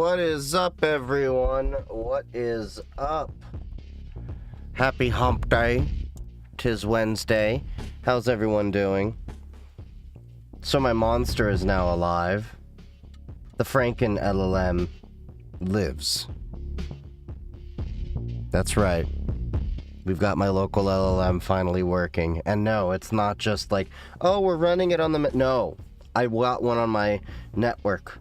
What is up, everyone? What is up? Happy hump day. 'Tis Wednesday. How's everyone doing? So my monster is now alive. The FrankenLLM lives. That's right. We've got my local LLM finally working. And no, it's not just like, oh, we're running it on the... No, I got one on my network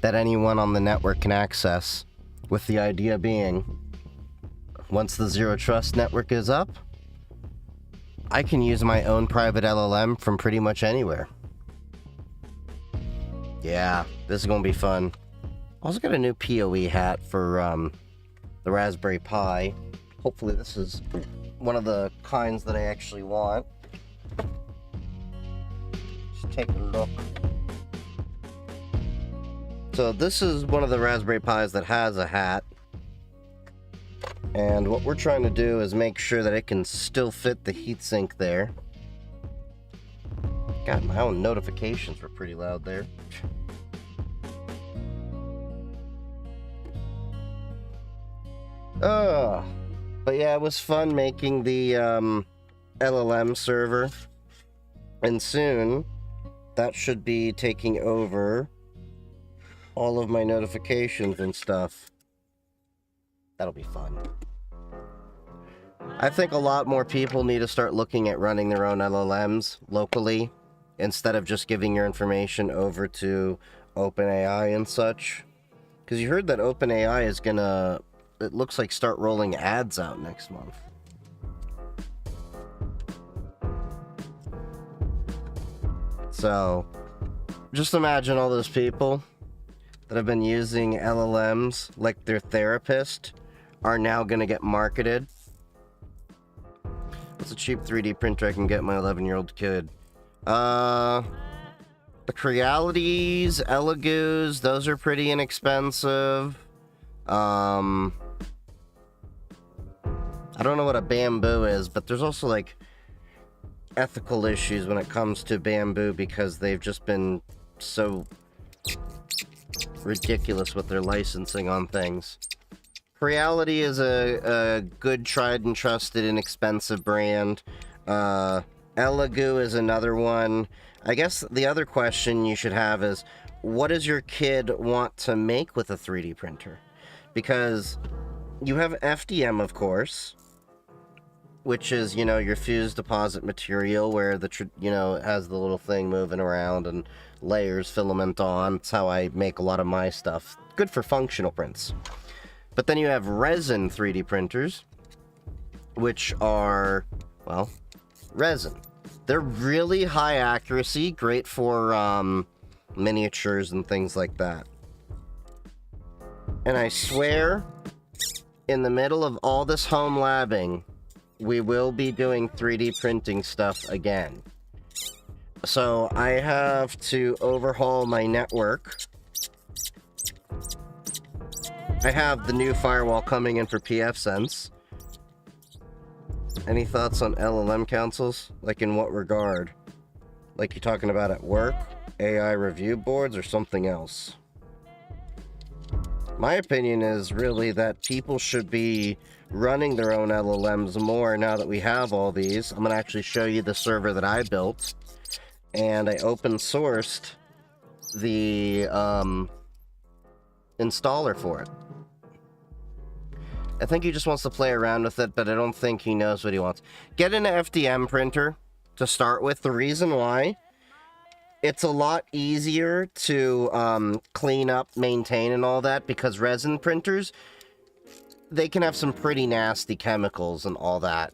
that anyone on the network can access, with the idea being, once the Zero Trust network is up, I can use my own private LLM from pretty much anywhere. Yeah, this is gonna be fun. Also got a new PoE hat for the Raspberry Pi. Hopefully this is one of the kinds that I actually want. Just take a look. So this is one of the Raspberry Pis that has a hat. And what we're trying to do is make sure that it can still fit the heatsink there. God, my own notifications were pretty loud there. But yeah, it was fun making the LLM server. And soon, that should be taking over all of my notifications and stuff. That'll be fun. I think a lot more people need to start looking at running their own LLMs locally, instead of just giving your information over to OpenAI and such. Because you heard that OpenAI is gonna, it looks like, start rolling ads out next month. So, just imagine all those people that have been using LLMs like their therapist are now going to get marketed. What's a cheap 3D printer I can get my 11-year-old kid? The Crealities, Elegoo's, those are pretty inexpensive. I don't know what a Bamboo is, but there's also like ethical issues when it comes to Bamboo because they've just been so ridiculous with their licensing on things. Creality is a good, tried and trusted, inexpensive brand. Elegoo is another one. I guess the other question you should have is, what does your kid want to make with a 3D printer? Because you have FDM, of course, which is, you know, your fused deposit material where the, you know, it has the little thing moving around and layers filament on. That's how I make a lot of my stuff. Good for functional prints. But then you have resin 3D printers, which are, well, resin. They're really high accuracy, great for miniatures and things like that. And I swear, in the middle of all this home labbing, we will be doing 3D printing stuff again. So I have to overhaul my network. I have the new firewall coming in for pfSense. Any thoughts on LLM councils? Like, in what regard? Like, you're talking about at work, AI review boards, or something else? My opinion is really that people should be running their own LLMs more now that we have all these. I'm going to actually show you the server that I built. And I open sourced the installer for it. I think he just wants to play around with it, but I don't think he knows what he wants. Get an FDM printer to start with. The reason why, it's a lot easier to clean up, maintain, and all that, because resin printers, they can have some pretty nasty chemicals and all that.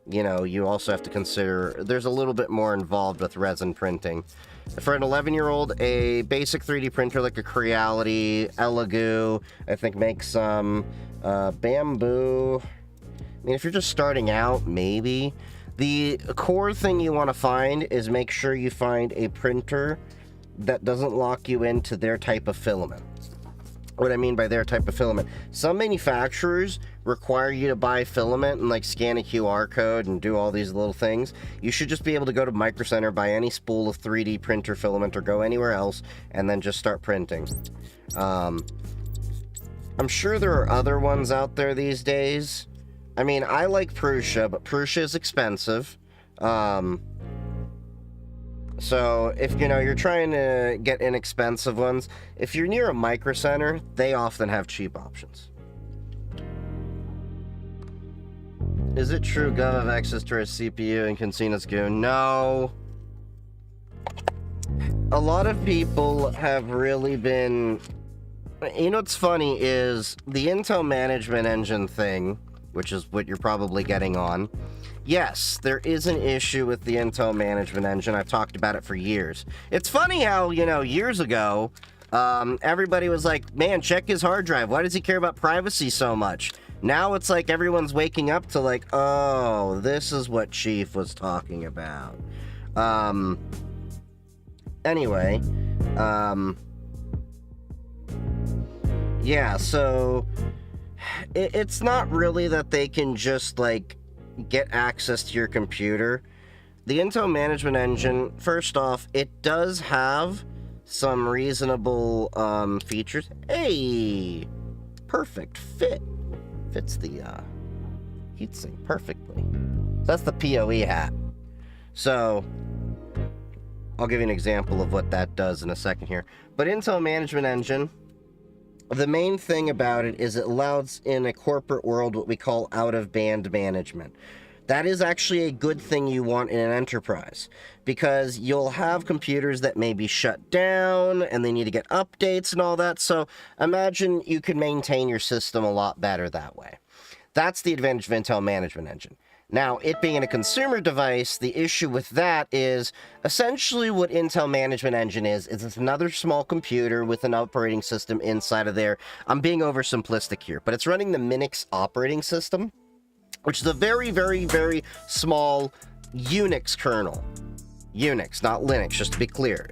You know, you also have to consider, there's a little bit more involved with resin printing. For an 11-year-old, a basic 3D printer like a Creality, Elegoo, I think makes some, Bamboo. I mean, if you're just starting out, maybe. The core thing you want to find is make sure you find a printer that doesn't lock you into their type of filament. What I mean by their type of filament, some manufacturers require you to buy filament and like scan a QR code and do all these little things. You should just be able to go to Micro Center, buy any spool of 3D printer filament, or go anywhere else and then just start printing. I'm sure there are other ones out there these days. I mean, I like Prusa, but Prusa is expensive. So if, you know, you're trying to get inexpensive ones, if you're near a Micro Center, they often have cheap options. Is it true Gov have access to our CPU and can see us go? No. A lot of people have really been... You know what's funny is the Intel Management Engine thing, which is what you're probably getting on. Yes, there is an issue with the Intel Management Engine. I've talked about it for years. It's funny how, you know, years ago, everybody was like, man, check his hard drive. Why does he care about privacy so much? Now it's like everyone's waking up to like, oh, this is what Chief was talking about. Anyway, yeah, so it's not really that they can just like get access to your computer. The Intel Management Engine, first off, it does have some reasonable features. Hey, perfect fit. Fits the heatsink perfectly. That's the PoE hat. So I'll give you an example of what that does in a second here. But Intel Management Engine, the main thing about it is it allows in a corporate world what we call out-of-band management. That is actually a good thing you want in an enterprise, because you'll have computers that may be shut down and they need to get updates and all that. So imagine you could maintain your system a lot better that way. That's the advantage of Intel Management Engine. Now, it being a consumer device, the issue with that is essentially what Intel Management Engine is it's another small computer with an operating system inside of there. I'm being oversimplistic here, but it's running the Minix operating system, which is a very, very, very small Unix kernel. Unix, not Linux, just to be clear.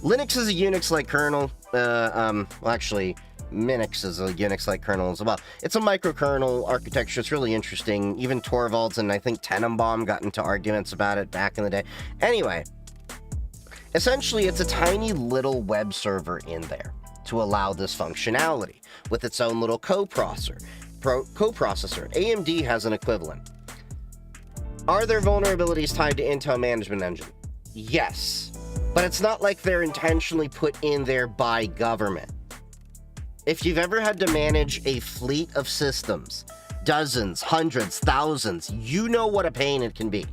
Linux is a Unix-like kernel. Well, actually, Minix is a Unix-like kernel as well. It's a microkernel architecture. It's really interesting. Even Torvalds and I think Tenenbaum got into arguments about it back in the day. Anyway, essentially, it's a tiny little web server in there to allow this functionality with its own little coprocessor. AMD has an equivalent. Are there vulnerabilities tied to Intel Management Engine? Yes, but it's not like they're intentionally put in there by government. If you've ever had to manage a fleet of systems, dozens, hundreds, thousands, you know what a pain it can be.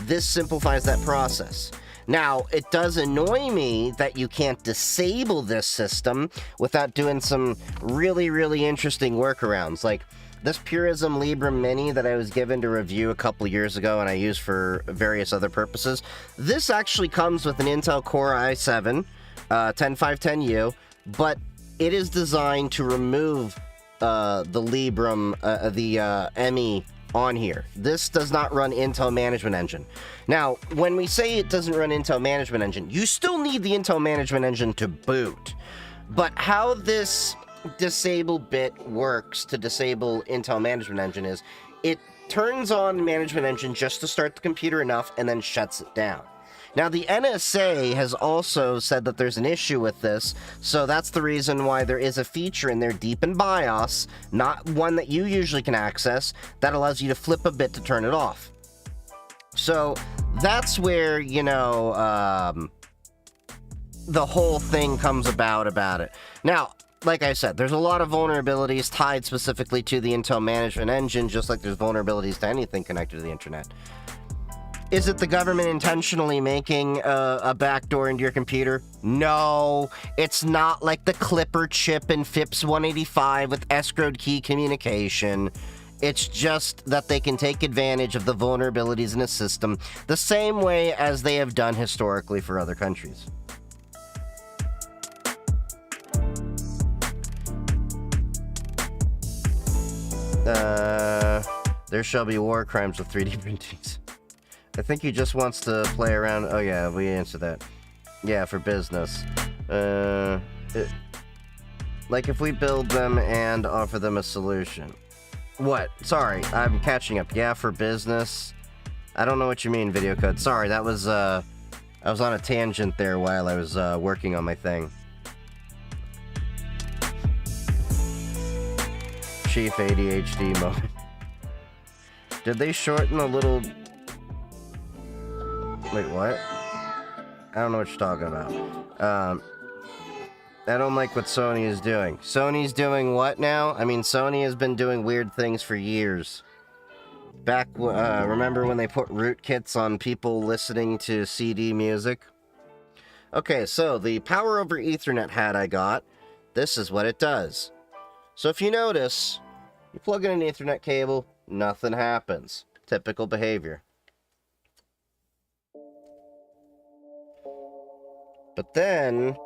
This simplifies that process. Now, it does annoy me that you can't disable this system without doing some really, really interesting workarounds. Like this Purism Librem Mini that I was given to review a couple years ago and I use for various other purposes. This actually comes with an Intel Core i7 10510U, but it is designed to remove the Librem, the ME on here. This does not run Intel Management Engine. Now, when we say it doesn't run Intel Management Engine, you still need the Intel Management Engine to boot. But how this disable bit works to disable Intel Management Engine is it turns on Management Engine just to start the computer enough and then shuts it down. Now, the NSA has also said that there's an issue with this, so that's the reason why there is a feature in there deep in BIOS, not one that you usually can access, that allows you to flip a bit to turn it off. So that's where, you know, the whole thing comes about it. Now, like I said, there's a lot of vulnerabilities tied specifically to the Intel Management Engine, just like there's vulnerabilities to anything connected to the internet. Is it the government intentionally making a backdoor into your computer? No, it's not like the Clipper chip in FIPS 185 with escrowed key communication. It's just that they can take advantage of the vulnerabilities in a system the same way as they have done historically for other countries. There shall be war crimes with 3D printings. I think he just wants to play around. Oh yeah, we answered that. Yeah, for business. Like if we build them and offer them a solution. What? Sorry, I'm catching up. Yeah, for business. I don't know what you mean, video code. Sorry, that was, I was on a tangent there while I was, working on my thing. Chief ADHD moment. Did they shorten a little... Wait, what? I don't know what you're talking about. I don't like what Sony is doing. Sony's doing what now? I mean, Sony has been doing weird things for years. Back, remember when they put rootkits on people listening to CD music? Okay, so the power over Ethernet hat I got, this is what it does. So if you notice, you plug in an Ethernet cable, nothing happens. Typical behavior. But then,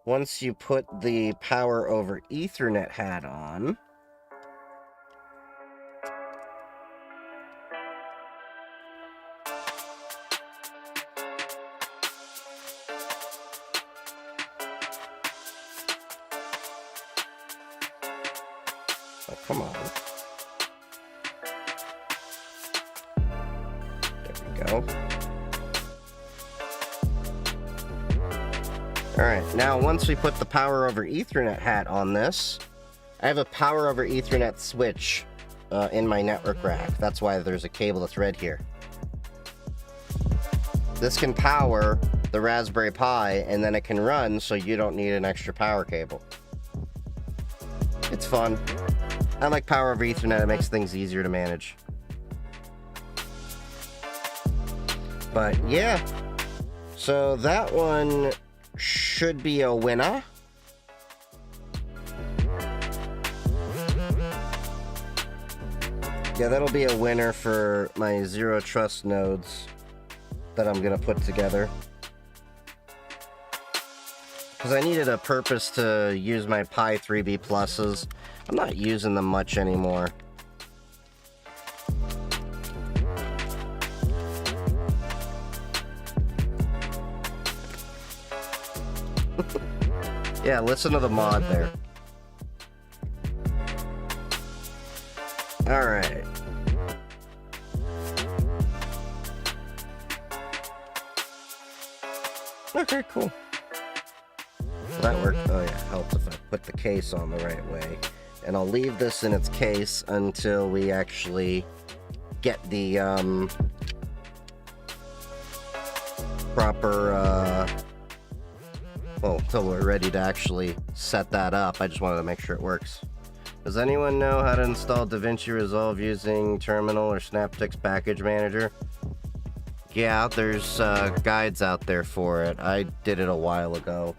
once you put the power over Ethernet hat on, oh, come on. There we go. Alright, now once we put the power over Ethernet hat on this, I have a power over Ethernet switch in my network rack. That's why there's a cable that's red here. This can power the Raspberry Pi, and then it can run so you don't need an extra power cable. It's fun. I like power over Ethernet, it makes things easier to manage. But yeah, so that one should be a winner. Yeah, that'll be a winner for my zero trust nodes that I'm gonna put together. Because I needed a purpose to use my Pi 3B pluses. I'm not using them much anymore. Yeah, listen to the mod there. Alright. Okay, cool. Will that work? Oh yeah, helps if I put the case on the right way. And I'll leave this in its case until we actually get the proper well, until we're ready to actually set that up. I just wanted to make sure it works. Does anyone know how to install DaVinci Resolve using Terminal or Synaptics Package Manager? Yeah, there's guides out there for it. I did it a while ago.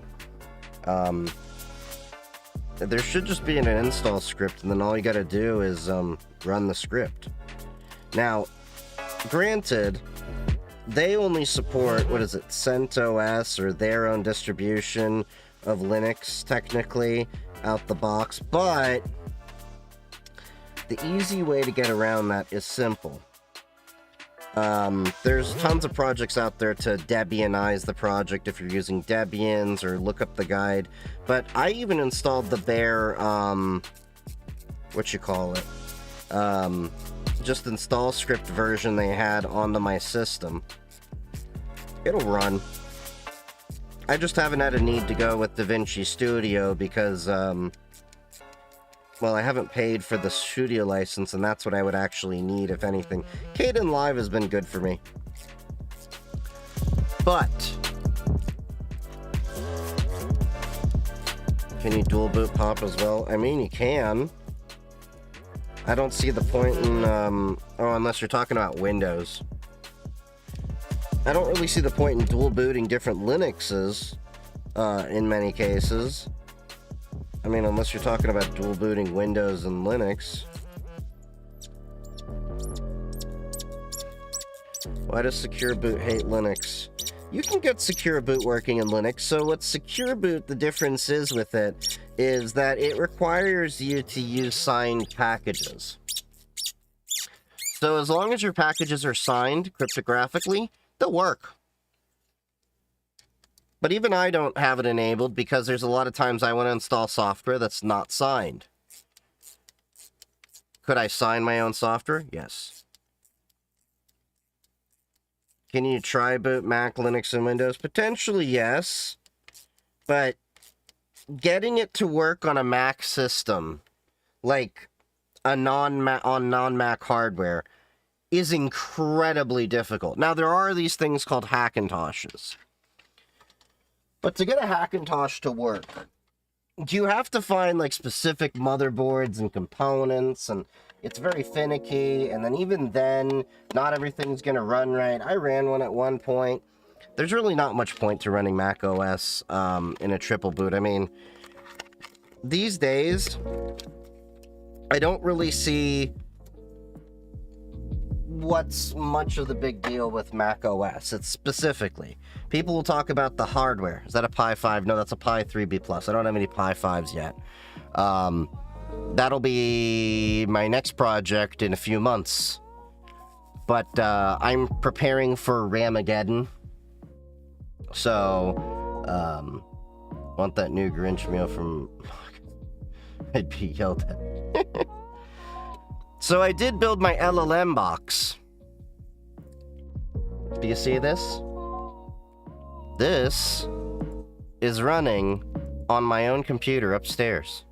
There should just be an install script, and then all you gotta do is run the script. Now, granted, they only support, what is it, CentOS, or their own distribution of Linux, technically, out the box, but the easy way to get around that is simple. There's tons of projects out there to Debianize the project if you're using Debians, or look up the guide, but I even installed the bare, just install script version they had onto my system. It'll run. I just haven't had a need to go with DaVinci Studio because, well, I haven't paid for the Studio license, and that's what I would actually need, if anything. Kden Live has been good for me. But can you dual boot Pop as well? I mean, you can. I don't see the point in, oh, unless you're talking about Windows. I don't really see the point in dual booting different Linuxes, in many cases. I mean, unless you're talking about dual booting Windows and Linux. Why does Secure Boot hate Linux? You can get Secure Boot working in Linux, so what Secure Boot, the difference is with it, is that it requires you to use signed packages. So as long as your packages are signed cryptographically, they'll work. But even I don't have it enabled because there's a lot of times I want to install software that's not signed. Could I sign my own software? Yes. Can you try boot Mac, Linux, and Windows? Potentially, yes. But getting it to work on a Mac system, like on non-Mac hardware, is incredibly difficult. Now, there are these things called Hackintoshes. But to get a Hackintosh to work, you have to find like specific motherboards and components, and it's very finicky, and then even then, not everything's gonna run right. I ran one at one point. There's really not much point to running Mac OS in a triple boot. I mean, these days, I don't really see what's much of the big deal with Mac OS. It's specifically, people will talk about the hardware. Is that a Pi 5? No, that's a Pi 3B Plus. I don't have any Pi 5s yet. That'll be my next project in a few months. But I'm preparing for Ramageddon. So, want that new Grinch meal from... I'd be yelled at. So I did build my LLM box. Do you see this? This is running on my own computer upstairs.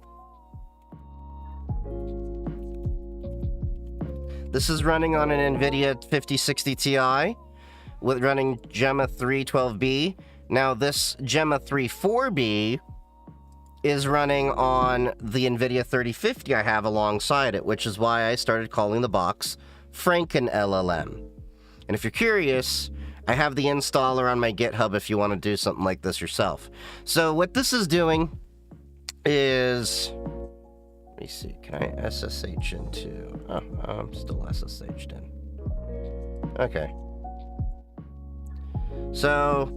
This is running on an NVIDIA 5060 Ti with running Gemma 312B. Now this Gemma 34B is running on the NVIDIA 3050 I have alongside it, which is why I started calling the box FrankenLLM. And if you're curious, I have the installer on my GitHub if you want to do something like this yourself. So what this is doing is... Let me see, can I SSH into... Oh, I'm still SSH'd in. Okay. So,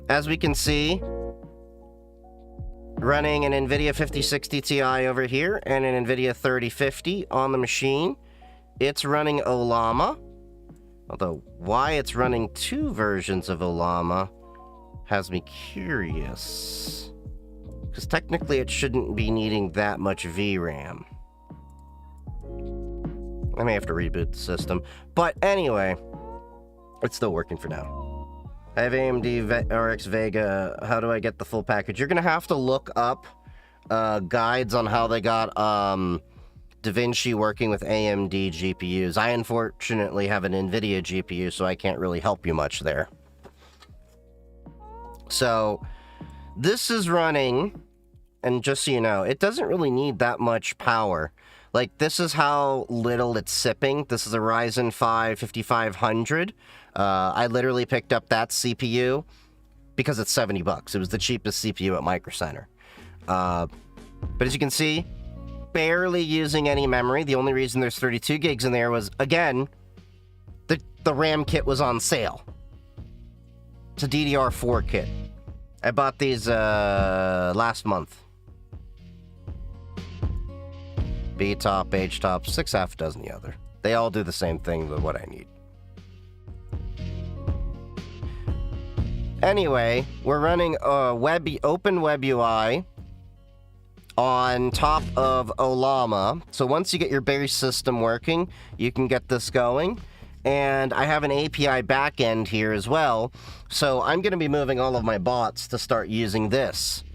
as we can see, running an NVIDIA 5060 Ti over here and an NVIDIA 3050 on the machine. It's running Ollama. Although, why it's running two versions of Ollama has me curious. Because technically it shouldn't be needing that much VRAM. I may have to reboot the system. But anyway, it's still working for now. I have AMD RX Vega. How do I get the full package? You're going to have to look up guides on how they got DaVinci working with AMD GPUs. I unfortunately have an NVIDIA GPU, so I can't really help you much there. So, this is running, and just so you know, it doesn't really need that much power. Like, this is how little it's sipping. This is a Ryzen 5 5500. I literally picked up that CPU because it's $70. It was the cheapest CPU at Micro Center. But as you can see, barely using any memory. The only reason there's 32 gigs in there was, again, the RAM kit was on sale. It's a DDR4 kit. I bought these last month. B-top, H-top, 6 half dozen the other. They all do the same thing with what I need. Anyway, we're running Open Web UI on top of Ollama. So once you get your base system working, you can get this going. And I have an API backend here as well. So I'm going to be moving all of my bots to start using this.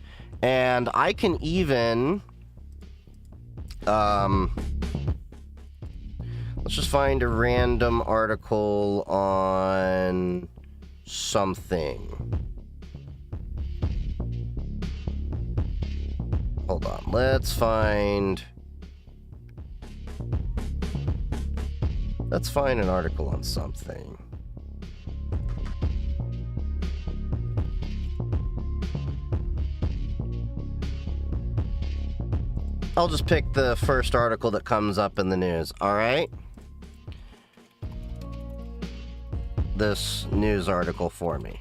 And I can even... let's just find a random article on something. Hold on, let's find an article on something. I'll just pick the first article that comes up in the news, alright? This news article for me.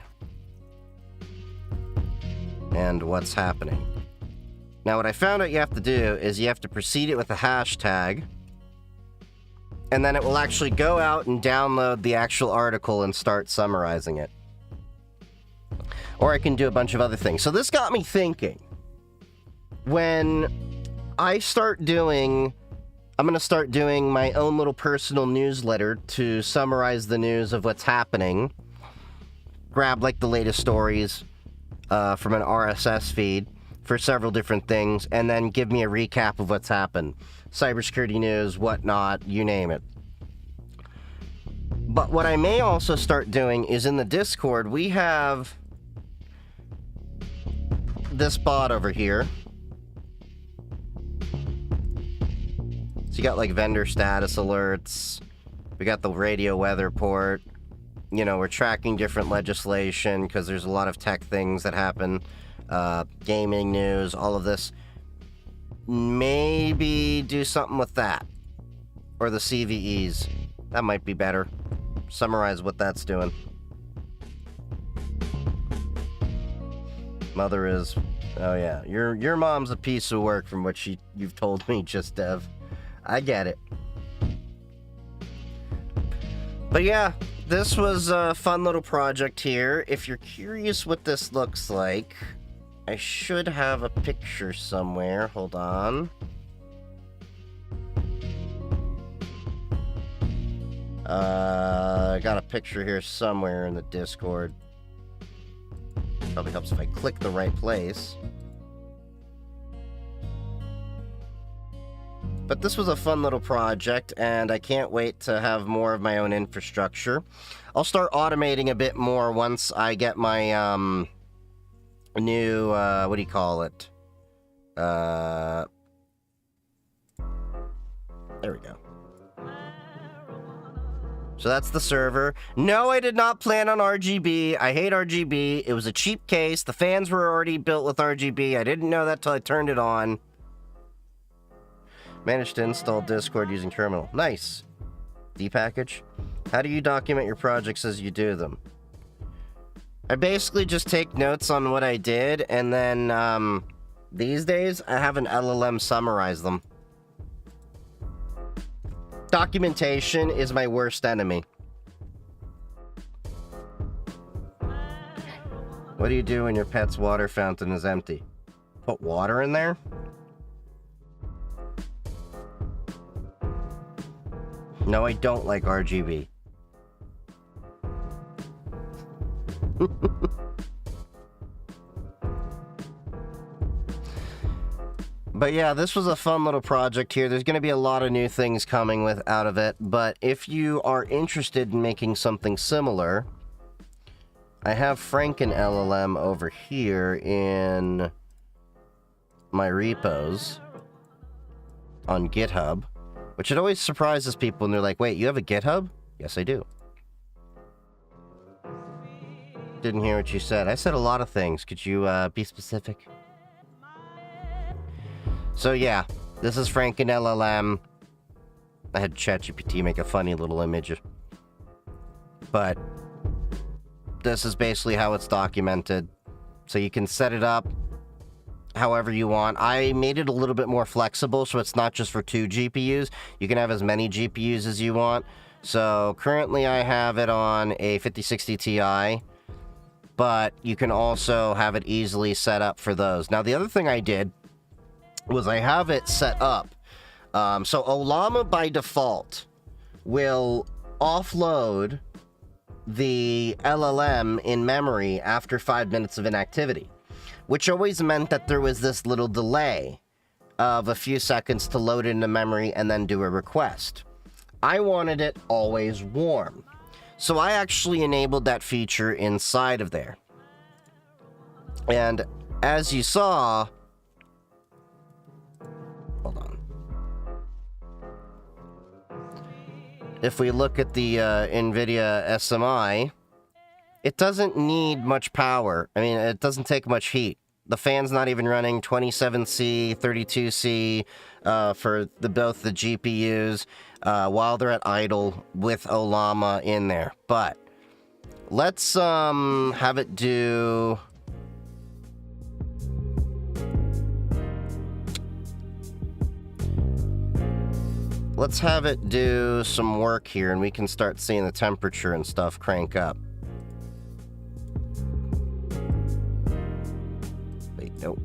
And what's happening. Now, what I found out you have to do is you have to precede it with a hashtag, and then it will actually go out and download the actual article and start summarizing it. or I can do a bunch of other things. So this got me thinking. When I start doing, I'm going to start doing my own little personal newsletter to summarize the news of what's happening. Grab like the latest stories from an RSS feed for several different things, and then give me a recap of what's happened. Cybersecurity news, whatnot, you name it. But what I may also start doing is in the Discord, we have this bot over here. So you got like vendor status alerts. We got the radio weather port. You know, we're tracking different legislation because there's a lot of tech things that happen. Gaming news, all of this. Maybe do something with that. Or the CVEs. That might be better. Summarize what that's doing. Mother is... Oh yeah, your mom's a piece of work from what you've told me, just Dev. I get it. But yeah, this was a fun little project here. If you're curious what this looks like, I should have a picture somewhere. Hold on. I got a picture here somewhere in the Discord. Probably helps if I click the right place. But this was a fun little project, and I can't wait to have more of my own infrastructure. I'll start automating a bit more once I get my new, what do you call it? There we go. So that's the server. No, I did not plan on RGB. I hate RGB. It was a cheap case. The fans were already built with RGB. I didn't know that till I turned it on. Managed to install Discord using terminal. Nice. D-package. How do you document your projects as you do them? I basically just take notes on what I did, and then, these days, I have an LLM summarize them. Documentation is my worst enemy. What do you do when your pet's water fountain is empty? Put water in there? No, I don't like RGB. But yeah, this was a fun little project here. There's going to be a lot of new things coming out of it. But if you are interested in making something similar, I have FrankenLLM over here in my repos on GitHub, which it always surprises people, and they're like, wait, you have a GitHub? Yes, I do. Didn't hear what you said. I said a lot of things. Could you be specific? So yeah, this is FrankenLLM. I had ChatGPT make a funny little image. But this is basically how it's documented. So you can set it up however you want. I made it a little bit more flexible, so it's not just for 2 GPUs. You can have as many GPUs as you want. So currently I have it on a 5060 Ti, but you can also have it easily set up for those. Now the other thing I did was I have it set up. So Ollama by default will offload the LLM in memory after 5 minutes of inactivity, which always meant that there was this little delay of a few seconds to load into memory and then do a request. I wanted it always warm. So I actually enabled that feature inside of there. And as you saw, hold on. If we look at the NVIDIA SMI, it doesn't need much power. I mean, it doesn't take much heat. The fan's not even running 27C, 32C for both the GPUs while they're at idle with Ollama in there. But let's have it do... Let's have it do some work here, and we can start seeing the temperature and stuff crank up. Nope.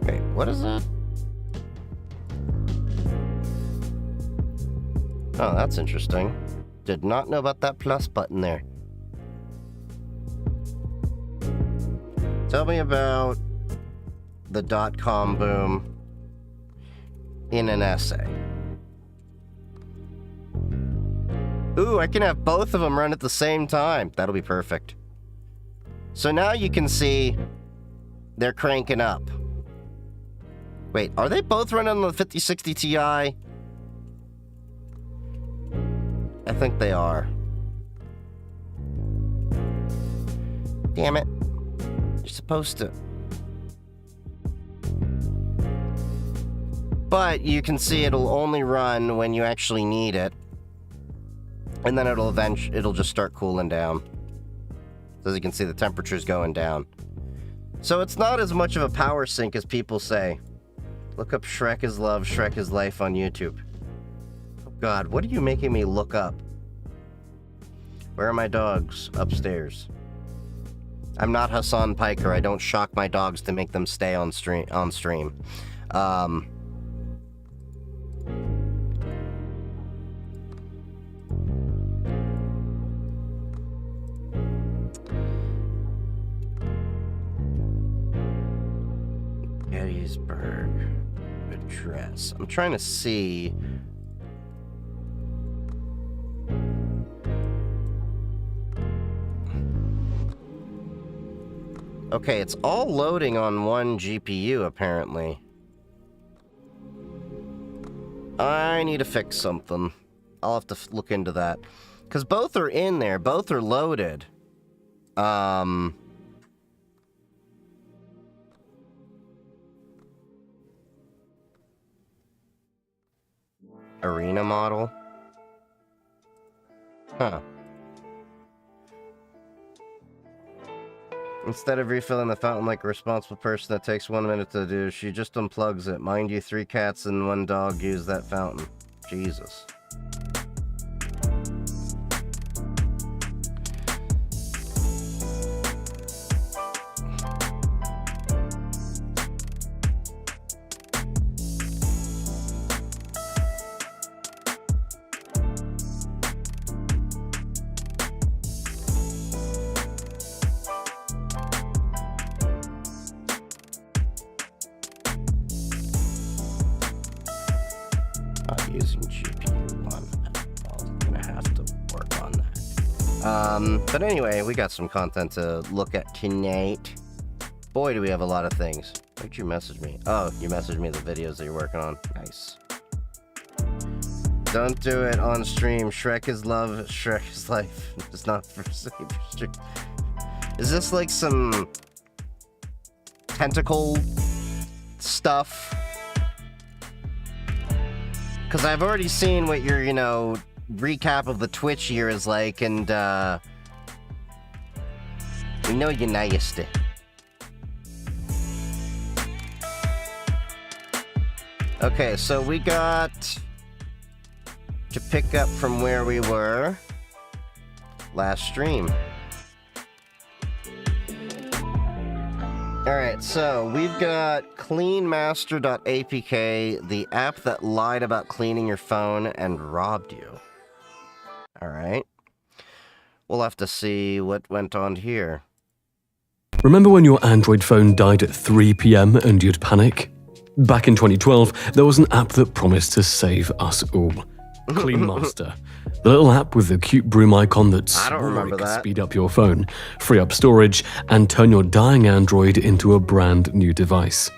Wait, what is that? Oh, that's interesting. Did not know about that plus button there. Tell me about the dot-com boom in an essay. Ooh, I can have both of them run at the same time. That'll be perfect. So now you can see they're cranking up. Wait, are they both running on the 5060 Ti? I think they are. Damn it. You're supposed to. But you can see it'll only run when you actually need it. And then it'll just start cooling down. So as you can see, the temperature's going down. So it's not as much of a power sink as people say. Look up Shrek is Love, Shrek is Life on YouTube. Oh God, what are you making me look up? Where are my dogs? Upstairs. I'm not Hassan Piker. I don't shock my dogs to make them stay on stream. Gettysburg Address. I'm trying to see. Okay, it's all loading on one GPU, apparently. I need to fix something. I'll have to look into that. Because both are in there. Both are loaded. Arena model? Huh. Instead of refilling the fountain like a responsible person that takes 1 minute to do, she just unplugs it. Mind you, 3 cats and 1 dog use that fountain. Jesus. Using GPU 1. I'm gonna have to work on that. But anyway, we got some content to look at tonight. Boy, do we have a lot of things. Why'd you message me? Oh, you messaged me the videos that you're working on. Nice. Don't do it on stream. Shrek is love, Shrek is life. It's not for stream. Is this like some tentacle stuff? Because I've already seen what your, recap of the Twitch year is like, and, we know you're nasty. Okay, so we got to pick up from where we were last stream. Alright, so we've got cleanmaster.apk, the app that lied about cleaning your phone and robbed you. Alright. We'll have to see what went on here. Remember when your Android phone died at 3 PM and you'd panic? Back in 2012, there was an app that promised to save us all. Clean Master. The little app with the cute broom icon that swore it could speed up your phone, free up storage, and turn your dying Android into a brand new device.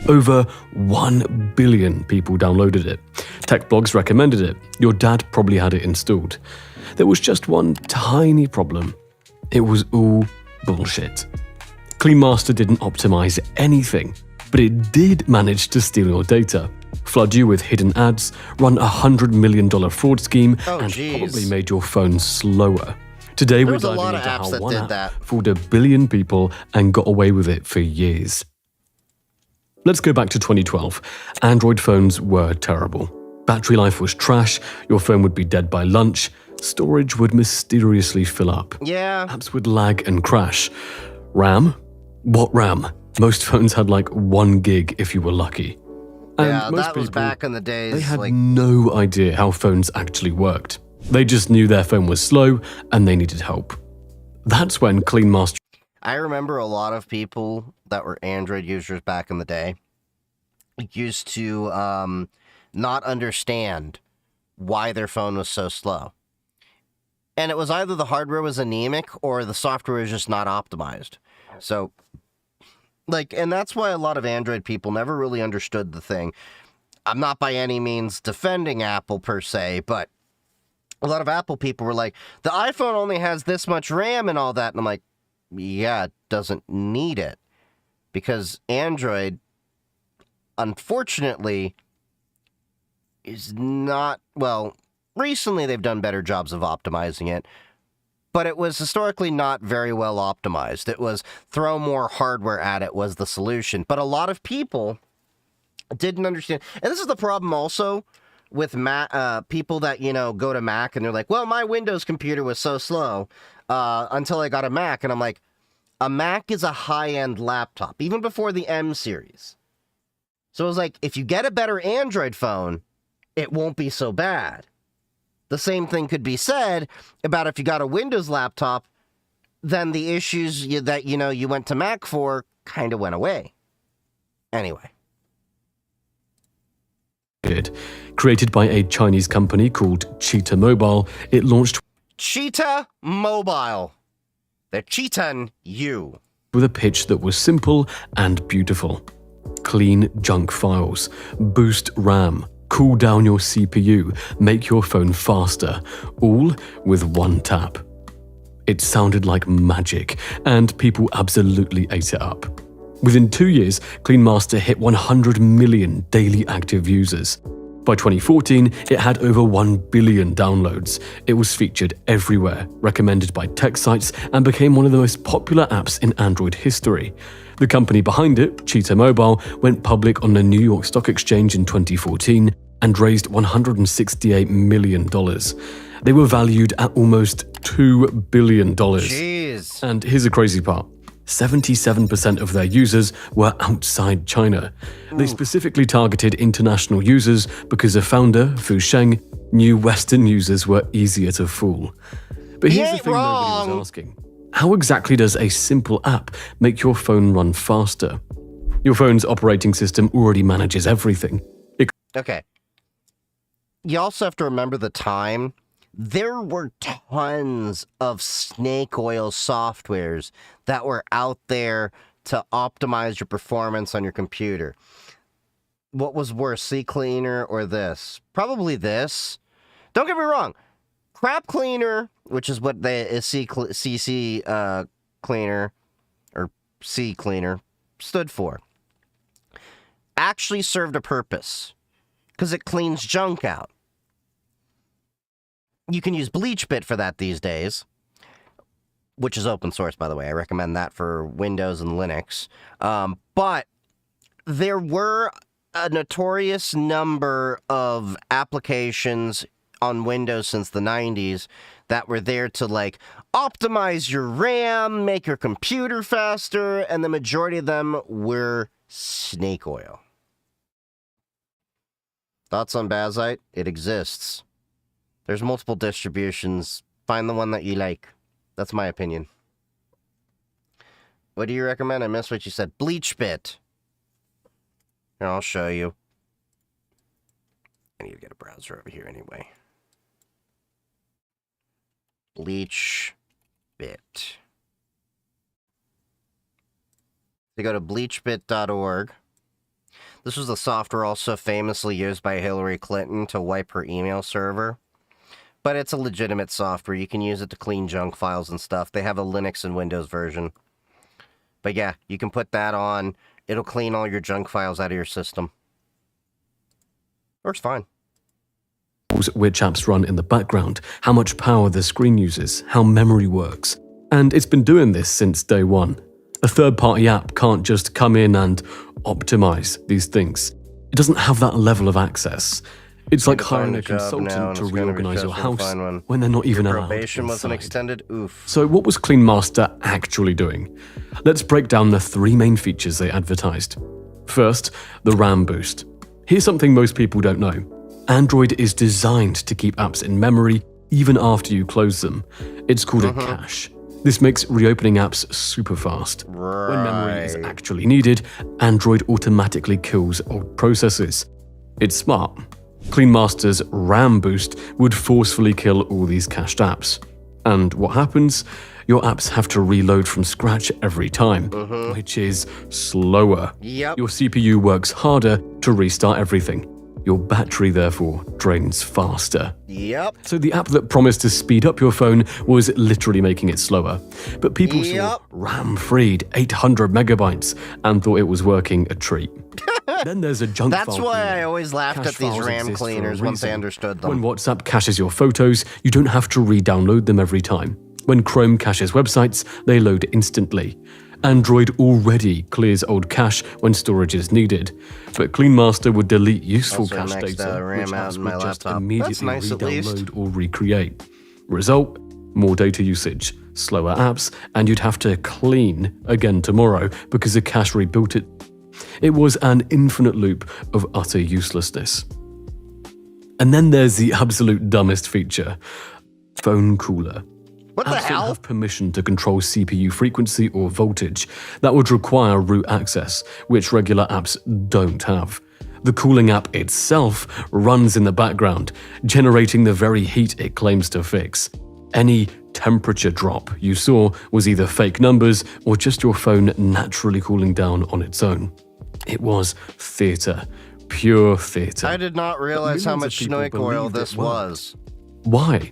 Over 1 billion people downloaded it. Tech blogs recommended it. Your dad probably had it installed. There was just one tiny problem. It was all bullshit. Clean Master didn't optimize anything, but it did manage to steal your data, flood you with hidden ads, run a $100 million fraud scheme, and probably made your phone slower. Today we're diving into how one app fooled 1 billion people and got away with it for years. Let's go back to 2012. Android phones were terrible. Battery life was trash, your phone would be dead by lunch, storage would mysteriously fill up. Yeah. Apps would lag and crash. RAM? What RAM? Most phones had like 1 gig if you were lucky. And Yeah, most that was people, back in the days. they had no idea how phones actually worked. They just knew their phone was slow and they needed help. That's when Clean Master... I remember a lot of people that were Android users back in the day used to not understand why their phone was so slow. And it was either the hardware was anemic or the software was just not optimized. So, and that's why a lot of Android people never really understood the thing. I'm not by any means defending Apple per se, but a lot of Apple people were like, the iPhone only has this much RAM and all that. And I'm like, yeah, it doesn't need it. Because Android, unfortunately, is not, well, recently they've done better jobs of optimizing it, but it was historically not very well optimized. It was throw more hardware at it was the solution. But a lot of people didn't understand. And this is the problem also with people that, go to Mac and they're like, well, my Windows computer was so slow until I got a Mac. And I'm like, a Mac is a high-end laptop, even before the M series. So it was like, if you get a better Android phone, it won't be so bad. The same thing could be said about if you got a Windows laptop, then the issues that, you went to Mac for kind of went away. Anyway. Created by a Chinese company called Cheetah Mobile, it launched Cheetah Mobile. They're cheating you. With a pitch that was simple and beautiful. Clean junk files, boost RAM, cool down your CPU, make your phone faster, all with one tap. It sounded like magic, and people absolutely ate it up. Within 2 years, Clean Master hit 100 million daily active users. By 2014, it had over 1 billion downloads. It was featured everywhere, recommended by tech sites, and became one of the most popular apps in Android history. The company behind it, Cheetah Mobile, went public on the New York Stock Exchange in 2014 and raised $168 million. They were valued at almost $2 billion. Jeez. And here's the crazy part. 77% of their users were outside China. They specifically targeted international users because the founder, Fu Sheng, knew Western users were easier to fool. But here's the thing nobody was asking. How exactly does a simple app make your phone run faster? Your phone's operating system already manages everything. Okay. You also have to remember the time. There were tons of snake oil softwares that were out there to optimize your performance on your computer. What was worse, CCleaner or this? Probably this. Don't get me wrong. Crap Cleaner, which is what CC Cleaner, or C Cleaner, stood for, actually served a purpose because it cleans junk out. You can use BleachBit for that these days, which is open source, by the way. I recommend that for Windows and Linux. But there were a notorious number of applications on Windows since the 90s that were there to, optimize your RAM, make your computer faster, and the majority of them were snake oil. Thoughts on Bazite? It exists. There's multiple distributions. Find the one that you like. That's my opinion. What do you recommend? I missed what you said. BleachBit. Here, I'll show you. I need to get a browser over here anyway. BleachBit. You go to bleachbit.org. This was the software also famously used by Hillary Clinton to wipe her email server. But it's a legitimate software. You can use it to clean junk files and stuff. They have a Linux and Windows version. But yeah, you can put that on. It'll clean all your junk files out of your system. Works fine. Which apps run in the background, how much power the screen uses, how memory works. And it's been doing this since day one. A third-party app can't just come in and optimize these things. It doesn't have that level of access. It's like to find hiring a a job now, consultant and to it's gonna be reorganize your stressful to house find one. when they're not even allowed Probation wasn't inside. extended. Oof. So what was Clean Master actually doing? Let's break down the 3 main features they advertised. First, the RAM boost. Here's something most people don't know. Android is designed to keep apps in memory even after you close them. It's called a cache. This makes reopening apps super fast. When memory is actually needed, Android automatically kills old processes. It's smart. Clean Master's RAM boost would forcefully kill all these cached apps. And what happens? Your apps have to reload from scratch every time, which is slower. Yep. Your CPU works harder to restart everything. Your battery, therefore, drains faster. Yep. So the app that promised to speed up your phone was literally making it slower. But people saw RAM-freed 800 megabytes and thought it was working a treat. Then there's a junk file. That's why I always laughed at these RAM cleaners once I understood them. When WhatsApp caches your photos, you don't have to re-download them every time. When Chrome caches websites, they load instantly. Android already clears old cache when storage is needed, but Clean Master would delete useful Also cache maxed data, RAM which out apps in my would just laptop. immediately That's nice, at least. re-download or recreate. Result? More data usage, slower apps, and you'd have to clean again tomorrow because the cache rebuilt it. It was an infinite loop of utter uselessness. And then there's the absolute dumbest feature, Phone Cooler. What the Apps don't hell? have permission to control CPU frequency or voltage. That would require root access, which regular apps don't have. The cooling app itself runs in the background, generating the very heat it claims to fix. Any temperature drop you saw was either fake numbers or just your phone naturally cooling down on its own. It was theatre. Pure theatre. I did not realize how much snake oil this was. Why?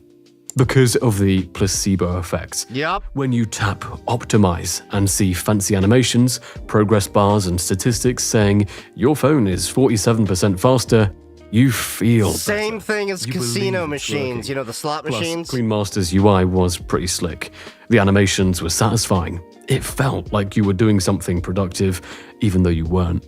Because of the placebo effect. Yep. When you tap Optimize and see fancy animations, progress bars, and statistics saying your phone is 47% faster, you feel Same better. thing as You casino believe it's machines, working. you know, the slot Plus, machines. Clean Master's UI was pretty slick. The animations were satisfying. It felt like you were doing something productive, even though you weren't.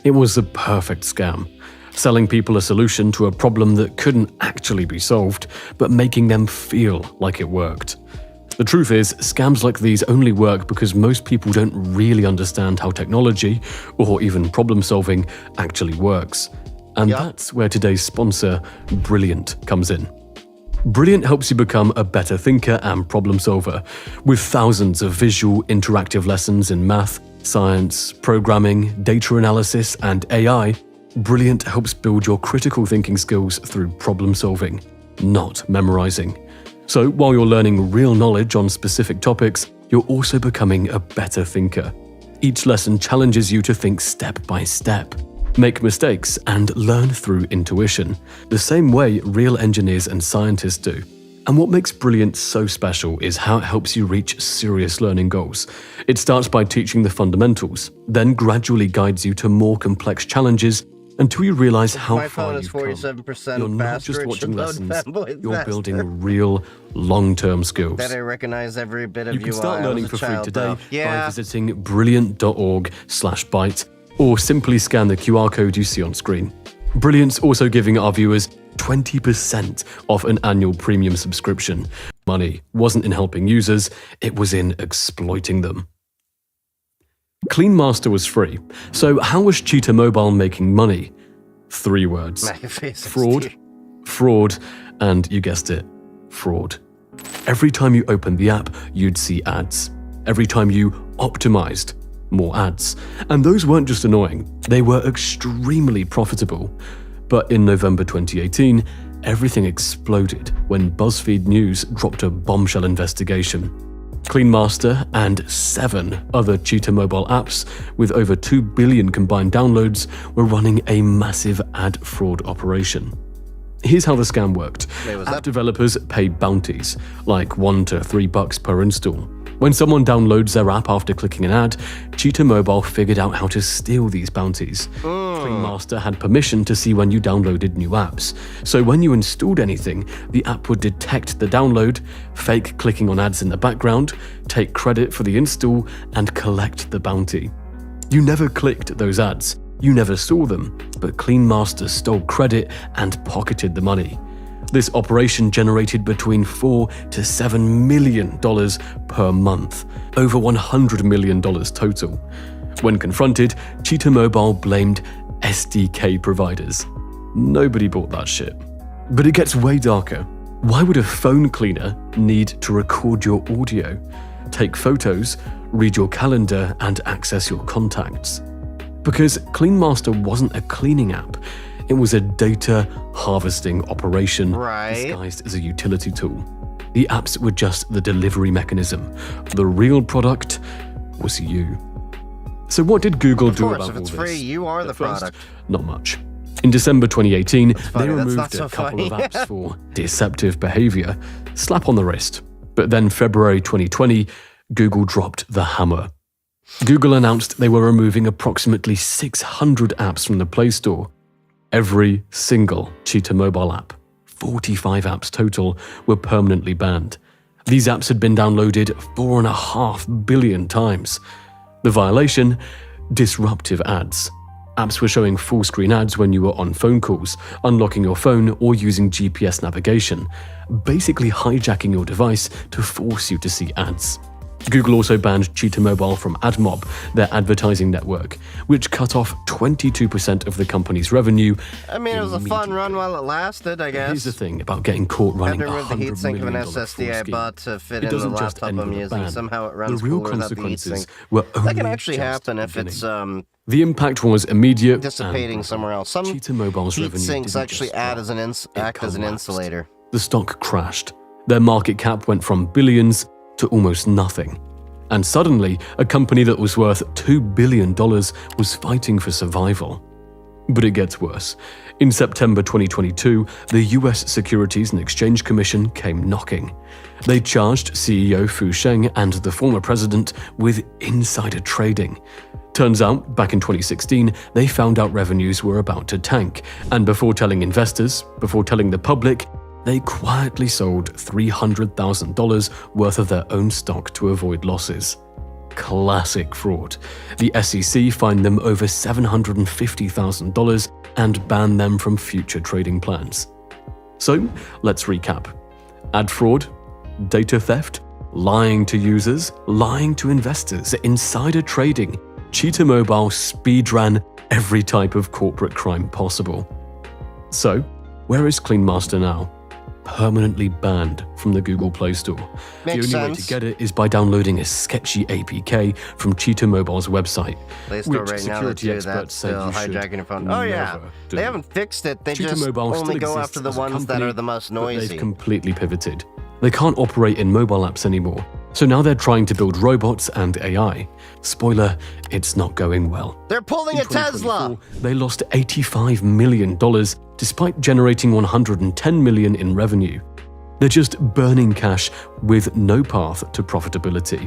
It was a perfect scam, selling people a solution to a problem that couldn't actually be solved, but making them feel like it worked. The truth is, scams like these only work because most people don't really understand how technology, or even problem solving, actually works. And that's where today's sponsor, Brilliant, comes in. Brilliant helps you become a better thinker and problem solver. With thousands of visual, interactive lessons in math, science, programming, data analysis, and AI, Brilliant helps build your critical thinking skills through problem solving, not memorizing. So while you're learning real knowledge on specific topics, you're also becoming a better thinker. Each lesson challenges you to think step by step, make mistakes, and learn through intuition, the same way real engineers and scientists do. And what makes Brilliant so special is how it helps you reach serious learning goals. It starts by teaching the fundamentals, then gradually guides you to more complex challenges until you realize how My far phone is you've come. 47% You're not faster. just It watching should load lessons, fanboys you're faster. building real, long-term skills. That I recognize every bit of You can start UI. I learning was a for free child, today though. by Yeah. visiting brilliant.org/byte or simply scan the QR code you see on screen. Brilliant's also giving our viewers 20% off an annual premium subscription. Money wasn't in helping users, it was in exploiting them. Clean Master was free, so how was Cheetah Mobile making money? 3 words. My face is Fraud, deep. fraud, and you guessed it, fraud. Every time you opened the app, you'd see ads. Every time you optimized, more ads. And those weren't just annoying, they were extremely profitable. But in November 2018, everything exploded when BuzzFeed News dropped a bombshell investigation. Clean Master and 7 other Cheetah Mobile apps with over 2 billion combined downloads were running a massive ad fraud operation. Here's how the scam worked. App developers pay bounties, like $1 to $3 per install. When someone downloads their app after clicking an ad, Cheetah Mobile figured out how to steal these bounties. Clean Master had permission to see when you downloaded new apps, so when you installed anything, the app would detect the download, fake clicking on ads in the background, take credit for the install, and collect the bounty. You never clicked those ads. You never saw them, but Clean Master stole credit and pocketed the money. This operation generated between $4 to $7 million per month, over $100 million total. When confronted, Cheetah Mobile blamed SDK providers. Nobody bought that shit. But it gets way darker. Why would a phone cleaner need to record your audio, take photos, read your calendar, and access your contacts? Because Clean Master wasn't a cleaning app. It was a data harvesting operation disguised as a utility tool. The apps were just the delivery mechanism. The real product was you. So what did Google do about all this? If it's free, you are the product. Not much. In December 2018, they removed a couple of apps for deceptive behavior. Slap on the wrist. But then February 2020, Google dropped the hammer. Google announced they were removing approximately 600 apps from the Play Store. Every single Cheetah Mobile app, 45 apps total, were permanently banned. These apps had been downloaded 4.5 billion times. The violation? Disruptive ads. Apps were showing full-screen ads when you were on phone calls, unlocking your phone, or using GPS navigation, basically hijacking your device to force you to see ads. Google also banned Cheetah Mobile from AdMob, their advertising network, which cut off 22% of the company's revenue. I mean, it was a fun run while it lasted, I guess. Here's the thing about getting caught running a $100 million the heatsink of an SSD I bought to fit in the laptop I'm using. Somehow it runs cooler without the heatsink. That can actually happen if it's the impact was immediate, dissipating somewhere else. Some Cheetah Mobile's heatsinks actually act as an insulator. The stock crashed. Their market cap went from billions to almost nothing. And suddenly, a company that was worth $2 billion was fighting for survival. But it gets worse. In September 2022, the US Securities and Exchange Commission came knocking. They charged CEO Fu Sheng and the former president with insider trading. Turns out, back in 2016, they found out revenues were about to tank, and before telling investors, before telling the public, they quietly sold $300,000 worth of their own stock to avoid losses. Classic fraud. The SEC fined them over $750,000 and banned them from future trading plans. So, let's recap. Ad fraud, data theft, lying to users, lying to investors, insider trading. Cheetah Mobile speedran every type of corporate crime possible. So, where is Clean Master now? Permanently banned from the Google Play Store. The only way to get it is by downloading a sketchy APK from Cheetah Mobile's website, Play Store which right now, security experts say you should hijacking your phone. Oh yeah, they haven't fixed it. They Cheetah just Mobile only go after the ones that are the most noisy. They've completely pivoted. They can't operate in mobile apps anymore, so now they're trying to build robots and AI. Spoiler, it's not going well. They're pulling a Tesla! They lost $85 million despite generating $110 million in revenue. They're just burning cash with no path to profitability.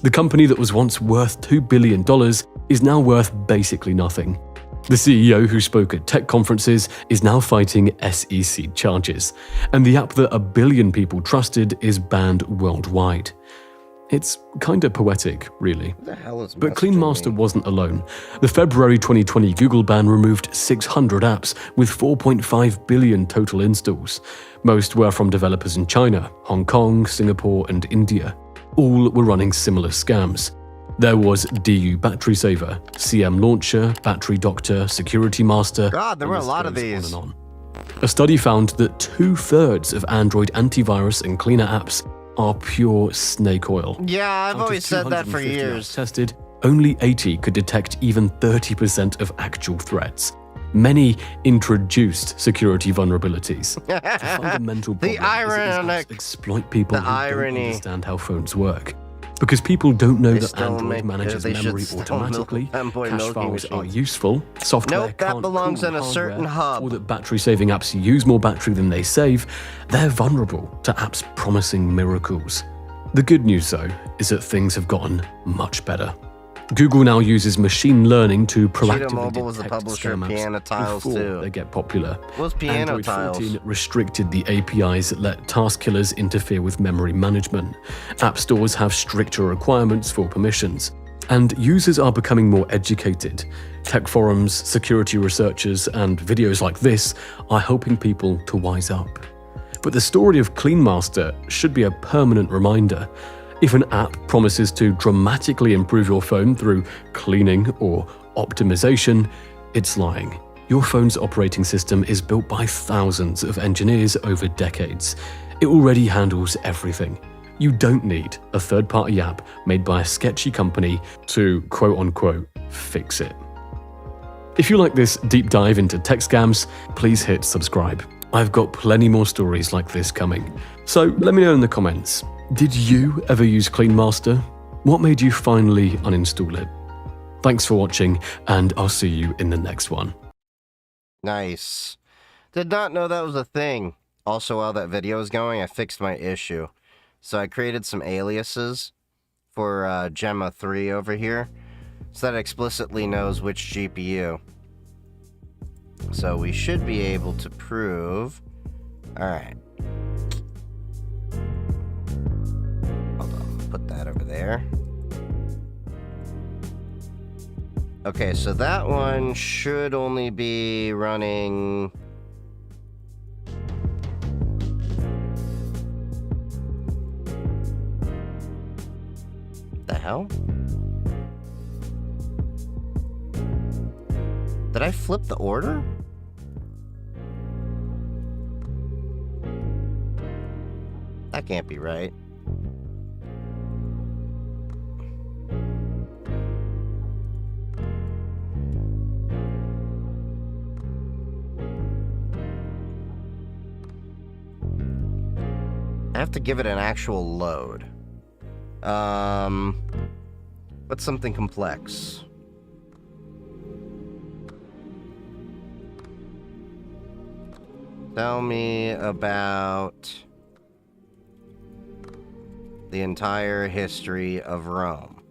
The company that was once worth $2 billion is now worth basically nothing. The CEO who spoke at tech conferences is now fighting SEC charges, and the app that a billion people trusted is banned worldwide. It's kinda poetic, really. What the hell is But Clean Master wasn't alone. The February 2020 Google ban removed 600 apps with 4.5 billion total installs. Most were from developers in China, Hong Kong, Singapore, and India. All were running similar scams. There was DU Battery Saver, CM Launcher, Battery Doctor, Security Master. God, there were a lot of these. On and on. A study found that 2/3 of Android antivirus and cleaner apps are pure snake oil. Yeah, I've always said that for years. Tested, only 80 could detect even 30% of actual threats. Many introduced security vulnerabilities. The fundamental problem is that these apps exploit people who don't understand how phones work. Because people don't know that Android manages memory automatically, cache files are useful, software can't belongs cool in a certain hardware, hub. or that battery-saving apps use more battery than they save, they're vulnerable to apps promising miracles. The good news, though, is that things have gotten much better. Google now uses machine learning to proactively detect scam apps before they get popular. What's Piano Android Tiles? 14 restricted the APIs that let task killers interfere with memory management. App stores have stricter requirements for permissions. And users are becoming more educated. Tech forums, security researchers, and videos like this are helping people to wise up. But the story of Clean Master should be a permanent reminder. If an app promises to dramatically improve your phone through cleaning or optimization, it's lying. Your phone's operating system is built by thousands of engineers over decades. It already handles everything. You don't need a third-party app made by a sketchy company to quote-unquote fix it. If you like this deep dive into tech scams, please hit subscribe. I've got plenty more stories like this coming. So let me know in the comments. Did you ever use Clean Master? What made you finally uninstall it? Thanks for watching, and I'll see you in the next one. Nice. Did not know that was a thing. Also, while that video was going, I fixed my issue. So I created some aliases for Gemma 3 over here, so that it explicitly knows which GPU. So we should be able to prove... Alright. Hold on, put that over there. Okay, so that one should only be running... The hell? Did I flip the order? That can't be right. I have to give it an actual load. What's something complex? Tell me about the entire history of Rome.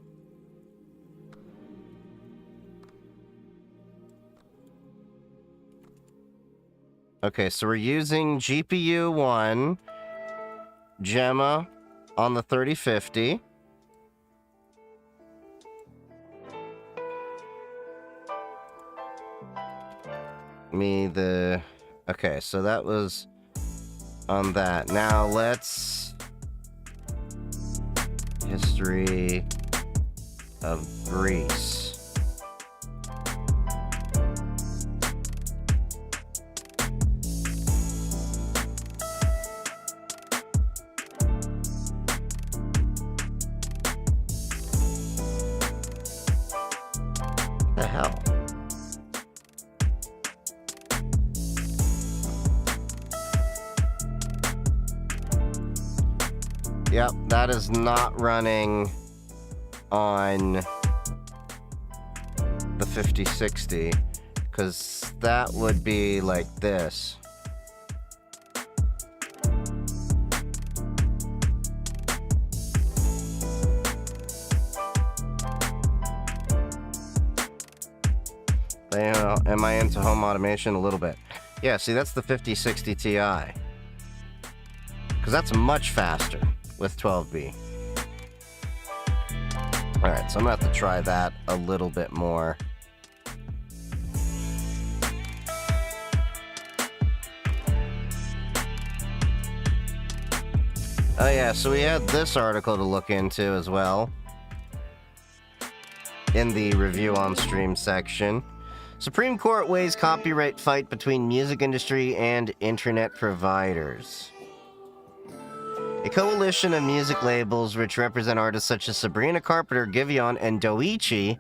Okay, so we're using GPU 1, Gemma on the 3050. Okay, so that was on that. Now let's... History of Greece. What the hell? Yep, that is not running on the 5060, because that would be like this. Am I into home automation? A little bit. Yeah, see, that's the 5060 Ti. Because that's much faster with 12B. Alright, so I'm going to have to try that a little bit more. Oh yeah, so we had this article to look into as well in the review on stream section. Supreme Court weighs copyright fight between music industry and internet providers. A coalition of music labels which represent artists such as Sabrina Carpenter, Giveon, and Doichi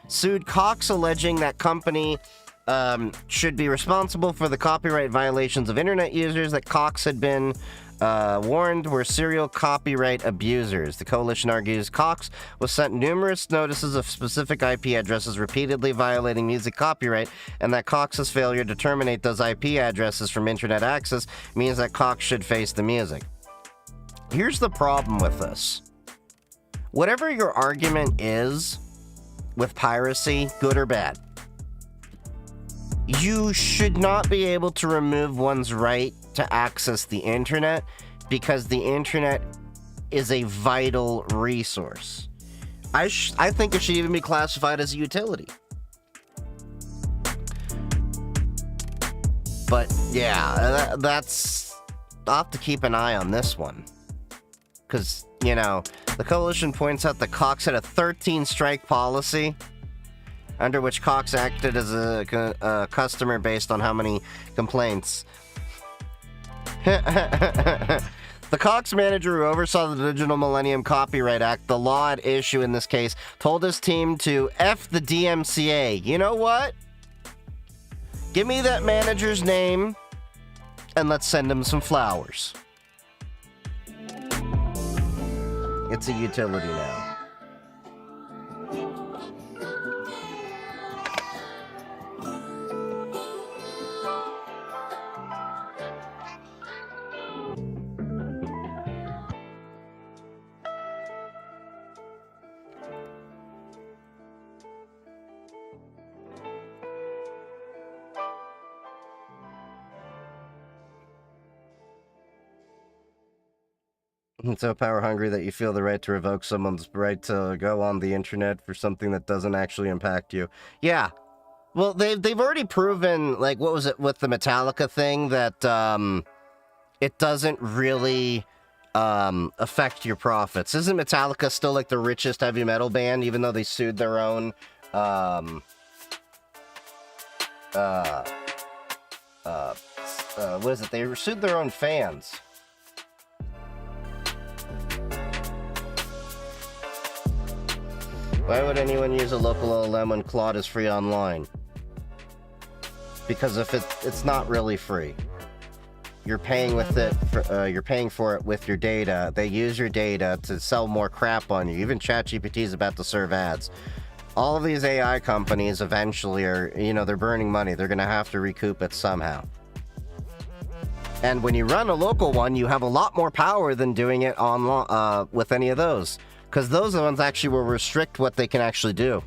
sued Cox, alleging that company should be responsible for the copyright violations of internet users that Cox had been warned were serial copyright abusers. The coalition argues Cox was sent numerous notices of specific IP addresses repeatedly violating music copyright, and that Cox's failure to terminate those IP addresses from internet access means that Cox should face the music. Here's the problem with this. Whatever your argument is with piracy, good or bad, you should not be able to remove one's right to access the internet, because the internet is a vital resource. I think it should even be classified as a utility. But yeah, that's... I'll have to keep an eye on this one. Because, you know, the coalition points out that Cox had a 13-strike policy, under which Cox acted as a customer based on how many complaints. The Cox manager who oversaw the Digital Millennium Copyright Act, the law at issue in this case, told his team to F the DMCA. You know what? Give me that manager's name, and let's send him some flowers. It's a utility now. It's so power hungry that you feel the right to revoke someone's right to go on the internet for something that doesn't actually impact you. Yeah. Well, they've already proven, like, what was it with the Metallica thing, that it doesn't really affect your profits. Isn't Metallica still like the richest heavy metal band, even though they sued their own what is it? They sued their own fans. Why would anyone use a local LLM when Claude is free online? Because if it's not really free. You're paying with it. You're paying for it with your data. They use your data to sell more crap on you. Even ChatGPT is about to serve ads. All of these AI companies eventually are, you know, they're burning money. They're going to have to recoup it somehow. And when you run a local one, you have a lot more power than doing it on with any of those. Because those are the ones actually will restrict what they can actually do.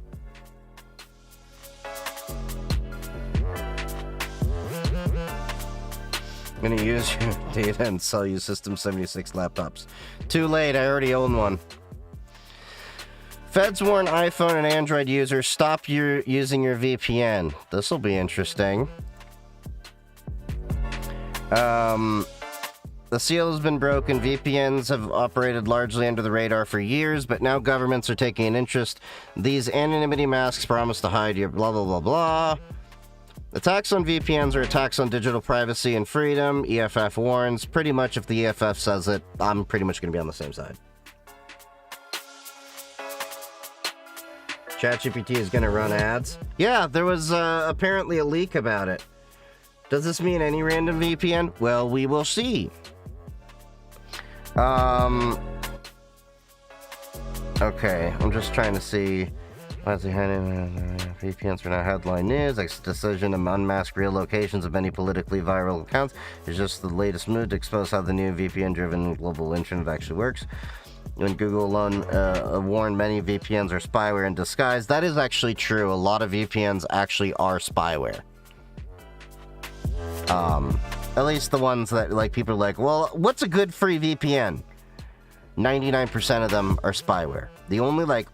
I'm going to use your data and sell you System 76 laptops. Too late, I already own one. Feds warn iPhone and Android users, stop using your VPN. This will be interesting. The seal has been broken. VPNs have operated largely under the radar for years, but now governments are taking an interest. These anonymity masks promise to hide your blah, blah, blah, blah. Attacks on VPNs are attacks on digital privacy and freedom. EFF warns. Pretty much if the EFF says it, I'm pretty much going to be on the same side. ChatGPT is going to run ads. Yeah, there was apparently a leak about it. Does this mean any random VPN? Well, we will see. Okay, I'm just trying to see. VPNs are now headline news. Like decision to unmask real locations of many politically viral accounts is just the latest move to expose how the new VPN-driven global internet actually works. When Google alone warned many VPNs are spyware in disguise, that is actually true. A lot of VPNs actually are spyware. At least the ones that, like, people are like, well, what's a good free VPN? 99% of them are spyware. The only, like,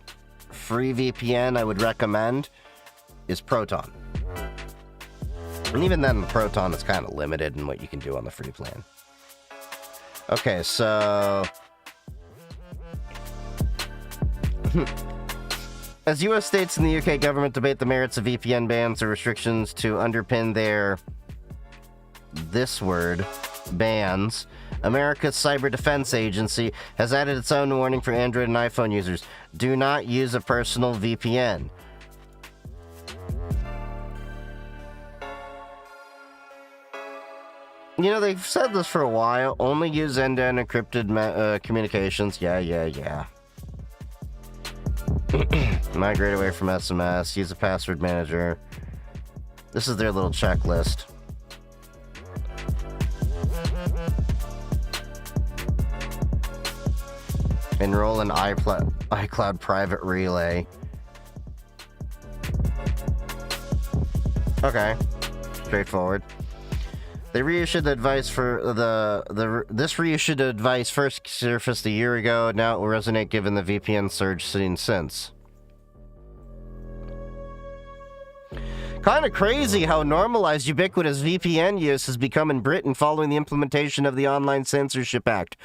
free VPN I would recommend is Proton. And even then, the Proton is kind of limited in what you can do on the free plan. Okay, so... As US states and the UK government debate the merits of VPN bans or restrictions to underpin their... this word, bans, America's Cyber Defense Agency has added its own warning for Android and iPhone users. Do not use a personal VPN. You know, they've said this for a while. Only use end-to-end encrypted communications. Yeah. Migrate away from SMS. Use a password manager. This is their little checklist. Enroll in iCloud private relay. Okay. Straightforward. They reissued the advice for this reissued advice first surfaced a year ago. Now it will resonate given the VPN surge seen since. Kind of crazy how normalized ubiquitous VPN use has become in Britain following the implementation of the Online Censorship Act.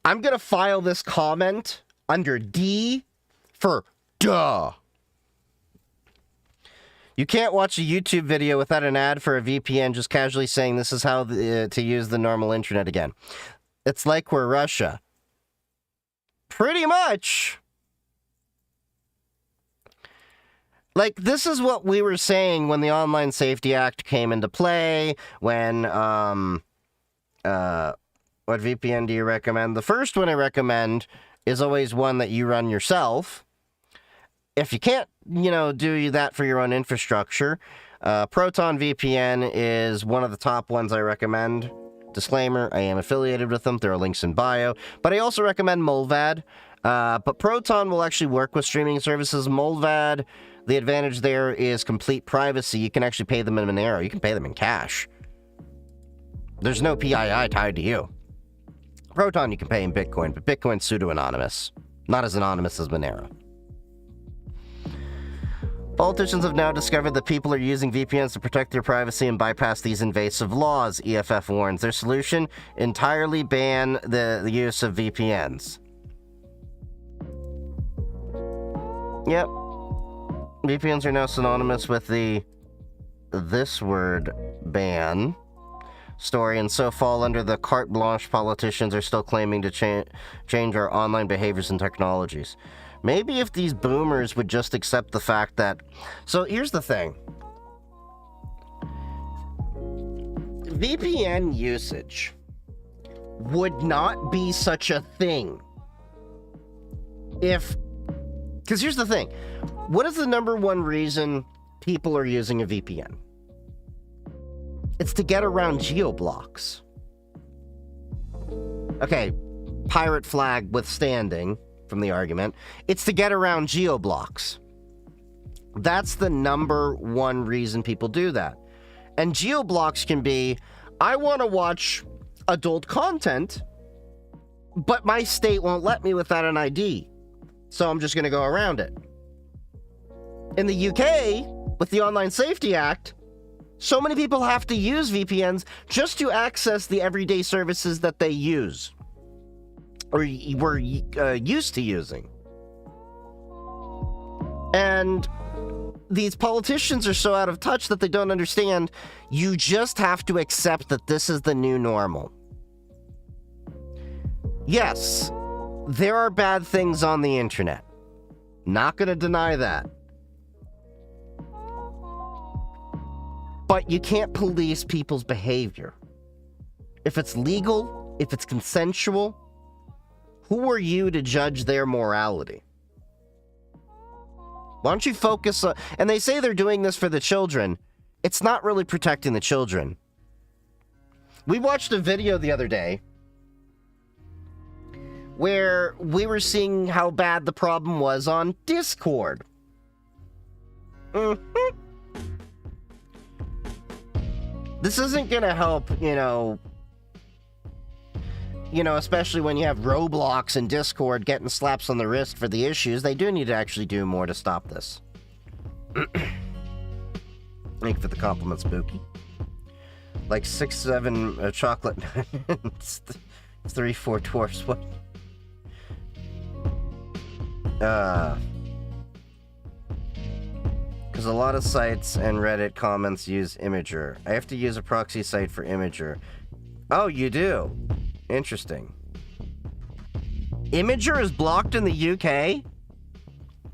I'm gonna file this comment under D for duh. You can't watch a YouTube video without an ad for a VPN just casually saying this is how to use the normal internet again. It's like we're Russia. Pretty much. Like, this is what we were saying when the Online Safety Act came into play, when, what VPN do you recommend? The first one I recommend is always one that you run yourself. If you can't, do that for your own infrastructure, Proton VPN is one of the top ones I recommend. Disclaimer, I am affiliated with them. There are links in bio. But I also recommend Molvad. But Proton will actually work with streaming services. Molvad, the advantage there is complete privacy. You can actually pay them in Monero. You can pay them in cash. There's no PII tied to you. Proton you can pay in Bitcoin, but Bitcoin's pseudo-anonymous. Not as anonymous as Monero. Politicians have now discovered that people are using VPNs to protect their privacy and bypass these invasive laws, EFF warns. Their solution, entirely ban the use of VPNs. Yep. VPNs are now synonymous with this word ban story, and so fall under the carte blanche politicians are still claiming to change our online behaviors and technologies. Maybe if these boomers would just accept the fact that... So here's the thing. VPN usage would not be such a thing if... Because here's the thing. What is the number one reason people are using a VPN? It's to get around geoblocks. Okay, pirate flag withstanding from the argument, it's to get around geoblocks. That's the number one reason people do that. And geoblocks can be, I want to watch adult content, but my state won't let me without an ID. So I'm just going to go around it. In the UK, with the Online Safety Act, so many people have to use VPNs just to access the everyday services that they use. Or were used to using. And these politicians are so out of touch that they don't understand. You just have to accept that this is the new normal. Yes, there are bad things on the internet. Not going to deny that. But you can't police people's behavior. If it's legal, if it's consensual, who are you to judge their morality? Why don't you focus on... And they say they're doing this for the children. It's not really protecting the children. We watched a video the other day where we were seeing how bad the problem was on Discord. This isn't gonna help, especially when you have Roblox and Discord getting slaps on the wrist for the issues. They do need to actually do more to stop this. Thank you for the compliment, Spooky. Like 6, 7 chocolate. It's 3, 4 dwarfs. What? Because a lot of sites and Reddit comments use Imager. I have to use a proxy site for Imager. Oh, you do? Interesting. Imager is blocked in the UK?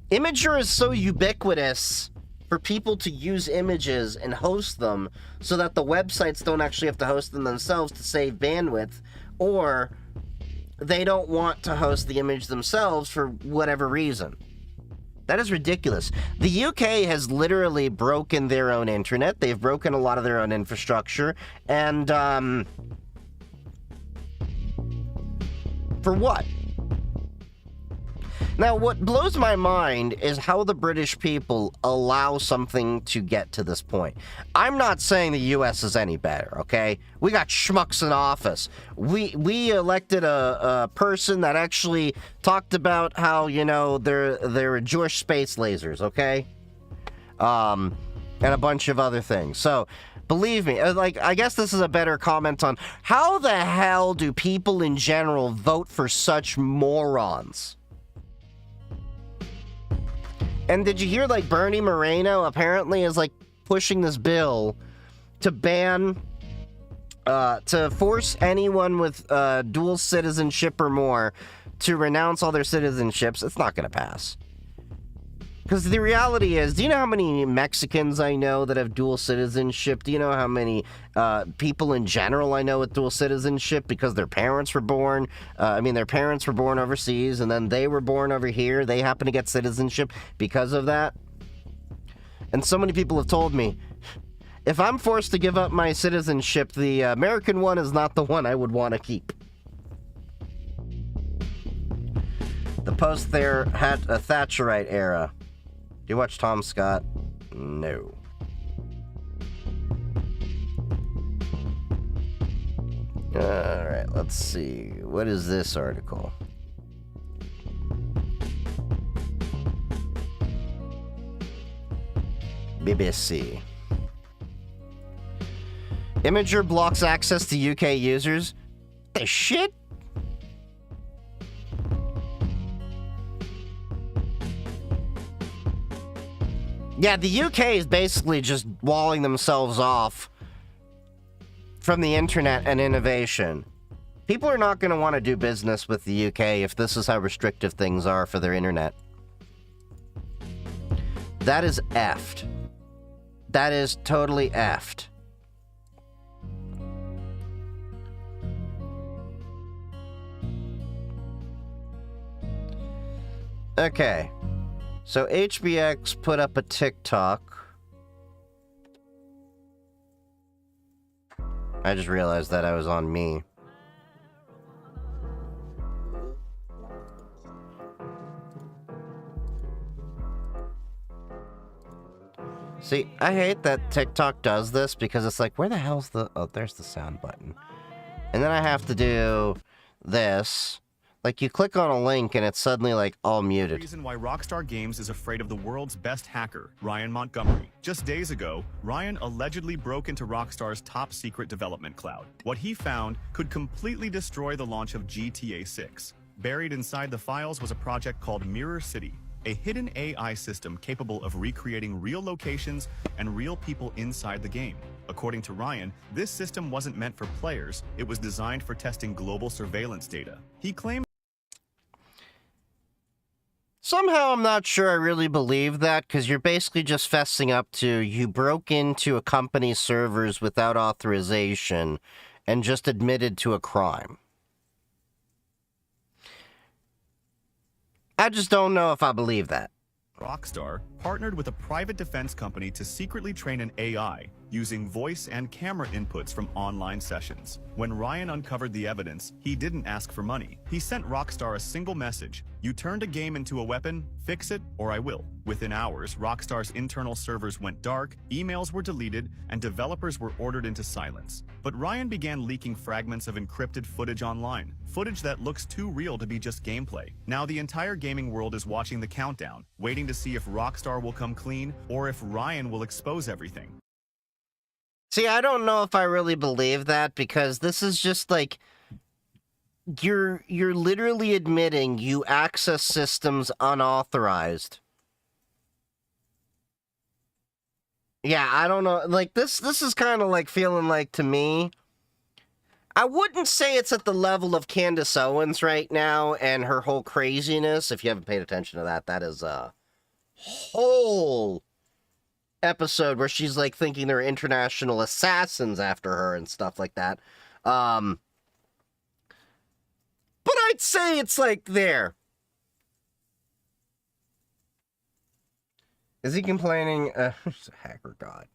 Imager is so ubiquitous for people to use images and host them so that the websites don't actually have to host them themselves to save bandwidth, or they don't want to host the image themselves for whatever reason. That is ridiculous. The UK has literally broken their own internet. They've broken a lot of their own infrastructure. And, for what? Now, what blows my mind is how the British people allow something to get to this point. I'm not saying the U.S. is any better, okay? We got schmucks in office. We elected a person that actually talked about how, you know, there are Jewish space lasers, okay? And a bunch of other things. So, believe me, like, I guess this is a better comment on how the hell do people in general vote for such morons? And did you hear, like, Bernie Moreno apparently is, like, pushing this bill to ban, to force anyone with dual citizenship or more to renounce all their citizenships? It's not going to pass. Because the reality is, do you know how many Mexicans I know that have dual citizenship? Do you know how many people in general I know with dual citizenship because their parents were born? Their parents were born overseas and then they were born over here. They happen to get citizenship because of that. And so many people have told me, if I'm forced to give up my citizenship, the American one is not the one I would want to keep. The post there had a Thatcherite era. Do you watch Tom Scott? No. Alright, let's see. What is this article? BBC. Imager blocks access to UK users? The shit? Yeah, the UK is basically just walling themselves off from the internet and innovation. People are not going to want to do business with the UK if this is how restrictive things are for their internet. That is effed. That is totally effed. Okay. So HBX put up a TikTok. I just realized that I was on me. See, I hate that TikTok does this because it's like, where the hell's the... Oh, there's the sound button. And then I have to do this. Like, you click on a link and it's suddenly, like, all muted. Reason why Rockstar Games is afraid of the world's best hacker, Ryan Montgomery. Just days ago, Ryan allegedly broke into Rockstar's top-secret development cloud. What he found could completely destroy the launch of GTA 6. Buried inside the files was a project called Mirror City, a hidden AI system capable of recreating real locations and real people inside the game. According to Ryan, this system wasn't meant for players, it was designed for testing global surveillance data. He claimed Somehow I'm not sure I really believe that, because you're basically just fessing up to you broke into a company's servers without authorization and just admitted to a crime. I just don't know if I believe that. Rockstar partnered with a private defense company to secretly train an AI using voice and camera inputs from online sessions. When Ryan uncovered the evidence, he didn't ask for money. He sent Rockstar a single message: "You turned a game into a weapon, fix it or I will." Within hours, Rockstar's internal servers went dark, emails were deleted, and developers were ordered into silence. But Ryan began leaking fragments of encrypted footage online, footage that looks too real to be just gameplay. Now the entire gaming world is watching the countdown, waiting to see if Rockstar will come clean or if Ryan will expose everything. See, I don't know if I really believe that, because this is just like, you're literally admitting you access systems unauthorized. Yeah, I don't know. Like, this is kind of like feeling like, to me, I wouldn't say it's at the level of Candace Owens right now and her whole craziness. If you haven't paid attention to that, that is a whole episode where she's like thinking there are international assassins after her and stuff like that. But I'd say it's like there. Is he complaining? Hacker God.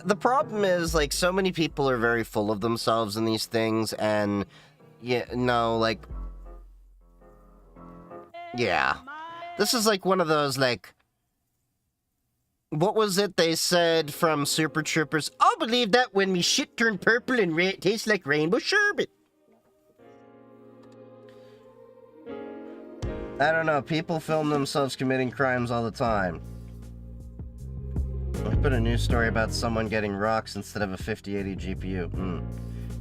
The problem is, like, so many people are very full of themselves in these things, and, like, Yeah. This is like one of those, like, what was it they said from Super Troopers? I'll believe that when me shit turn purple and it tastes like rainbow sherbet. I don't know. People film themselves committing crimes all the time. I put a news story about someone getting rocks instead of a 5080 GPU.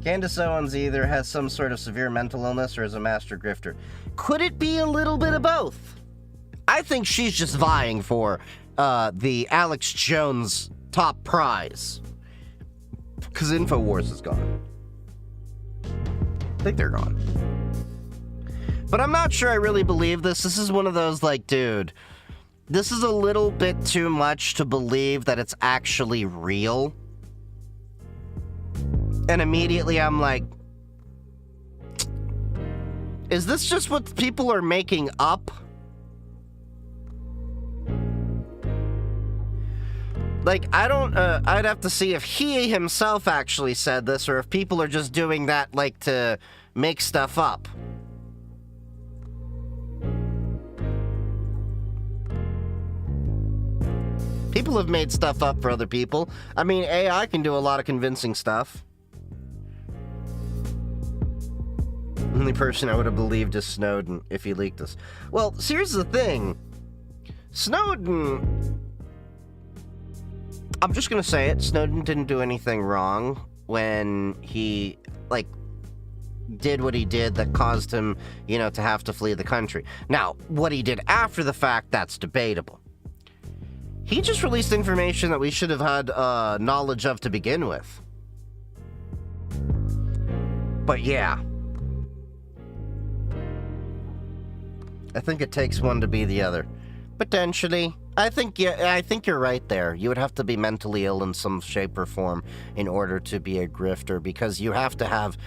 Candace Owens either has some sort of severe mental illness or is a master grifter. Could it be a little bit of both? I think she's just vying for the Alex Jones top prize. Because InfoWars is gone. I think they're gone. But I'm not sure I really believe this. This is one of those, like, dude, this is a little bit too much to believe that it's actually real. And immediately I'm like, is this just what people are making up? Like, I don't, I'd have to see if he himself actually said this or if people are just doing that, like, to make stuff up. People have made stuff up for other people. I mean, AI can do a lot of convincing stuff. The only person I would have believed is Snowden if he leaked this. Well, so here's the thing. Snowden... I'm just gonna say it. Snowden didn't do anything wrong when he, like, did what he did that caused him, you know, to have to flee the country. Now, what he did after the fact, that's debatable. He just released information that we should have had knowledge of to begin with. But yeah. I think it takes one to be the other. Potentially. I think you're right there. You would have to be mentally ill in some shape or form in order to be a grifter, because you have to have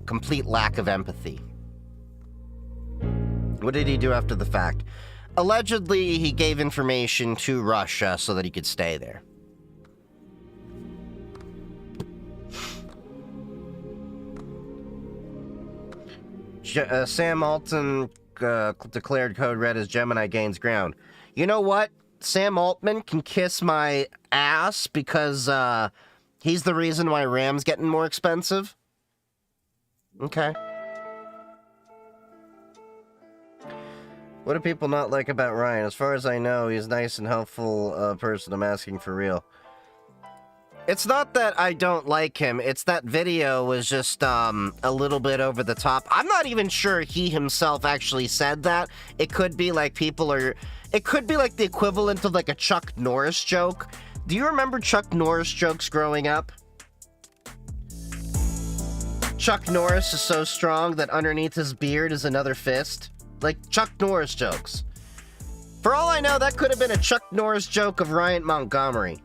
complete lack of empathy. What did he do after the fact? Allegedly, he gave information to Russia so that he could stay there. Sam Altman declared code red as Gemini gains ground. You know what? Sam Altman can kiss my ass because he's the reason why RAM's getting more expensive. Okay. What do people not like about Ryan? As far as I know, he's a nice and helpful person. I'm asking for real. It's not that I don't like him. It's that video was just a little bit over the top. I'm not even sure he himself actually said that. It could be like people are... It could be like the equivalent of like a Chuck Norris joke. Do you remember Chuck Norris jokes growing up? Chuck Norris is so strong that underneath his beard is another fist. Like Chuck Norris jokes. For all I know, that could have been a Chuck Norris joke of Ryan Montgomery.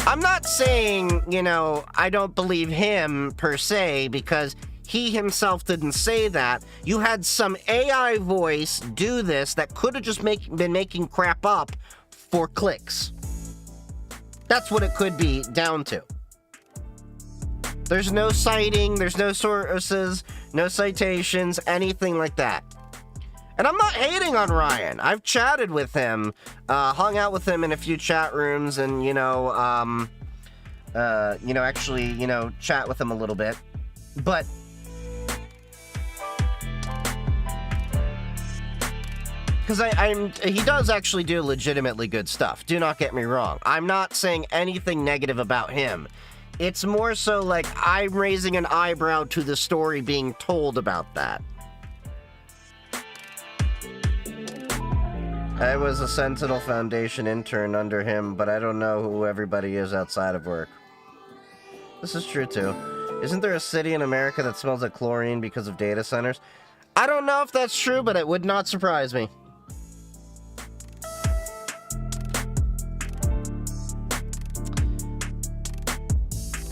I'm not saying, you know, I don't believe him per se, because he himself didn't say that. You had some AI voice do this that could have just been making crap up for clicks. That's what it could be down to. There's no citing, there's no sources, no citations, anything like that. And I'm not hating on Ryan. I've chatted with him, hung out with him in a few chat rooms, and, actually, chat with him a little bit. But because he does actually do legitimately good stuff. Do not get me wrong. I'm not saying anything negative about him. It's more so like I'm raising an eyebrow to the story being told about that. I was a Sentinel Foundation intern under him, but I don't know who everybody is outside of work. This is true too. Isn't there a city in America that smells like chlorine because of data centers? I don't know if that's true, but it would not surprise me.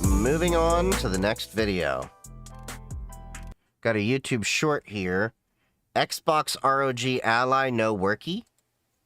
Moving on to the next video. Got a YouTube short here. Xbox ROG Ally no worky?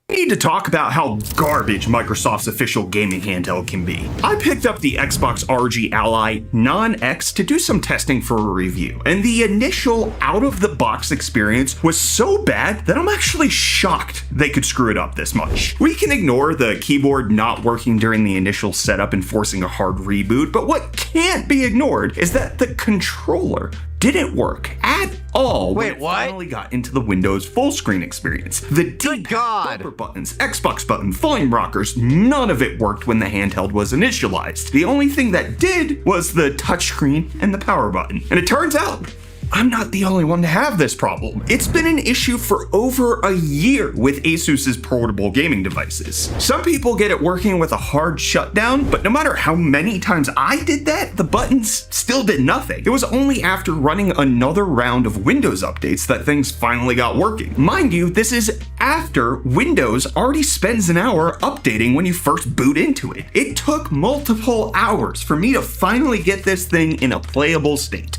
We need to talk about how garbage Microsoft's official gaming handheld can be. I picked up the Xbox RG Ally Non-X to do some testing for a review, and the initial out-of-the-box experience was so bad that I'm actually shocked they could screw it up this much. We can ignore the keyboard not working during the initial setup and forcing a hard reboot, but what can't be ignored is that the controller didn't work at all when it finally got into the Windows full screen experience. The D-pad, bumper buttons, Xbox button, volume rockers, none of it worked when the handheld was initialized. The only thing that did was the touchscreen and the power button. And it turns out, I'm not the only one to have this problem. It's been an issue for over a year with Asus's portable gaming devices. Some people get it working with a hard shutdown, but no matter how many times I did that, the buttons still did nothing. It was only after running another round of Windows updates that things finally got working. Mind you, this is after Windows already spends an hour updating when you first boot into it. It took multiple hours for me to finally get this thing in a playable state.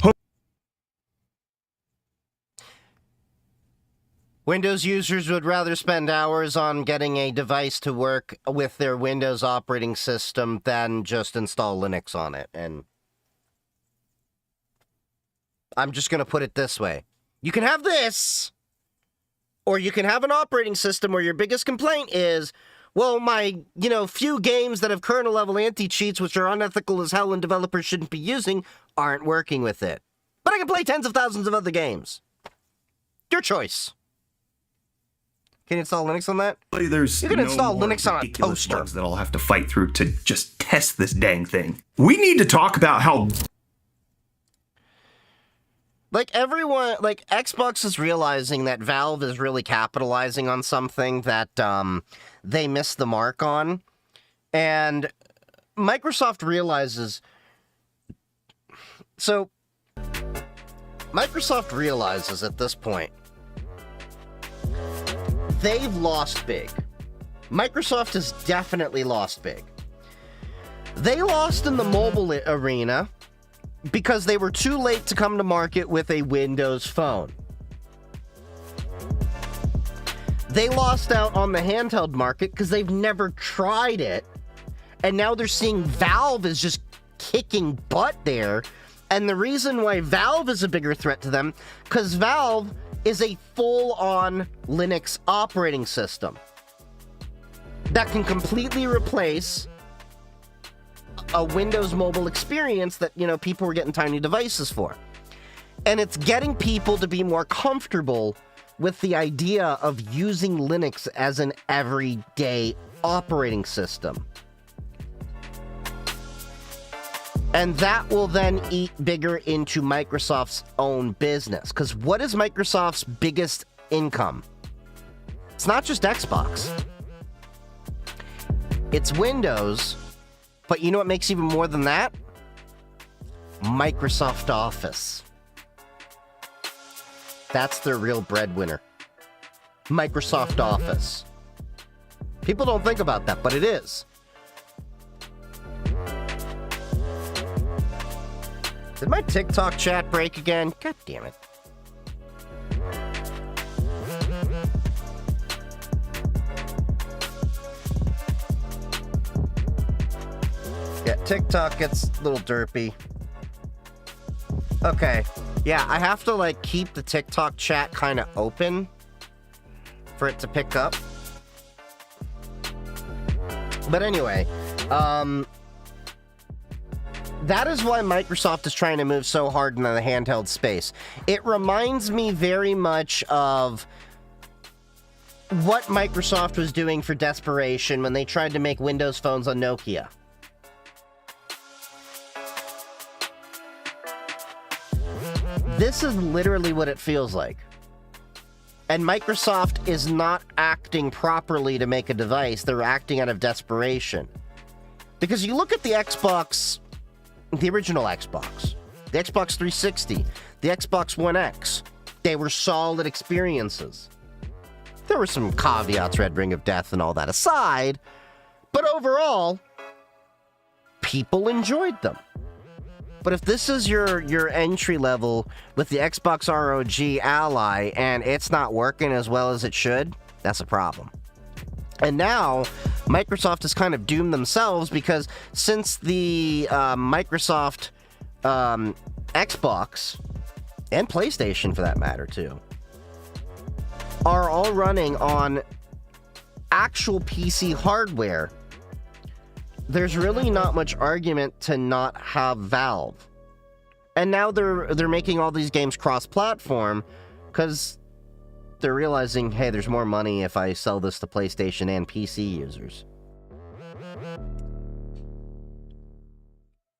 Windows users would rather spend hours on getting a device to work with their Windows operating system than just install Linux on it. And I'm just going to put it this way. You can have this, or you can have an operating system where your biggest complaint is, well, my, few games that have kernel-level anti-cheats, which are unethical as hell and developers shouldn't be using, aren't working with it. But I can play tens of thousands of other games. Your choice. Can you install Linux on that? You can install Linux on a toaster that I'll have to fight through to just test this dang thing. We need to talk about how... Xbox is realizing that Valve is really capitalizing on something that they missed the mark on. And Microsoft realizes... So, Microsoft realizes at this point they've lost big. Microsoft has definitely lost big. They lost in the mobile arena because they were too late to come to market with a Windows phone. They lost out on the handheld market because they've never tried it. And now they're seeing Valve is just kicking butt there. And the reason why Valve is a bigger threat to them, because Valve is a full-on Linux operating system that can completely replace a Windows mobile experience that, people were getting tiny devices for. And it's getting people to be more comfortable with the idea of using Linux as an everyday operating system. And that will then eat bigger into Microsoft's own business. Because what is Microsoft's biggest income? It's not just Xbox. It's Windows. But you know what makes even more than that? Microsoft Office. That's their real breadwinner. Microsoft Office. People don't think about that, but it is. Did my TikTok chat break again? God damn it. Yeah, TikTok gets a little derpy. Okay. Yeah, I have to, keep the TikTok chat kind of open for it to pick up. But anyway, that is why Microsoft is trying to move so hard into the handheld space. It reminds me very much of what Microsoft was doing for desperation when they tried to make Windows phones on Nokia. This is literally what it feels like. And Microsoft is not acting properly to make a device. They're acting out of desperation. Because you look at the Xbox, the original Xbox, the Xbox 360, the Xbox One X, they were solid experiences. There were some caveats, Red Ring of Death and all that aside, but overall, people enjoyed them. But if this is your entry level with the Xbox ROG Ally and it's not working as well as it should, that's a problem. And now, Microsoft has kind of doomed themselves because since the Microsoft Xbox, and PlayStation for that matter too, are all running on actual PC hardware, there's really not much argument to not have Valve. And now they're making all these games cross-platform because they're realizing, hey, there's more money if I sell this to PlayStation and PC users.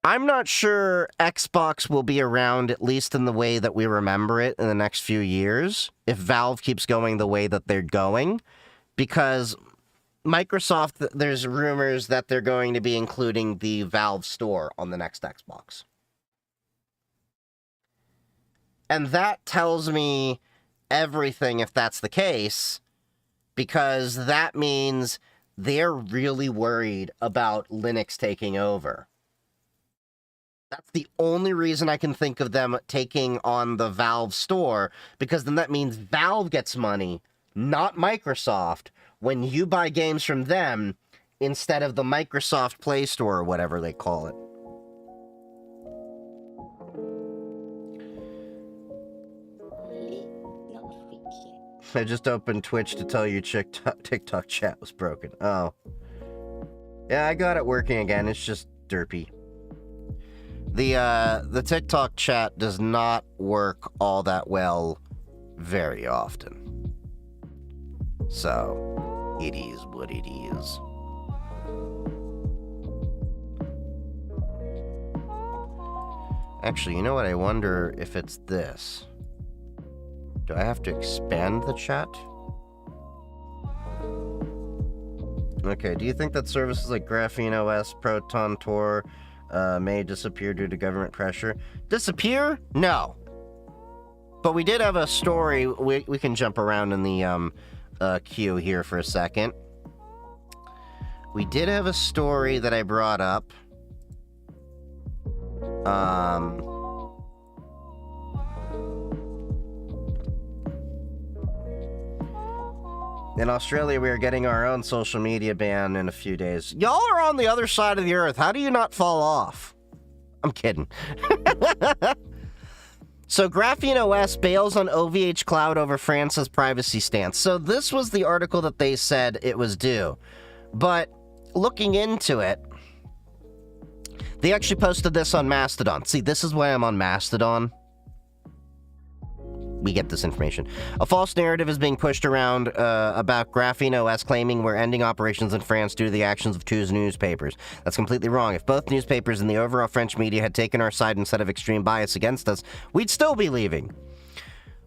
I'm not sure Xbox will be around, at least in the way that we remember it, in the next few years, if Valve keeps going the way that they're going, because Microsoft, there's rumors that they're going to be including the Valve store on the next Xbox. And that tells me everything if that's the case, because that means they're really worried about Linux taking over. That's the only reason I can think of them taking on the Valve store, because then that means Valve gets money, not Microsoft, when you buy games from them instead of the Microsoft Play Store or whatever they call it. I just opened Twitch to tell you TikTok chat was broken. Oh. Yeah, I got it working again. It's just derpy. The TikTok chat does not work all that well very often. So, it is what it is. Actually, you know what? I wonder if it's this. Do I have to expand the chat? Okay, do you think that services like Graphene OS, Proton, Tor may disappear due to government pressure? Disappear? No. But we did have a story. We can jump around in the queue here for a second. We did have a story that I brought up. In Australia, we are getting our own social media ban in a few days. Y'all are on the other side of the earth. How do you not fall off? I'm kidding. So, Graphene OS bails on OVH Cloud over France's privacy stance. So, this was the article that they said it was due. But, looking into it, they actually posted this on Mastodon. See, this is why I'm on Mastodon. We get this information. A false narrative is being pushed around about Graphene OS claiming we're ending operations in France due to the actions of two newspapers. That's completely wrong. If both newspapers and the overall French media had taken our side instead of extreme bias against us, we'd still be leaving.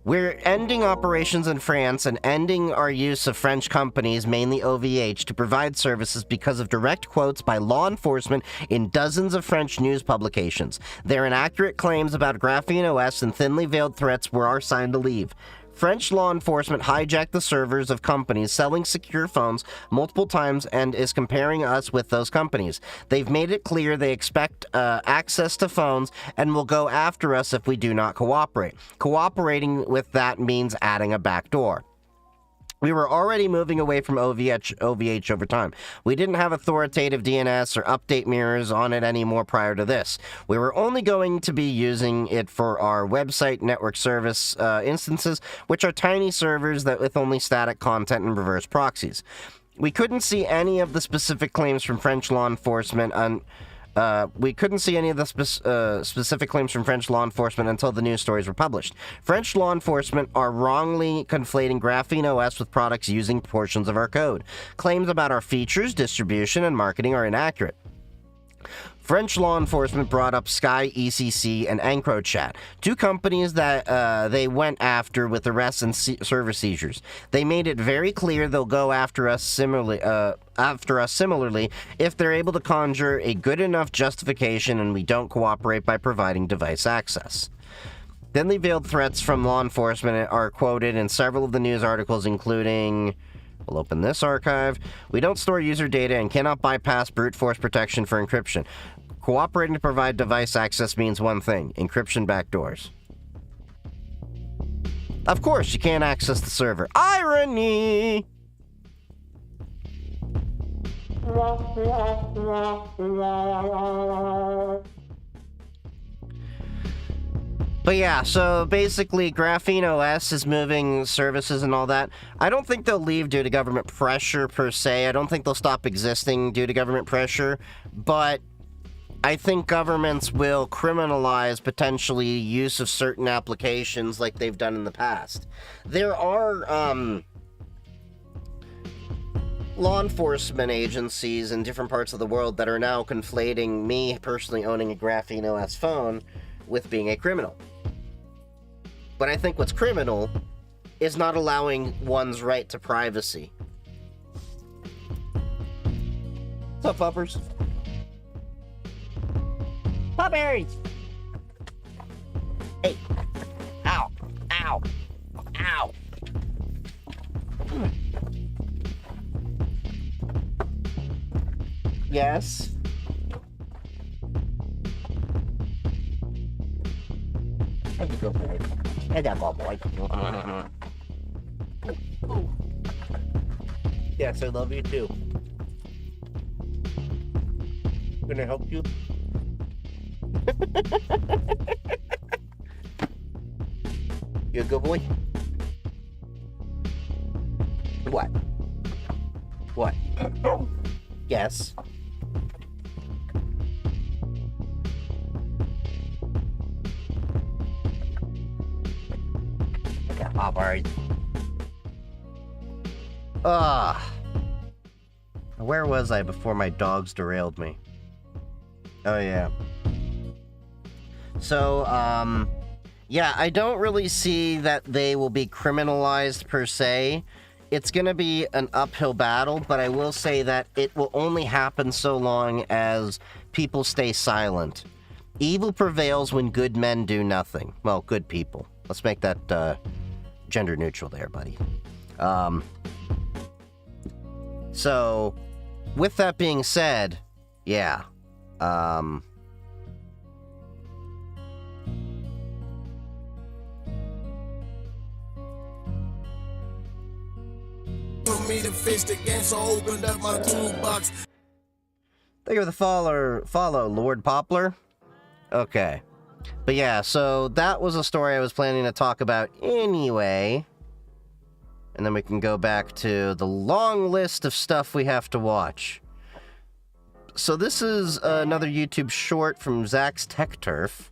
We're ending operations in France and ending our use of French companies, mainly OVH, to provide services because of direct quotes by law enforcement in dozens of French news publications. Their inaccurate claims about Graphene OS and thinly veiled threats were our sign to leave. French law enforcement hijacked the servers of companies selling secure phones multiple times and is comparing us with those companies. They've made it clear they expect access to phones and will go after us if we do not cooperate. Cooperating with that means adding a backdoor. We were already moving away from OVH over time. We didn't have authoritative DNS or update mirrors on it anymore prior to this. We were only going to be using it for our website network service instances, which are tiny servers that with only static content and reverse proxies. We couldn't see any of the specific claims from French law enforcement specific claims from French law enforcement until the news stories were published. French law enforcement are wrongly conflating Graphene OS with products using portions of our code. Claims about our features, distribution, and marketing are inaccurate. French law enforcement brought up Sky, ECC, and EncroChat, two companies that they went after with arrests and server seizures. They made it very clear they'll go after us similarly if they're able to conjure a good enough justification and we don't cooperate by providing device access. Thinly veiled threats from law enforcement are quoted in several of the news articles, including... We'll open this archive. We don't store user data and cannot bypass brute force protection for encryption. Cooperating to provide device access means one thing: encryption backdoors. Of course, you can't access the server. Irony! But yeah, so basically Graphene OS is moving services and all that. I don't think they'll leave due to government pressure per se. I don't think they'll stop existing due to government pressure, but I think governments will criminalize potentially use of certain applications like they've done in the past. There are law enforcement agencies in different parts of the world that are now conflating me personally owning a Graphene OS phone with being a criminal. But I think what's criminal is not allowing one's right to privacy. What's up, puppers? Puppies! Hey! Ow! Ow! Ow! Yes? There you go, boy. There you go, boy. Yes, I love you too. Can I help you? You a good boy? What? What? Yes. Alright. Where was I before my dogs derailed me? Oh, yeah. So, yeah, I don't really see that they will be criminalized per se. It's gonna be an uphill battle, but I will say that it will only happen so long as people stay silent. Evil prevails when good men do nothing. Well, good people. Let's make that, gender neutral there, buddy. So, with that being said, yeah, Want me to fix the game, so I opened up my toolbox. Thank you for the follow, Lord Poplar. Okay. But yeah, so that was a story I was planning to talk about anyway. And then we can go back to the long list of stuff we have to watch. So this is another YouTube short from Zach's Tech Turf.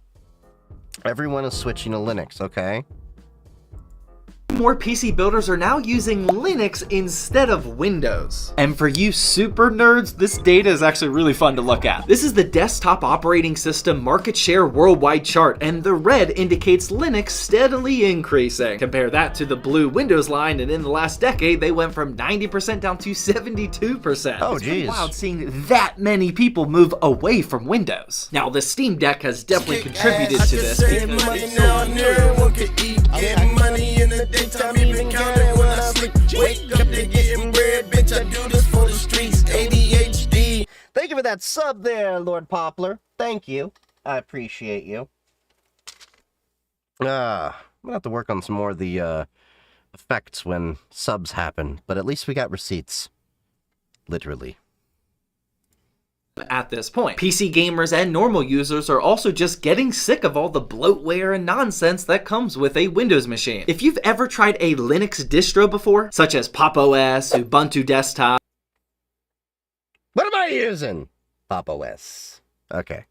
Everyone is switching to Linux, okay? More PC builders are now using Linux instead of Windows. And for you super nerds, this data is actually really fun to look at. This is the desktop operating system market share worldwide chart, and the red indicates Linux steadily increasing. Compare that to the blue Windows line, and in the last decade, they went from 90% down to 72%. Oh, it's pretty geez. wild seeing that many people move away from Windows. Now, the Steam Deck has definitely contributed to this. Daytime, even counting when I sleep. Wake up to getting bread, bitch. I do this for the streets. ADHD. Thank you for that sub there, Lord Poplar. Thank you. I appreciate you. I'm gonna have to work on some more of the effects when subs happen, but at least we got receipts. Literally. At this point, PC gamers and normal users are also just getting sick of all the bloatware and nonsense that comes with a Windows machine. If you've ever tried a Linux distro before, such as Pop! OS, Ubuntu Desktop... What am I using? Pop! OS. Okay.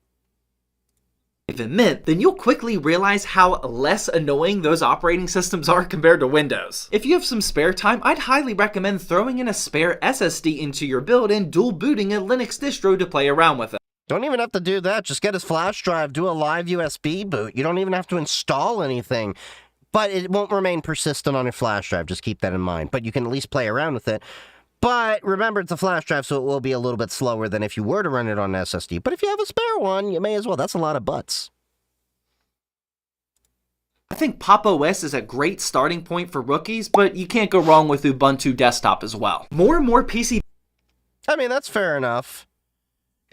Even Mint, then you'll quickly realize how less annoying those operating systems are compared to Windows. If you have some spare time, I'd highly recommend throwing in a spare SSD into your build and dual booting a Linux distro to play around with it. Don't even have to do that. Just get his flash drive, do a live USB boot. You don't even have to install anything. But it won't remain persistent on your flash drive. Just keep that in mind. But you can at least play around with it. But remember, it's a flash drive, so it will be a little bit slower than if you were to run it on an SSD. But if you have a spare one, you may as well. That's a lot of butts. I think Pop! OS is a great starting point for rookies, but you can't go wrong with Ubuntu Desktop as well. More and more PC... I mean, that's fair enough.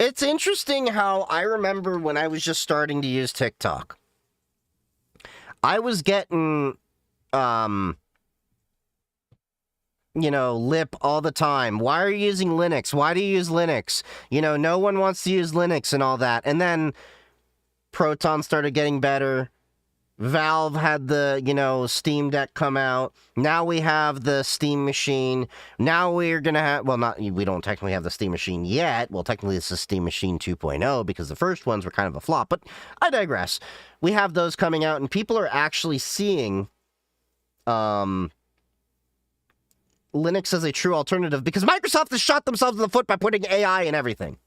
It's interesting how I remember when I was just starting to use TikTok. I was getting, lip all the time. Why are you using Linux? Why do you use Linux? No one wants to use Linux and all that. And then Proton started getting better. Valve had the, Steam Deck come out. Now we have the Steam Machine. Now we're going to have, we don't technically have the Steam Machine yet. Well, technically this is Steam Machine 2.0 because the first ones were kind of a flop, but I digress. We have those coming out and people are actually seeing Linux as a true alternative because Microsoft has shot themselves in the foot by putting AI in everything.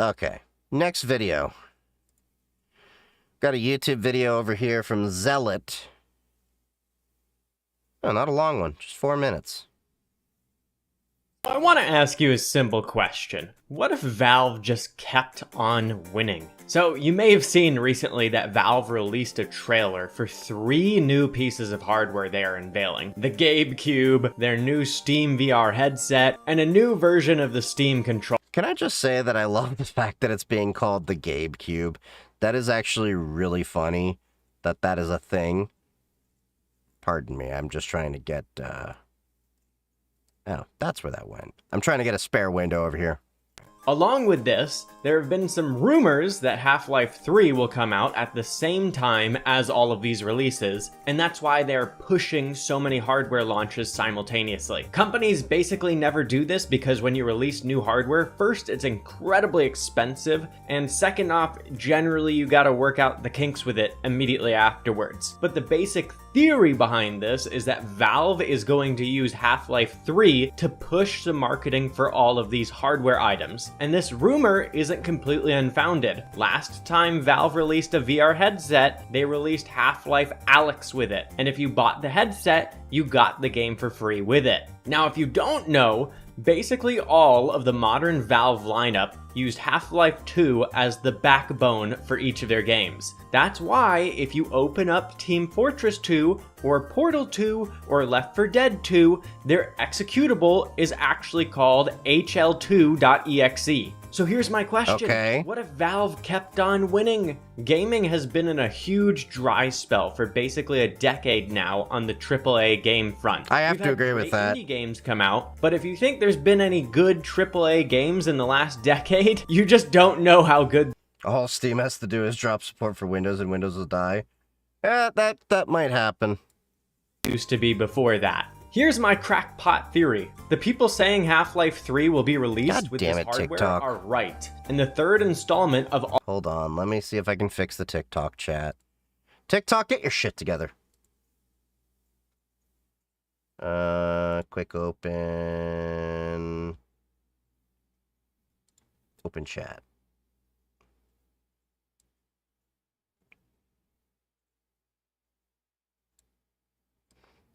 Okay, next video. Got a YouTube video over here from Zealot. Oh, not a long one, just 4 minutes. I want to ask you a simple question. What if Valve just kept on winning? So you may have seen recently that Valve released a trailer for 3 new pieces of hardware they are unveiling. The Gabe Cube, their new Steam VR headset, and a new version of the Steam controller. Can I just say that I love the fact that it's being called the Gabe Cube? That is actually really funny that that is a thing. Pardon me, I'm just trying to get, Oh, that's where that went. I'm trying to get a spare window over here. Along with this, there have been some rumors that Half-Life 3 will come out at the same time as all of these releases, and that's why they're pushing so many hardware launches simultaneously. Companies basically never do this because when you release new hardware, first, it's incredibly expensive, and second off, generally you gotta work out the kinks with it immediately afterwards. But the basic theory behind this is that Valve is going to use Half-Life 3 to push the marketing for all of these hardware items. And this rumor isn't completely unfounded. Last time Valve released a VR headset, they released Half-Life Alyx with it. And if you bought the headset, you got the game for free with it. Now, if you don't know, basically all of the modern Valve lineup used Half-Life 2 as the backbone for each of their games. That's why if you open up Team Fortress 2 or Portal 2 or Left 4 Dead 2, their executable is actually called HL2.exe. So here's my question. Okay. What if Valve kept on winning? Gaming has been in a huge dry spell for basically a decade now on the AAA game front. I have to agree with that. Indie games come out, but if you think there's been any good AAA games in the last decade, you just don't know how good. All Steam has to do is drop support for Windows and Windows will die. That might happen. Used to be before that. Here's my crackpot theory. The people saying Half-Life 3 will be released with this hardware TikTok are right. And the third installment of all— Hold on, let me see if I can fix the TikTok chat. TikTok, get your shit together. Quick open chat.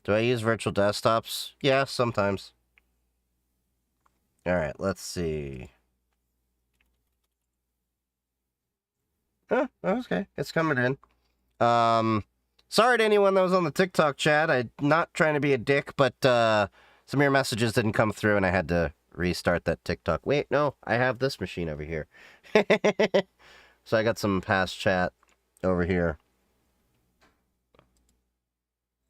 Do I use virtual desktops? Yeah, sometimes. Alright, let's see. Oh, okay. It's coming in. Sorry to anyone that was on the TikTok chat. I'm not trying to be a dick, but some of your messages didn't come through and I had to restart that TikTok. Wait, no, I have this machine over here. So I got some past chat over here.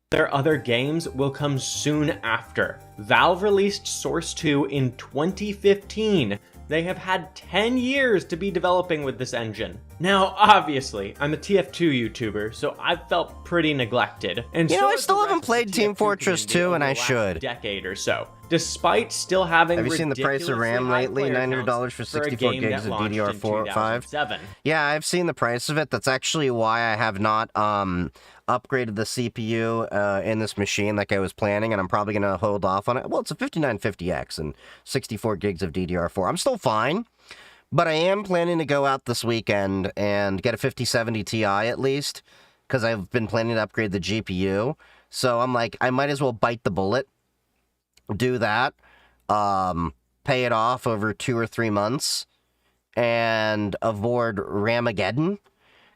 their other games will come soon after. Valve released Source 2 in 2015. They have had 10 years to be developing with this engine. Now, obviously, I'm a TF2 YouTuber, so I've felt pretty neglected. And you know, I has still the haven't rest of played the Team TF2 Fortress community 2, and over I the last should. decade or so. Despite still having Have you seen the price of RAM lately? $900 for 64 gigs of DDR5? Yeah, I've seen the price of it. That's actually why I have not upgraded the CPU in this machine like I was planning, and I'm probably going to hold off on it. Well, it's a 5950X and 64 gigs of DDR4. I'm still fine, but I am planning to go out this weekend and get a 5070 Ti at least, because I've been planning to upgrade the GPU. So I'm like, I might as well bite the bullet, do that, pay it off over 2 or 3 months, and avoid Ramageddon,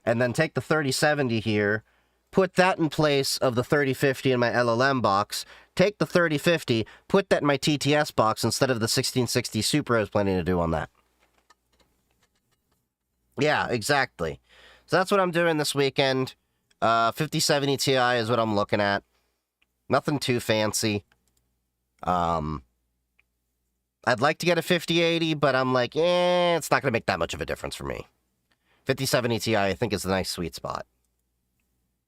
and then take the 3070 here, put that in place of the 3050 in my LLM box, take the 3050, put that in my TTS box instead of the 1660 Super I was planning to do on that. Yeah, exactly. So that's what I'm doing this weekend. 5070 Ti is what I'm looking at. Nothing too fancy. I'd like to get a 5080, but I'm like, it's not going to make that much of a difference for me. 5070 Ti, I think, is a nice sweet spot.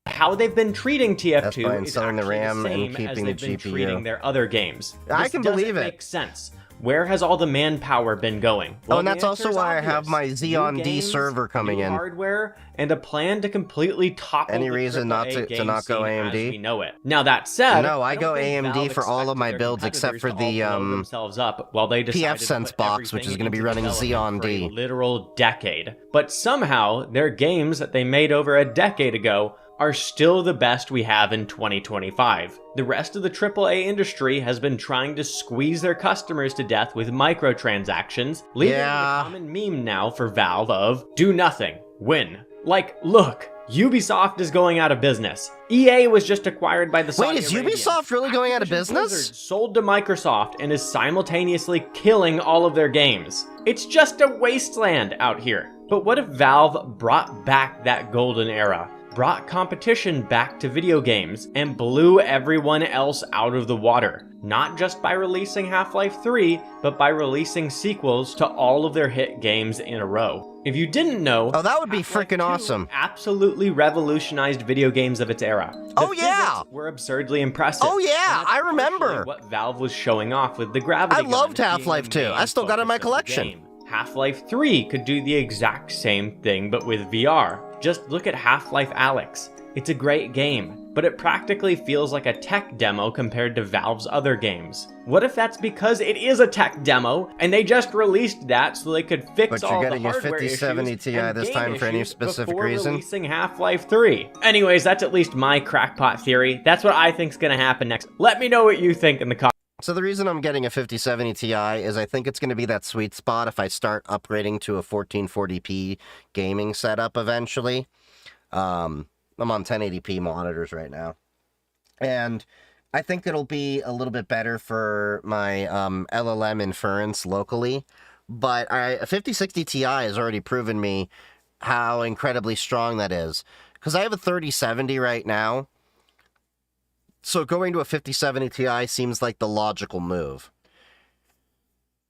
How they've been treating That's by TF2 is installing the actually RAM the and same keeping as the they've been GPU. treating their other games. I This can doesn't believe it. make sense. Where has all the manpower been going? Oh, and the that's also answer's why I have obvious. my New Xeon D games, server coming new in. hardware, and a plan to completely topple Any the reason not AAA to game not go scene AMD? as we know it. Now that said, No, I don't go think AMD Valve for all of expected my their builds except for competitors to the all blow themselves up while they decided to Sense put box, which is everything going to be into running development Xeon for a D. literal decade. But somehow their games that they made over a decade ago are still the best we have in 2025. The rest of the AAA industry has been trying to squeeze their customers to death with microtransactions, leading to the common meme now for Valve of do nothing, win. Like, look, Ubisoft is going out of business. EA was just acquired by the Saudi Wait, is Arabians. Ubisoft really going out of Activision business? Blizzard sold to Microsoft and is simultaneously killing all of their games. It's just a wasteland out here. But what if Valve brought back that golden era? Brought competition back to video games and blew everyone else out of the water. Not just by releasing Half-Life 3, but by releasing sequels to all of their hit games in a row. If you didn't know, Oh, that would be Half-Life freaking 2 awesome. absolutely revolutionized video games of its era. Oh, yeah! Physics were absurdly impressive. Oh, yeah, And that's I remember. partially what Valve was showing off with the gravity I gun loved being the Half-Life 2. I main still got it in my focus of the collection. game. Half-Life 3 could do the exact same thing but with VR. Just look at Half-Life Alyx. It's a great game, but it practically feels like a tech demo compared to Valve's other games. What if that's because it is a tech demo, and they just released that so they could fix But you're all the getting your hardware 5070 issues Ti and this game time for any issues specific before reason? releasing Half-Life 3. Anyways, that's at least my crackpot theory. That's what I think's gonna happen next. Let me know what you think in the comments. So the reason I'm getting a 5070 Ti is I think it's going to be that sweet spot if I start upgrading to a 1440p gaming setup eventually. I'm on 1080p monitors right now. And I think it'll be a little bit better for my LLM inference locally. But a 5060 Ti has already proven me how incredibly strong that is. Because I have a 3070 right now. So going to a 5070 Ti seems like the logical move.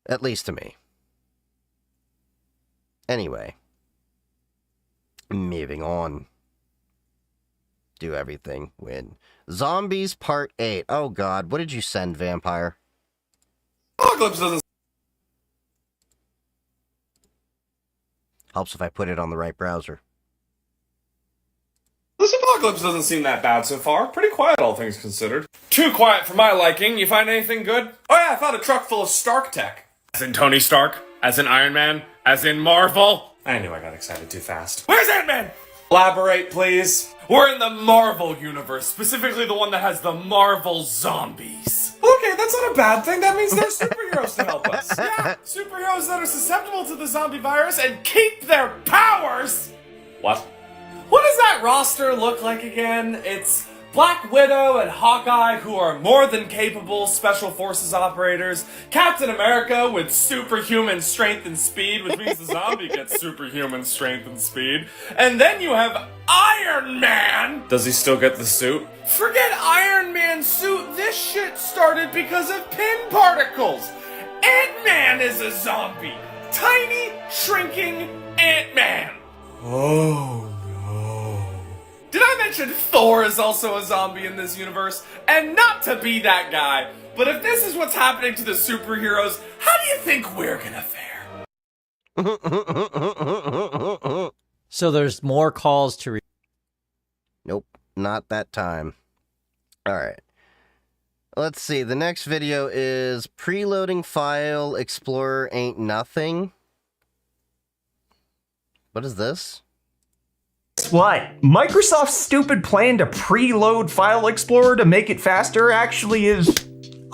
At least to me. Anyway. Moving on. Do everything. Win. Zombies Part 8. Oh god, what did you send, Vampire? Apocalypse doesn't. Helps if I put it on the right browser. This apocalypse doesn't seem that bad so far. Pretty quiet, all things considered. Too quiet for my liking. You find anything good? Oh yeah, I found a truck full of Stark tech. As in Tony Stark? As in Iron Man? As in Marvel? I knew I got excited too fast. Where's Ant-Man? Elaborate, please. We're in the Marvel universe, specifically the one that has the Marvel zombies. Okay, that's not a bad thing. That means there's superheroes to help us. Yeah, superheroes that are susceptible to the zombie virus and keep their powers. What? What does that roster look like again? It's Black Widow and Hawkeye, who are more than capable Special Forces operators, Captain America with superhuman strength and speed, which means the zombie gets superhuman strength and speed, and then you have Iron Man! Does he still get the suit? Forget Iron Man's suit, this shit started because of pin particles! Ant-Man is a zombie! Tiny, shrinking Ant-Man! Oh. Did I mention Thor is also a zombie in this universe? And not to be that guy, but if this is what's happening to the superheroes, how do you think we're gonna fare? So there's more calls to... Nope, not that time. Alright. Let's see, the next video is Preloading File Explorer Ain't Nothing. What is this? What? Microsoft's stupid plan to preload File Explorer to make it faster actually is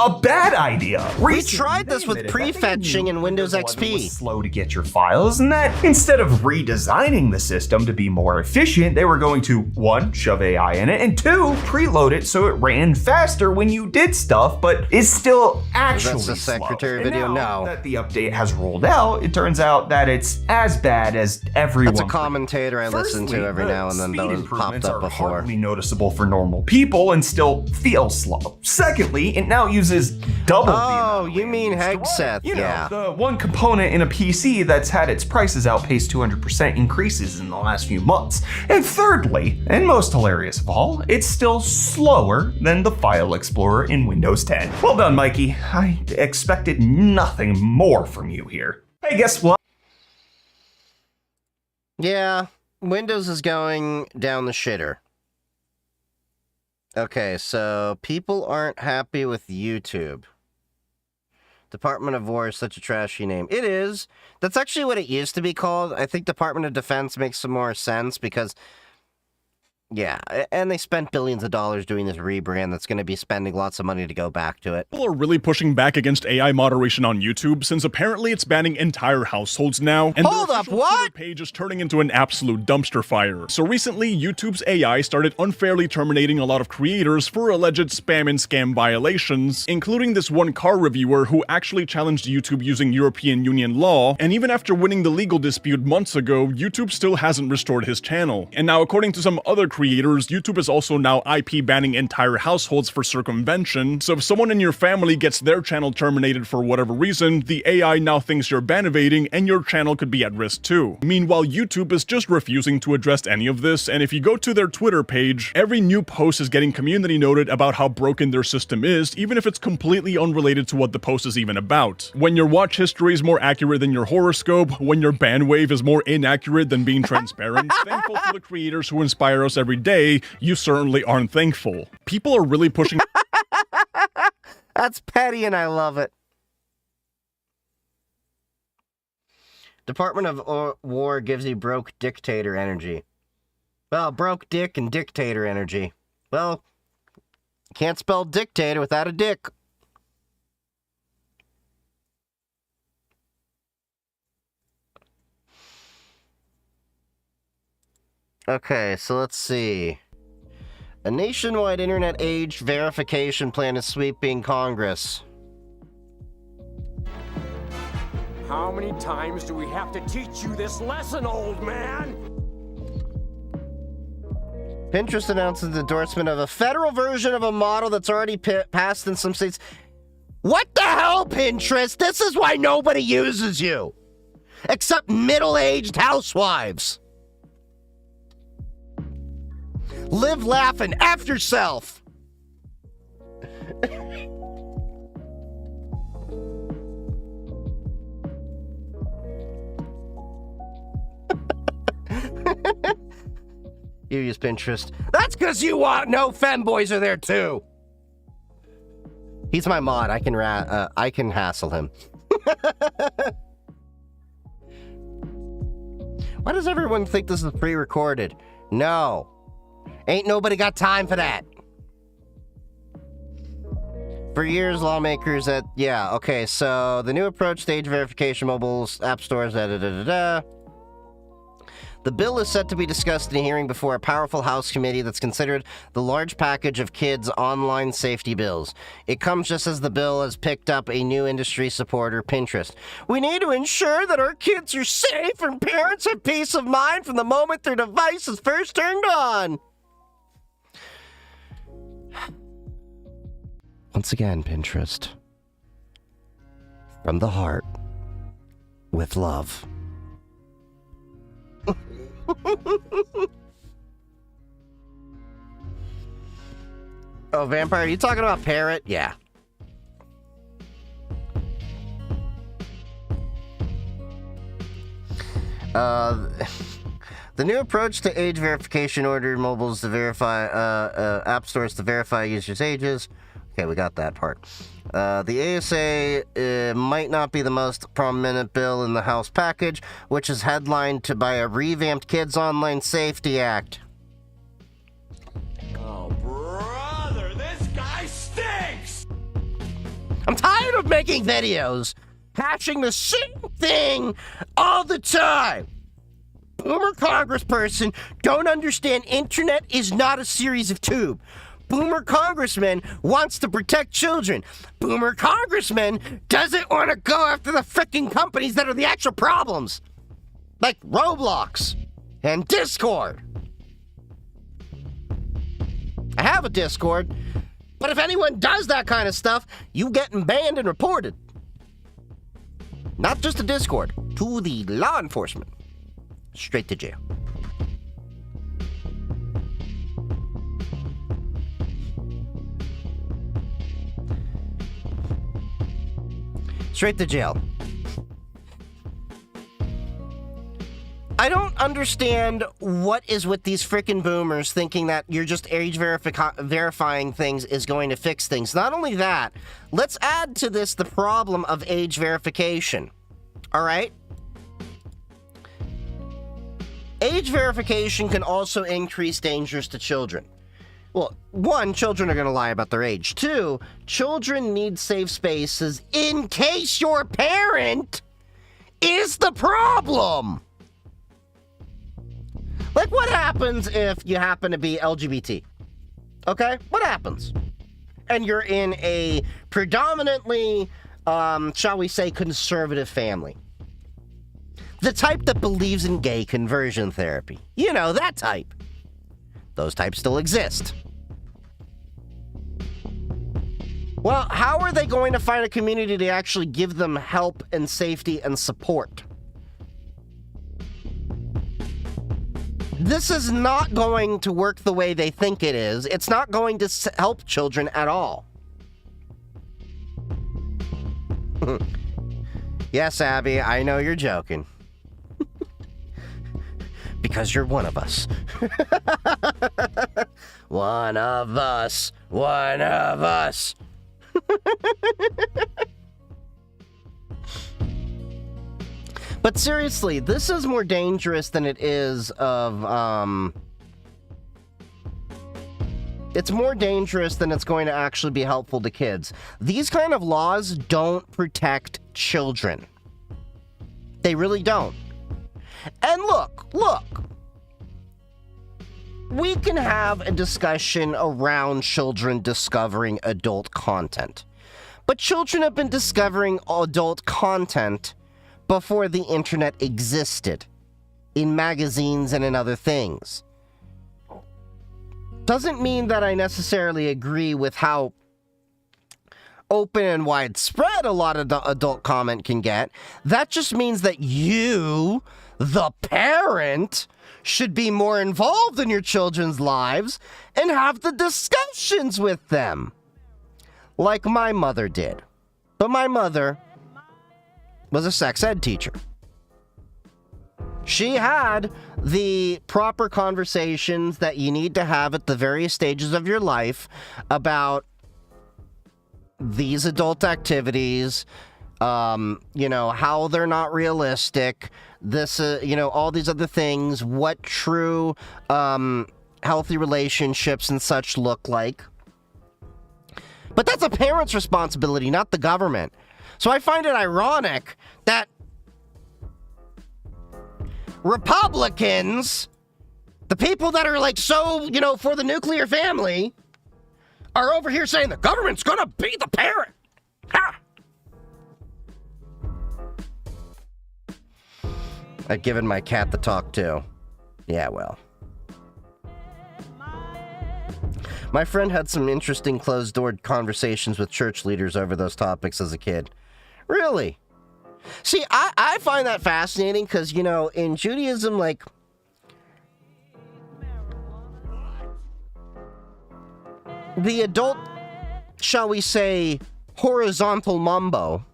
a bad idea. We tried this with prefetching in Windows XP. It was slow to get your files, and that instead of redesigning the system to be more efficient, they were going to 1, shove AI in it, and 2, preload it so it ran faster when you did stuff, but is still actually That's the secretary slow. video. And now No, that the update has rolled out, it turns out that it's as bad as everyone. that's a commentator I listen to every now and then that was popped up before. Hardly noticeable for normal people and still feel slow. Secondly, it now uses double the Oh, amount you of mean RAM used to Hegseth, run. You know, yeah. the one component in a PC that's had its prices outpace 200% increases in the last few months. And thirdly, and most hilarious of all, it's still slower than the File Explorer in Windows 10. Well done, Mikey. I expected nothing more from you here. Hey, guess what? Yeah, Windows is going down the shitter. Okay, so people aren't happy with YouTube. Department of War is such a trashy name. It is. That's actually what it used to be called. I think Department of Defense makes some more sense because, yeah, and they spent billions of dollars doing this rebrand that's going to be spending lots of money to go back to it. People are really pushing back against AI moderation on YouTube since apparently it's banning entire households now, and Hold their up, official what? Twitter page is turning into an absolute dumpster fire. So recently, YouTube's AI started unfairly terminating a lot of creators for alleged spam and scam violations, including this one car reviewer who actually challenged YouTube using European Union law, and even after winning the legal dispute months ago, YouTube still hasn't restored his channel. And now, according to some other creators, YouTube is also now IP banning entire households for circumvention, so if someone in your family gets their channel terminated for whatever reason, the AI now thinks you're ban evading and your channel could be at risk too. Meanwhile, YouTube is just refusing to address any of this, and if you go to their Twitter page, every new post is getting community noted about how broken their system is, even if it's completely unrelated to what the post is even about. When your watch history is more accurate than your horoscope, when your ban wave is more inaccurate than being transparent, thankful for the creators who inspire us every day, you certainly aren't thankful. People are really pushing. That's petty and I love it. Department of War gives you broke dictator energy. Well, broke dick and dictator energy. Well, can't spell dictator without a dick. Okay, so let's see. A nationwide internet age verification plan is sweeping Congress. How many times do we have to teach you this lesson, old man? Pinterest announces the endorsement of a federal version of a model that's already passed in some states. What the hell, Pinterest? This is why nobody uses you. Except middle-aged housewives. Live, laugh, and F yourself. You use Pinterest. That's because you want no femboys are there too. He's my mod. I can hassle him. Why does everyone think this is pre-recorded? No. Ain't nobody got time for that. For years, lawmakers at... Yeah, okay, so the new approach to age verification, mobiles, app stores, da-da-da-da-da. The bill is set to be discussed in a hearing before a powerful House committee that's considered the large package of kids' online safety bills. It comes just as the bill has picked up a new industry supporter, Pinterest. We need to ensure that our kids are safe and parents have peace of mind from the moment their device is first turned on. Once again, Pinterest. From the heart. With love. Oh, Vampire, are you talking about Parrot? Yeah. The new approach to age verification ordered mobiles to verify, app stores to verify users' ages. Okay, we got that part. The ASA might not be the most prominent bill in the House package, which is headlined by a revamped Kids Online Safety Act. Oh, brother, this guy stinks! making videos, hashing the same thing all the time. Boomer congressperson don't understand internet is not a series of tube. Boomer congressman wants to protect children. Boomer congressman doesn't want to go after the frickin' companies that are the actual problems. Like Roblox and Discord. I have a Discord, but if anyone does that kind of stuff, you getting banned and reported. Not just to Discord, to the law enforcement. Straight to jail. Straight to jail. I don't understand what is with these frickin' boomers thinking that you're just age verifying things is going to fix things. Not only that, let's add to this the problem of age verification. All right? Age verification can also increase dangers to children. Well, one, children are going to lie about their age. Two, children need safe spaces in case your parent is the problem. Like, what happens if you happen to be LGBT? Okay? What happens? And you're in a predominantly, shall we say, conservative family. The type that believes in gay conversion therapy. You know, that type. Those types still exist. Well, how are they going to find a community to actually give them help and safety and support? This is not going to work the way they think it is. It's not going to help children at all. Yes, Abby, I know you're joking. Because you're one of us. One of us. One of us. But seriously, this is more dangerous than it is of, it's more dangerous than it's going to actually be helpful to kids. These kind of laws don't protect children. They really don't. And look. We can have a discussion around children discovering adult content. But children have been discovering adult content before the internet existed, in magazines and in other things. Doesn't mean that I necessarily agree with how open and widespread a lot of the adult comment can get. That just means that you, the parent, should be more involved in your children's lives and have the discussions with them. Like my mother did. But my mother was a sex ed teacher. She had the proper conversations that you need to have at the various stages of your life about these adult activities, how they're not realistic, this, all these other things, what true, healthy relationships and such look like. But that's a parent's responsibility, not the government. So I find it ironic that Republicans, the people that are for the nuclear family, are over here saying the government's gonna be the parent. Ha! I've given my cat the talk too. Yeah, well. My friend had some interesting closed-door conversations with church leaders over those topics as a kid. Really? See, I find that fascinating because, in Judaism, the adult, shall we say, horizontal mambo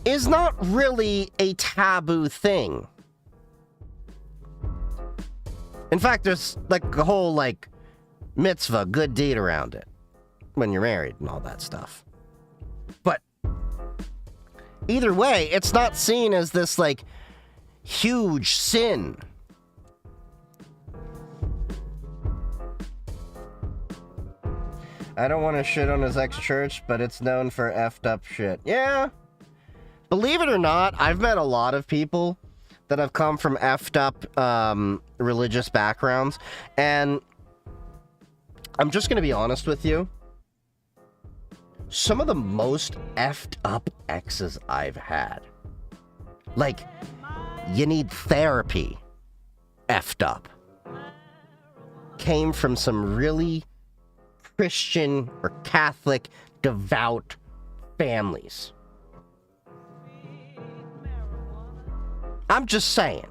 is not really a taboo thing. In fact, there's a whole mitzvah, good deed around it when you're married and all that stuff. But either way, it's not seen as this huge sin. I don't want to shit on his ex-church, but it's known for effed up shit. Yeah. Believe it or not, I've met a lot of people that have come from effed up religious backgrounds, and I'm just going to be honest with you. Some of the most effed up exes I've had, like, you need therapy effed up, came from some really Christian or Catholic devout families. I'm just saying.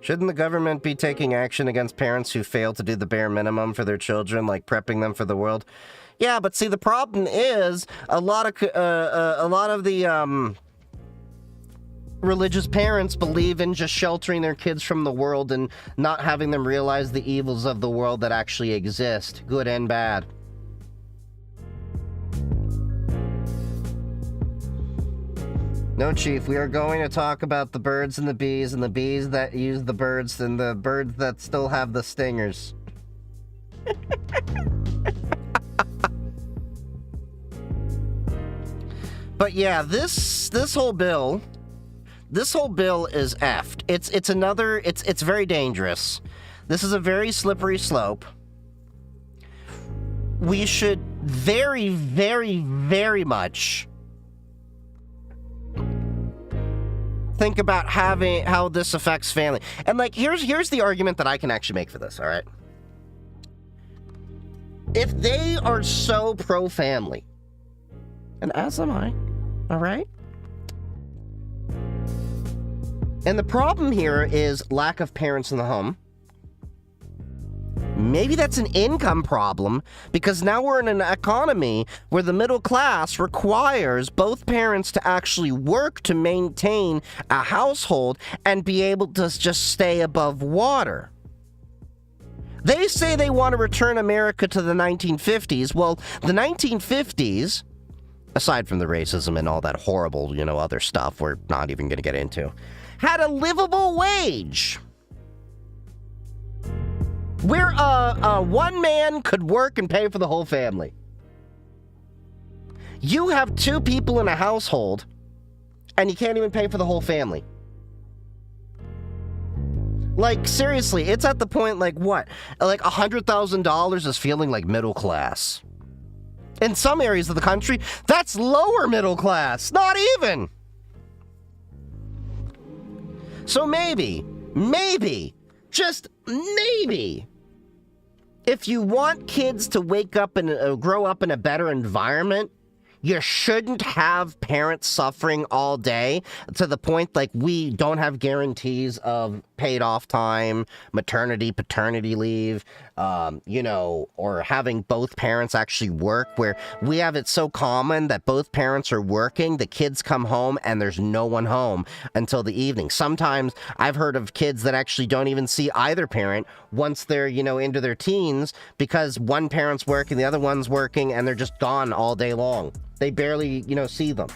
Shouldn't the government be taking action against parents who fail to do the bare minimum for their children, like prepping them for the world? Yeah, but see, the problem is a lot of the religious parents believe in just sheltering their kids from the world and not having them realize the evils of the world that actually exist, good and bad. No, Chief, we are going to talk about the birds and the bees that use the birds and the birds that still have the stingers. But yeah, this whole bill is effed. It's very dangerous. This is a very slippery slope. We should very, very, very much think about how this affects family. And like, here's the argument that I can actually make for this, all right? If they are so pro-family, and as am I, all right? And the problem here is lack of parents in the home. Maybe that's an income problem, because now we're in an economy where the middle class requires both parents to actually work to maintain a household and be able to just stay above water. They say they want to return America to the 1950s. Well, the 1950s, aside from the racism and all that horrible, other stuff we're not even going to get into, had a livable wage, where one man could work and pay for the whole family. You have two people in a household, and you can't even pay for the whole family. Like, seriously, it's at the point, like, what? Like, $100,000 is feeling like middle class. In some areas of the country, that's lower middle class. Not even. So maybe, just maybe, if you want kids to wake up and grow up in a better environment, you shouldn't have parents suffering all day to the point like we don't have guarantees of paid off time, maternity, paternity leave, or having both parents actually work, where we have it so common that both parents are working, the kids come home and there's no one home until the evening. Sometimes I've heard of kids that actually don't even see either parent once they're, into their teens, because one parent's working, the other one's working, and they're just gone all day long. They barely, see them.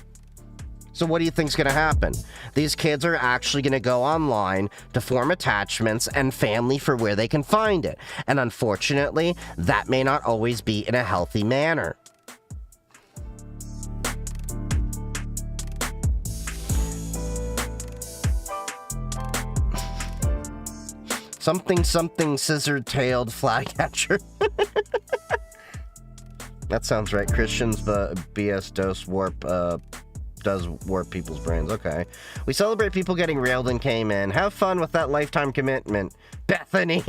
So what do you think's going to happen? These kids are actually going to go online to form attachments and family for where they can find it. And unfortunately, that may not always be in a healthy manner. Something scissor-tailed flycatcher. That sounds right. Christians, but BS does warp people's brains. Okay. We celebrate people getting railed in Cayman. Have fun with that lifetime commitment, Bethany.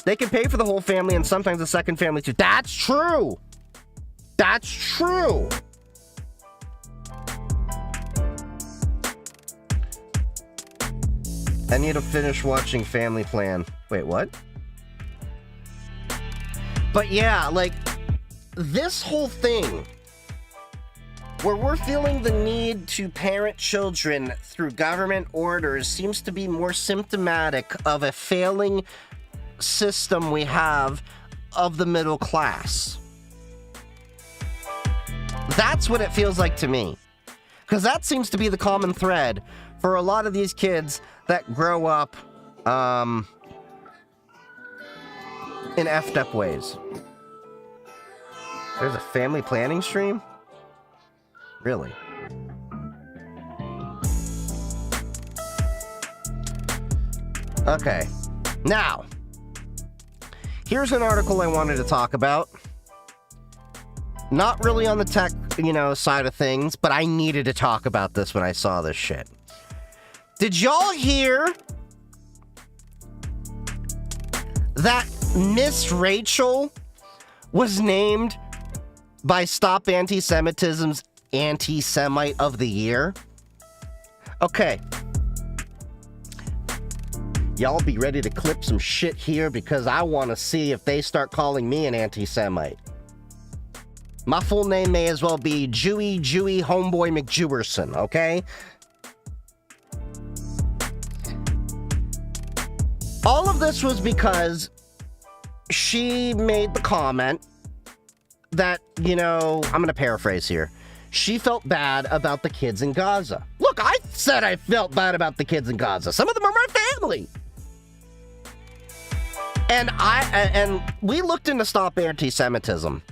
They can pay for the whole family and sometimes a second family too. That's true. That's true. I need to finish watching Family Plan. Wait, what? But yeah, like, this whole thing, where we're feeling the need to parent children through government orders, seems to be more symptomatic of a failing system we have of the middle class. That's what it feels like to me. Because that seems to be the common thread for a lot of these kids that grow up in effed up ways. There's a family planning stream? Really? Okay. Now, here's an article I wanted to talk about. Not really on the tech, side of things, but I needed to talk about this when I saw this shit. Did y'all hear that Miss Rachel was named by Stop Anti-Semitism's Anti-Semite of the Year? Okay. Y'all be ready to clip some shit here because I want to see if they start calling me an anti-Semite. My full name may as well be Jewy Homeboy McJewerson, okay? All of this was because she made the comment that, I'm going to paraphrase here. She felt bad about the kids in Gaza. Look, I said I felt bad about the kids in Gaza. Some of them are my family. And we looked into Stop Anti-Semitism.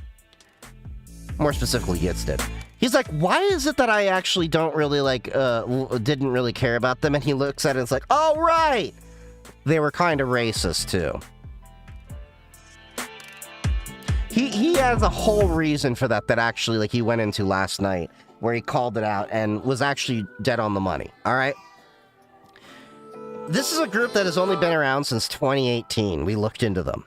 More specifically, Yitz did. He's like, why is it that I actually don't really didn't really care about them? And he looks at it and it's like, oh, right. They were kind of racist too. He has a whole reason for that actually he went into last night where he called it out and was actually dead on the money. All right. This is a group that has only been around since 2018. We looked into them.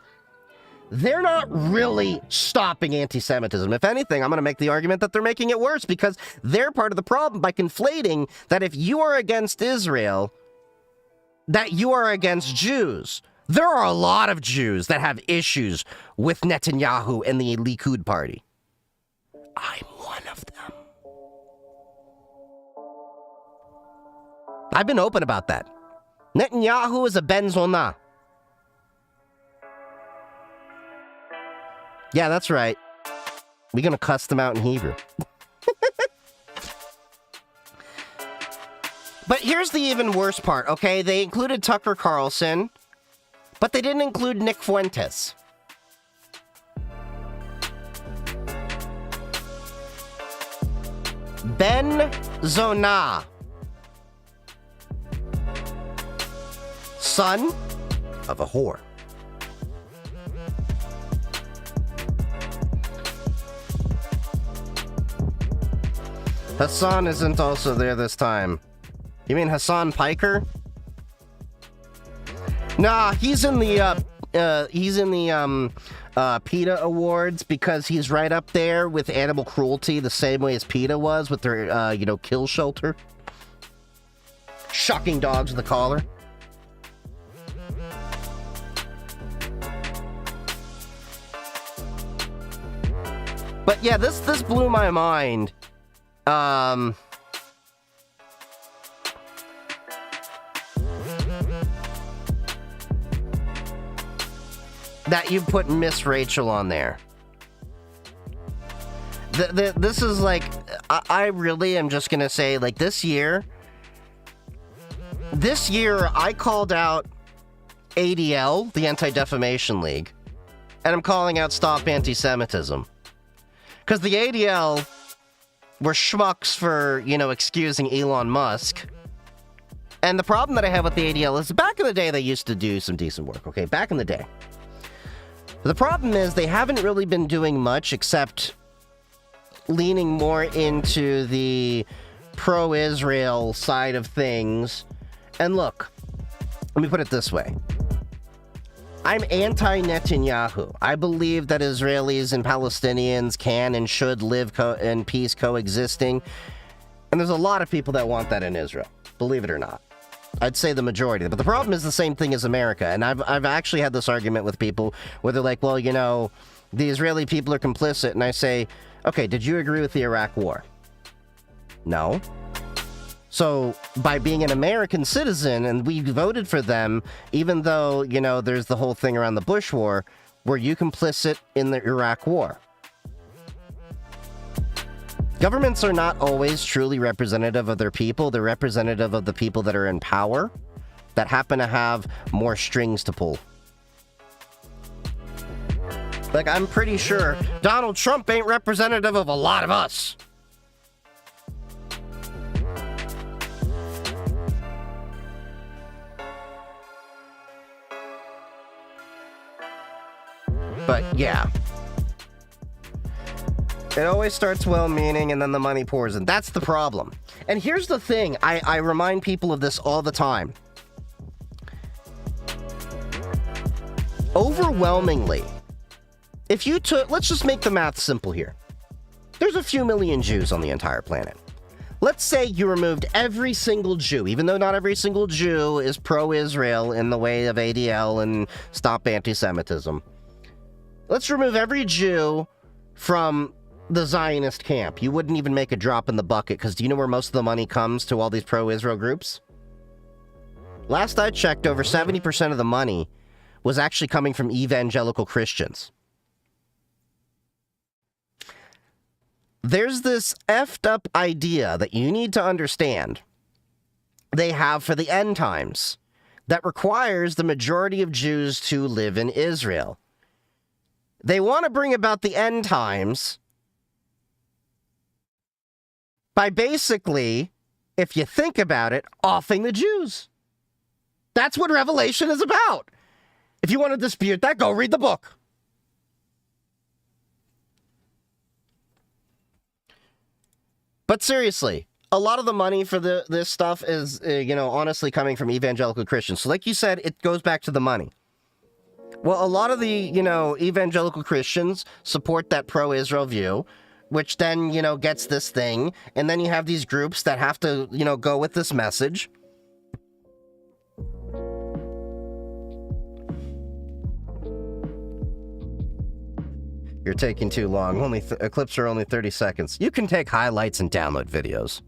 They're not really stopping anti-Semitism. If anything, I'm going to make the argument that they're making it worse because they're part of the problem by conflating that if you are against Israel, that you are against Jews. There are a lot of Jews that have issues with Netanyahu and the Likud party. I'm one of them. I've been open about that. Netanyahu is a Ben Zona. Yeah, that's right. We're going to cuss them out in Hebrew. But here's the even worse part, okay? They included Tucker Carlson, but they didn't include Nick Fuentes. Ben Zona. Son of a whore. Hassan isn't also there this time. You mean Hassan Piker? Nah, he's in the PETA Awards because he's right up there with animal cruelty the same way as PETA was with their, kill shelter. Shocking dogs with a collar. But yeah, this blew my mind. That you put Miss Rachel on there. This is I really am just gonna say, this year I called out ADL, the Anti-Defamation League, and I'm calling out Stop Anti-Semitism. Because the ADL were schmucks for, excusing Elon Musk. And the problem that I have with the ADL is back in the day they used to do some decent work, okay? Back in the day. The problem is they haven't really been doing much except leaning more into the pro-Israel side of things. And look, let me put it this way. I'm anti-Netanyahu. I believe that Israelis and Palestinians can and should live in peace coexisting. And there's a lot of people that want that in Israel, believe it or not. I'd say the majority. But the problem is the same thing as America. And I've actually had this argument with people where they're like, well, the Israeli people are complicit. And I say, okay, did you agree with the Iraq War? No. So by being an American citizen and we voted for them, even though, there's the whole thing around the Bush War, were you complicit in the Iraq War? Governments are not always truly representative of their people. They're representative of the people that are in power that happen to have more strings to pull. Like, I'm pretty sure Donald Trump ain't representative of a lot of us. But yeah. It always starts well-meaning and then the money pours in. That's the problem. And here's the thing. I remind people of this all the time. Overwhelmingly, if you took... Let's just make the math simple here. There's a few million Jews on the entire planet. Let's say you removed every single Jew, even though not every single Jew is pro-Israel in the way of ADL and stop anti-Semitism. Let's remove every Jew from the Zionist camp. You wouldn't even make a drop in the bucket, because do you know where most of the money comes to all these pro-Israel groups? Last I checked, over 70% of the money was actually coming from evangelical Christians. There's this effed up idea that you need to understand they have for the end times that requires the majority of Jews to live in Israel. They want to bring about the end times by basically, if you think about it, offing the Jews. That's what Revelation is about. If you want to dispute that, go read the book. But seriously, a lot of the money for this stuff is, honestly coming from evangelical Christians. So like you said, it goes back to the money. Well, a lot of the, evangelical Christians support that pro-Israel view, which then, gets this thing. And then you have these groups that have to, go with this message. You're taking too long. Clips are only 30 seconds. You can take highlights and download videos.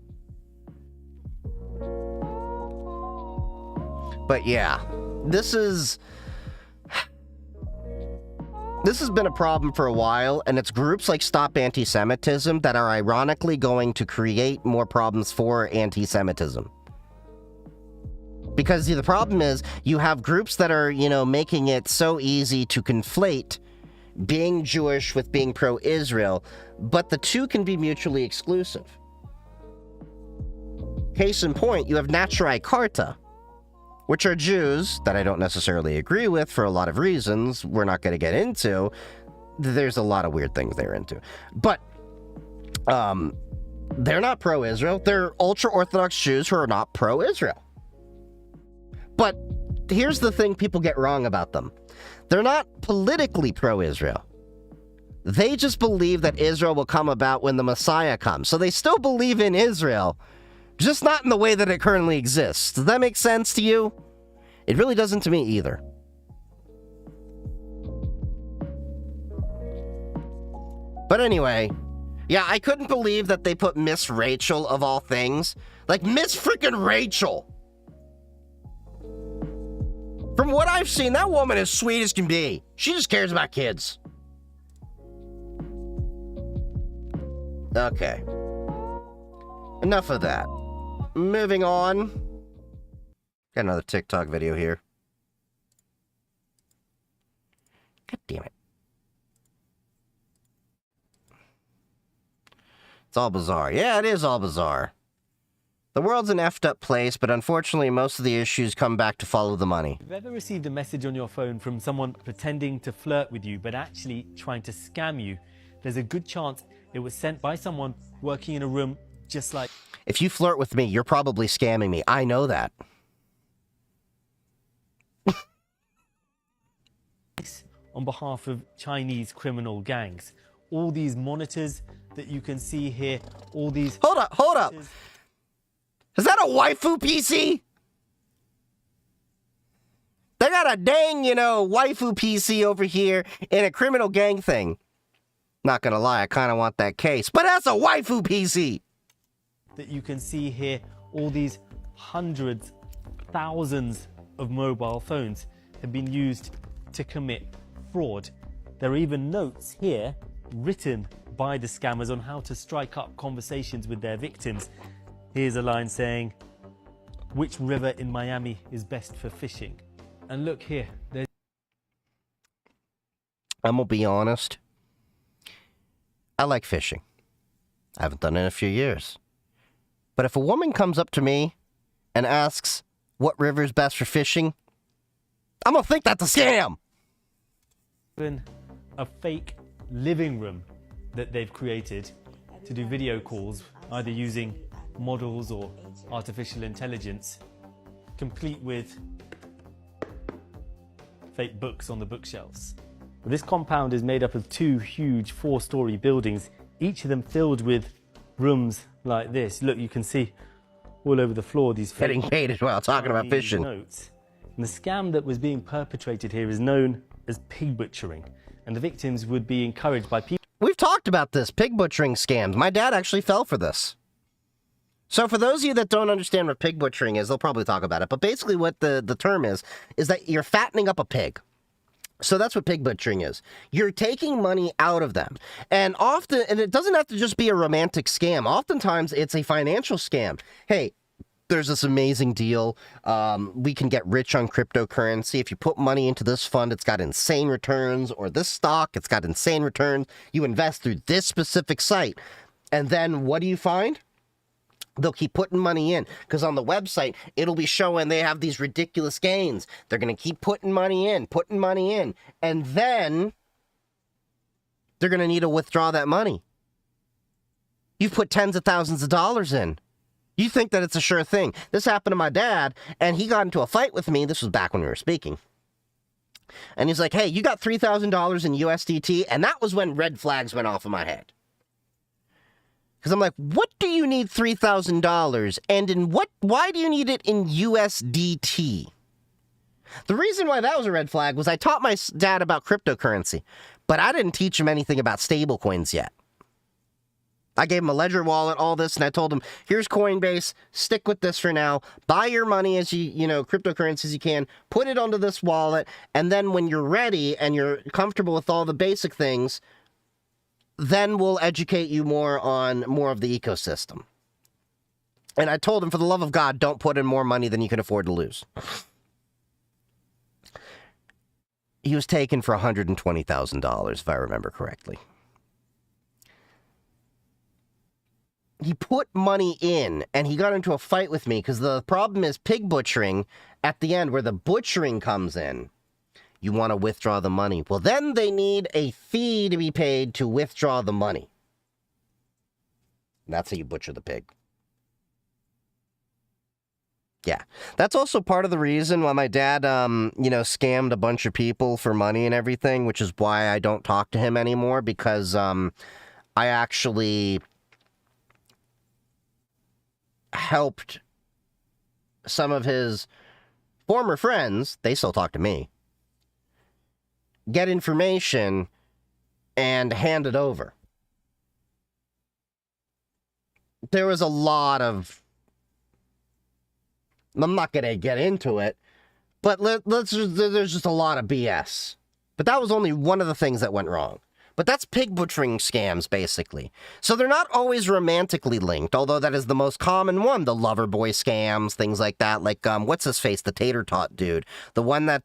But yeah, this has been a problem for a while, and it's groups like Stop Anti-Semitism that are ironically going to create more problems for anti-Semitism. Because the problem is, you have groups that are, making it so easy to conflate being Jewish with being pro-Israel, but the two can be mutually exclusive. Case in point, you have Naturai Karta, which are Jews that I don't necessarily agree with for a lot of reasons we're not going to get into. There's a lot of weird things they're into. But they're not pro-Israel. They're ultra-Orthodox Jews who are not pro-Israel. But here's the thing people get wrong about them. They're not politically pro-Israel. They just believe that Israel will come about when the Messiah comes. So they still believe in Israel, just not in the way that it currently exists. Does that make sense to you? It really doesn't to me either. But anyway, yeah, I couldn't believe that they put Miss Rachel of all things. Like, Miss freaking Rachel! From what I've seen, that woman is sweet as can be. She just cares about kids. Okay. Enough of that. Moving on. Got another TikTok video here. God damn it. It's all bizarre. Yeah, it is all bizarre. The world's an effed up place, but unfortunately most of the issues come back to follow the money. Have you ever received a message on your phone from someone pretending to flirt with you, but actually trying to scam you? There's a good chance it was sent by someone working in a room just like... If you flirt with me, you're probably scamming me. I know that. On behalf of Chinese criminal gangs. All these monitors that you can see here, all these... Hold up! Is that a waifu PC? They got a dang, waifu PC over here in a criminal gang thing. Not gonna lie, I kind of want that case, but that's a waifu PC. That you can see here, all these hundreds, thousands of mobile phones have been used to commit fraud. There are even notes here written by the scammers on how to strike up conversations with their victims. Here's a line saying, "Which river in Miami is best for fishing?" And look here, there's... I'm gonna be honest. I like fishing. I haven't done it in a few years. But if a woman comes up to me and asks what river is best for fishing, I'm gonna think that's a scam. even a fake living room that they've created to do video calls, either using models or artificial intelligence, complete with fake books on the bookshelves. This compound is made up of two huge 4-story buildings, each of them filled with rooms like this. Look, you can see all over the floor these getting paid as well, talking about fishing. Notes. And the scam that was being perpetrated here is known as pig butchering, and the victims would be encouraged by people. We've talked about this, pig butchering scams. My dad actually fell for this. So for those of you that don't understand what pig butchering is, they'll probably talk about it. But basically what the term is that you're fattening up a pig. So that's what pig butchering is. You're taking money out of them. And often, and it doesn't have to just be a romantic scam. Oftentimes, it's a financial scam. Hey, there's this amazing deal. We can get rich on cryptocurrency. If you put money into this fund, it's got insane returns. Or this stock, it's got insane returns. You invest through this specific site. And then what do you find? They'll keep putting money in, because on the website, it'll be showing they have these ridiculous gains. They're going to keep putting money in, and then they're going to need to withdraw that money. You've put tens of thousands of dollars in. You think that it's a sure thing. This happened to my dad, and he got into a fight with me. This was back when we were speaking. And he's like, hey, you got $3,000 in USDT, and that was when red flags went off in my head. Because I'm like, what do you need $3,000? And why do you need it in USDT? The reason why that was a red flag was I taught my dad about cryptocurrency, but I didn't teach him anything about stablecoins yet. I gave him a ledger wallet, all this, and I told him, here's Coinbase, stick with this for now, buy your money as cryptocurrency as you can, put it onto this wallet, and then when you're ready and you're comfortable with all the basic things, then we'll educate you more on more of the ecosystem. And I told him, for the love of God, don't put in more money than you can afford to lose. He was taken for $120,000, if I remember correctly. He put money in, and he got into a fight with me, because the problem is pig butchering at the end, where the butchering comes in. You want to withdraw the money. Well, then they need a fee to be paid to withdraw the money. That's how you butcher the pig. Yeah. That's also part of the reason why my dad, scammed a bunch of people for money and everything, which is why I don't talk to him anymore, because I actually helped some of his former friends, they still talk to me, get information and hand it over. There was a lot of... I'm not going to get into it, but there's just a lot of BS. But that was only one of the things that went wrong. But that's pig butchering scams, basically. So they're not always romantically linked, although that is the most common one. The lover boy scams, things like that. Like, what's his face? The tater tot dude. The one that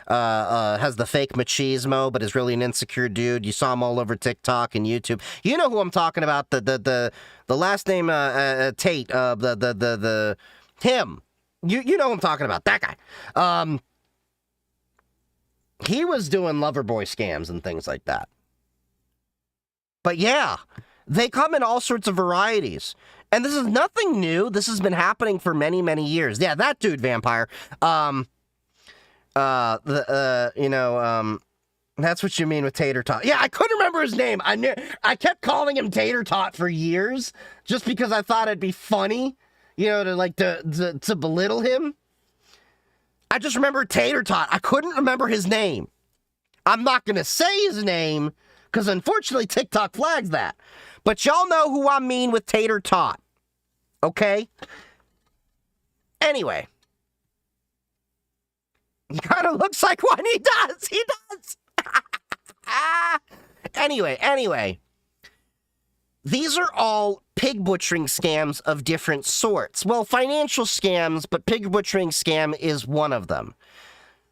has the fake machismo, but is really an insecure dude. You saw him all over TikTok and YouTube. You know who I'm talking about. The last name, Tate. Him. You know who I'm talking about. That guy. He was doing lover boy scams and things like that. But yeah, they come in all sorts of varieties. And this is nothing new. This has been happening for many, many years. Yeah, that dude, Vampire. That's what you mean with Tater Tot. Yeah, I couldn't remember his name. I kept calling him Tater Tot for years, just because I thought it'd be funny, to belittle him. I just remember Tater Tot. I couldn't remember his name. I'm not going to say his name, because unfortunately TikTok flags that. But y'all know who I mean with Tater Tot. Okay? Anyway. He kind of looks like one. He does. Anyway. These are all pig butchering scams of different sorts. Well, financial scams, but pig butchering scam is one of them.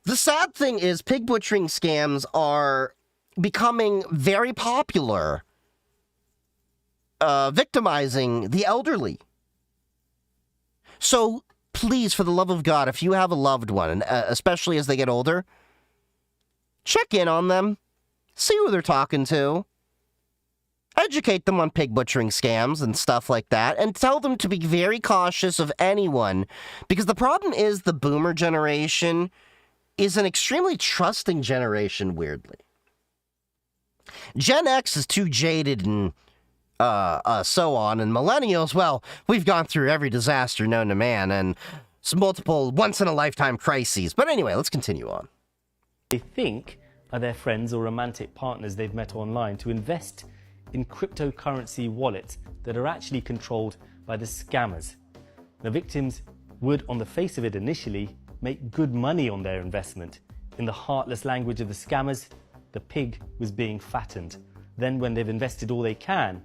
The sad thing is pig butchering scams are becoming very popular, victimizing the elderly. So please, for the love of God, if you have a loved one, especially as they get older, check in on them, see who they're talking to, educate them on pig butchering scams and stuff like that, and tell them to be very cautious of anyone, because the problem is the boomer generation is an extremely trusting generation, weirdly. Gen X is too jaded and so on, and millennials, well, we've gone through every disaster known to man, and some multiple once-in-a-lifetime crises. But anyway, let's continue on. They think are their friends or romantic partners they've met online to invest in cryptocurrency wallets that are actually controlled by the scammers. The victims would, on the face of it initially, make good money on their investment. In the heartless language of the scammers, the pig was being fattened. Then when they've invested all they can,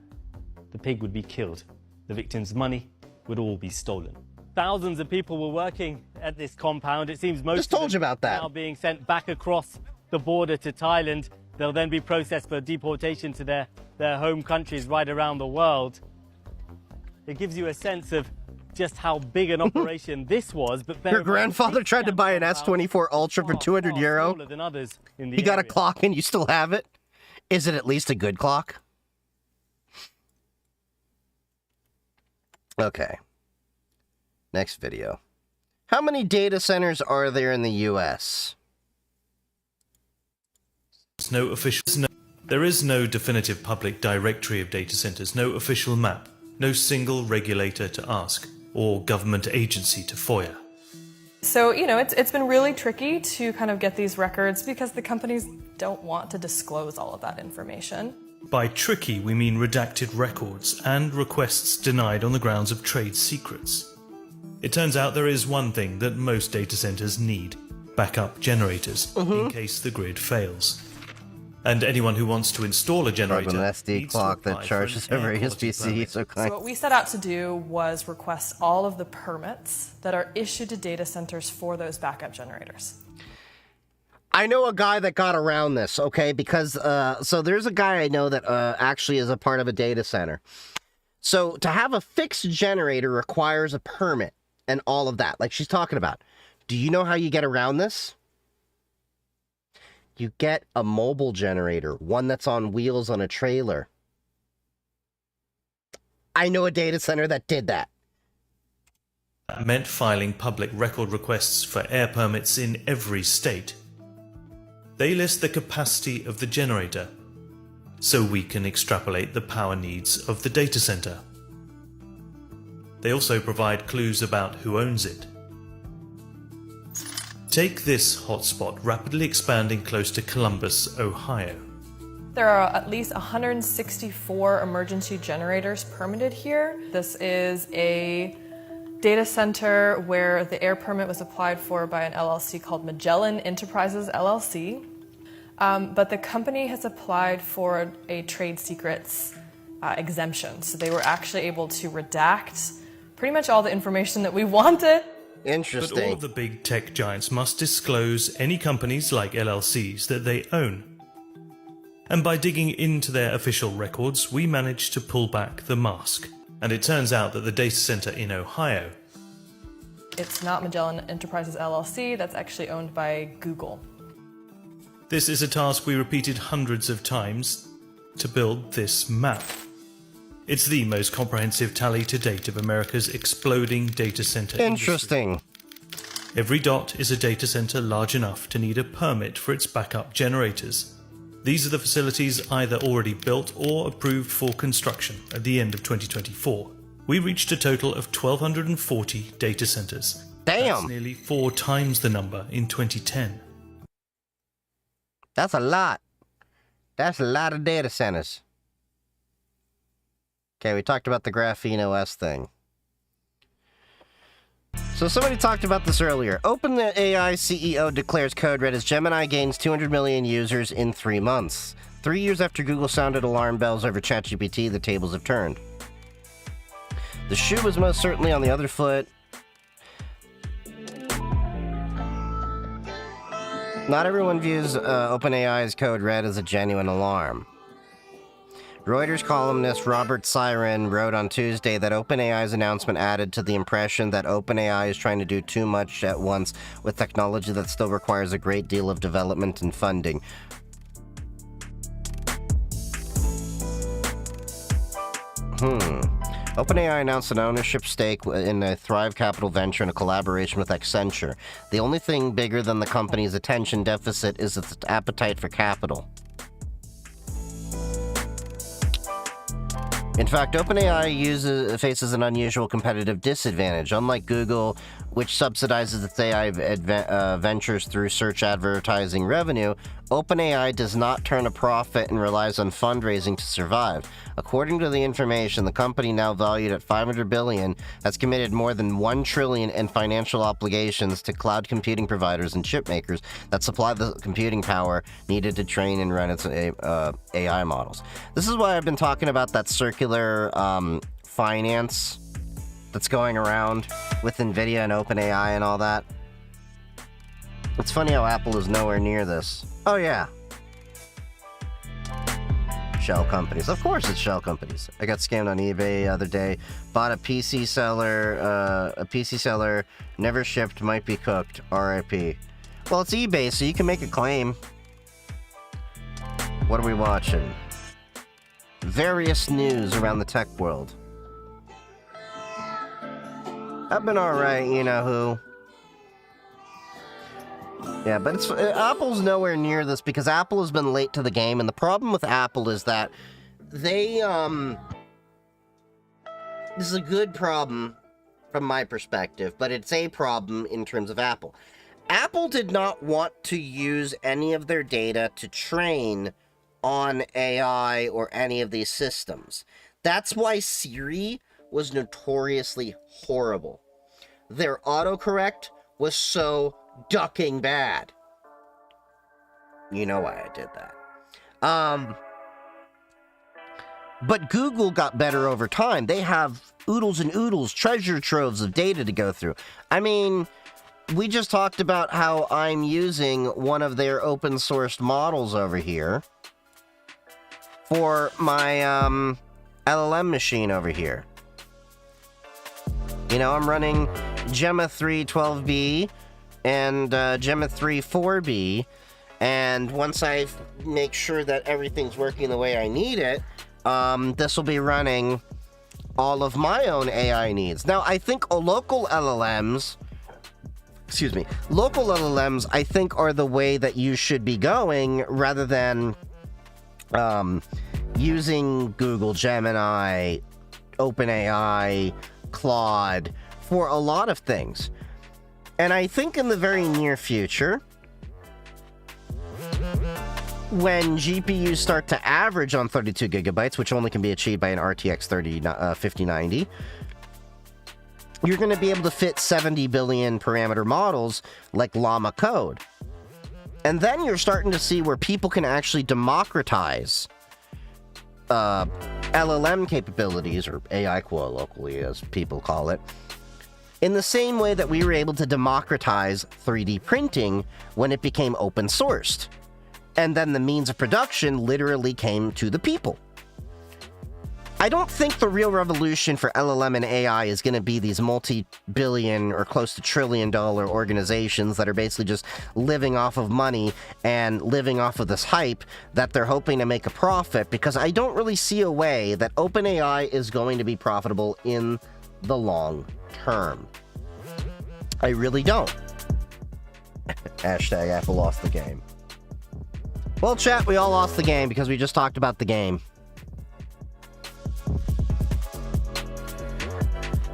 the pig would be killed. The victim's money would all be stolen. Thousands of people were working at this compound. It seems most of them are now being sent back across the border to Thailand. They'll then be processed for deportation to their home countries right around the world. It gives you a sense of just how big an operation this was. But your grandfather tried to buy an S24 Ultra for €200. He got a clock and you still have it? Is it at least a good clock? Okay. Next video. How many data centers are there in the US? There is no definitive public directory of data centers, no official map, no single regulator to ask, or government agency to FOIA. So, it's been really tricky to kind of get these records because the companies don't want to disclose all of that information. By tricky, we mean redacted records and requests denied on the grounds of trade secrets. It turns out there is one thing that most data centers need: backup generators, in case the grid fails. And anyone who wants to install a generator an SD clock that charges over USB-C. So what we set out to do was request all of the permits that are issued to data centers for those backup generators. I know a guy that got around this, okay? Because, so there's a guy I know that actually is a part of a data center. So to have a fixed generator requires a permit and all of that, like she's talking about. Do you know how you get around this? You get a mobile generator, one that's on wheels on a trailer. I know a data center that did that. That meant filing public record requests for air permits in every state. They list the capacity of the generator, so we can extrapolate the power needs of the data center. They also provide clues about who owns it. Take this hotspot rapidly expanding close to Columbus, Ohio. There are at least 164 emergency generators permitted here. This is a data center where the air permit was applied for by an LLC called Magellan Enterprises LLC. But the company has applied for a trade secrets exemption. So they were actually able to redact pretty much all the information that we wanted. Interesting. But all of the big tech giants must disclose any companies like LLCs that they own. And by digging into their official records, we managed to pull back the mask. And it turns out that the data center in Ohio... It's not Magellan Enterprises LLC, that's actually owned by Google. This is a task we repeated hundreds of times to build this map. It's the most comprehensive tally to date of America's exploding data center Interesting. industry. Every dot is a data center large enough to need a permit for its backup generators. These are the facilities either already built or approved for construction at the end of 2024. We reached a total of 1,240 data centers. Damn! That's nearly 4 times the number in 2010. That's a lot. That's a lot of data centers. Okay, we talked about the Graphene OS thing. So somebody talked about this earlier. OpenAI CEO declares code red as Gemini gains 200 million users in 3 months. 3 years after Google sounded alarm bells over ChatGPT, the tables have turned. The shoe was most certainly on the other foot. Not everyone views OpenAI's code red as a genuine alarm. Reuters columnist Robert Siren wrote on Tuesday that OpenAI's announcement added to the impression that OpenAI is trying to do too much at once with technology that still requires a great deal of development and funding. OpenAI announced an ownership stake in a Thrive Capital venture in a collaboration with Accenture. The only thing bigger than the company's attention deficit is its appetite for capital. In fact, OpenAI faces an unusual competitive disadvantage. Unlike Google, which subsidizes its AI ventures through search advertising revenue, OpenAI does not turn a profit and relies on fundraising to survive. According to the information, the company, now valued at $500 billion, has committed more than $1 trillion in financial obligations to cloud computing providers and chip makers that supply the computing power needed to train and run its AI models. This is why I've been talking about that circular finance that's going around with NVIDIA and OpenAI and all that. It's funny how Apple is nowhere near this. Oh yeah. Shell companies. Of course it's shell companies. I got scammed on eBay the other day. Bought a PC seller, never shipped, might be cooked. RIP. Well, it's eBay, so you can make a claim. What are we watching? Various news around the tech world. I've been alright, you know who. Yeah, but Apple's nowhere near this because Apple has been late to the game, and the problem with Apple is that they, this is a good problem from my perspective, but it's a problem in terms of Apple. Apple did not want to use any of their data to train on AI or any of these systems. That's why Siri was notoriously horrible. Their autocorrect was so ducking bad. You know why I did that. But Google got better over time. They have oodles and oodles, treasure troves of data to go through. I mean, we just talked about how I'm using one of their open sourced models over here for my LLM machine over here. You know, I'm running Gemma 3 12B and Gemma 3 4B, and once I make sure that everything's working the way I need it, this will be running all of my own AI needs. Now, I think local LLMs, I think are the way that you should be going, rather than using Google Gemini, OpenAI, Claude for a lot of things. And I think in the very near future, when GPUs start to average on 32 gigabytes, which only can be achieved by an RTX 5090, you're going to be able to fit 70 billion parameter models like Llama code. And then you're starting to see where people can actually democratize LLM capabilities, or AI locally, as people call it, in the same way that we were able to democratize 3D printing when it became open sourced. And then the means of production literally came to the people. I don't think the real revolution for LLM and AI is going to be these multi-billion or close to trillion-dollar organizations that are basically just living off of money and living off of this hype that they're hoping to make a profit, because I don't really see a way that OpenAI is going to be profitable in the long term. I really don't. Hashtag Apple lost the game. Well, chat, we all lost the game because we just talked about the game.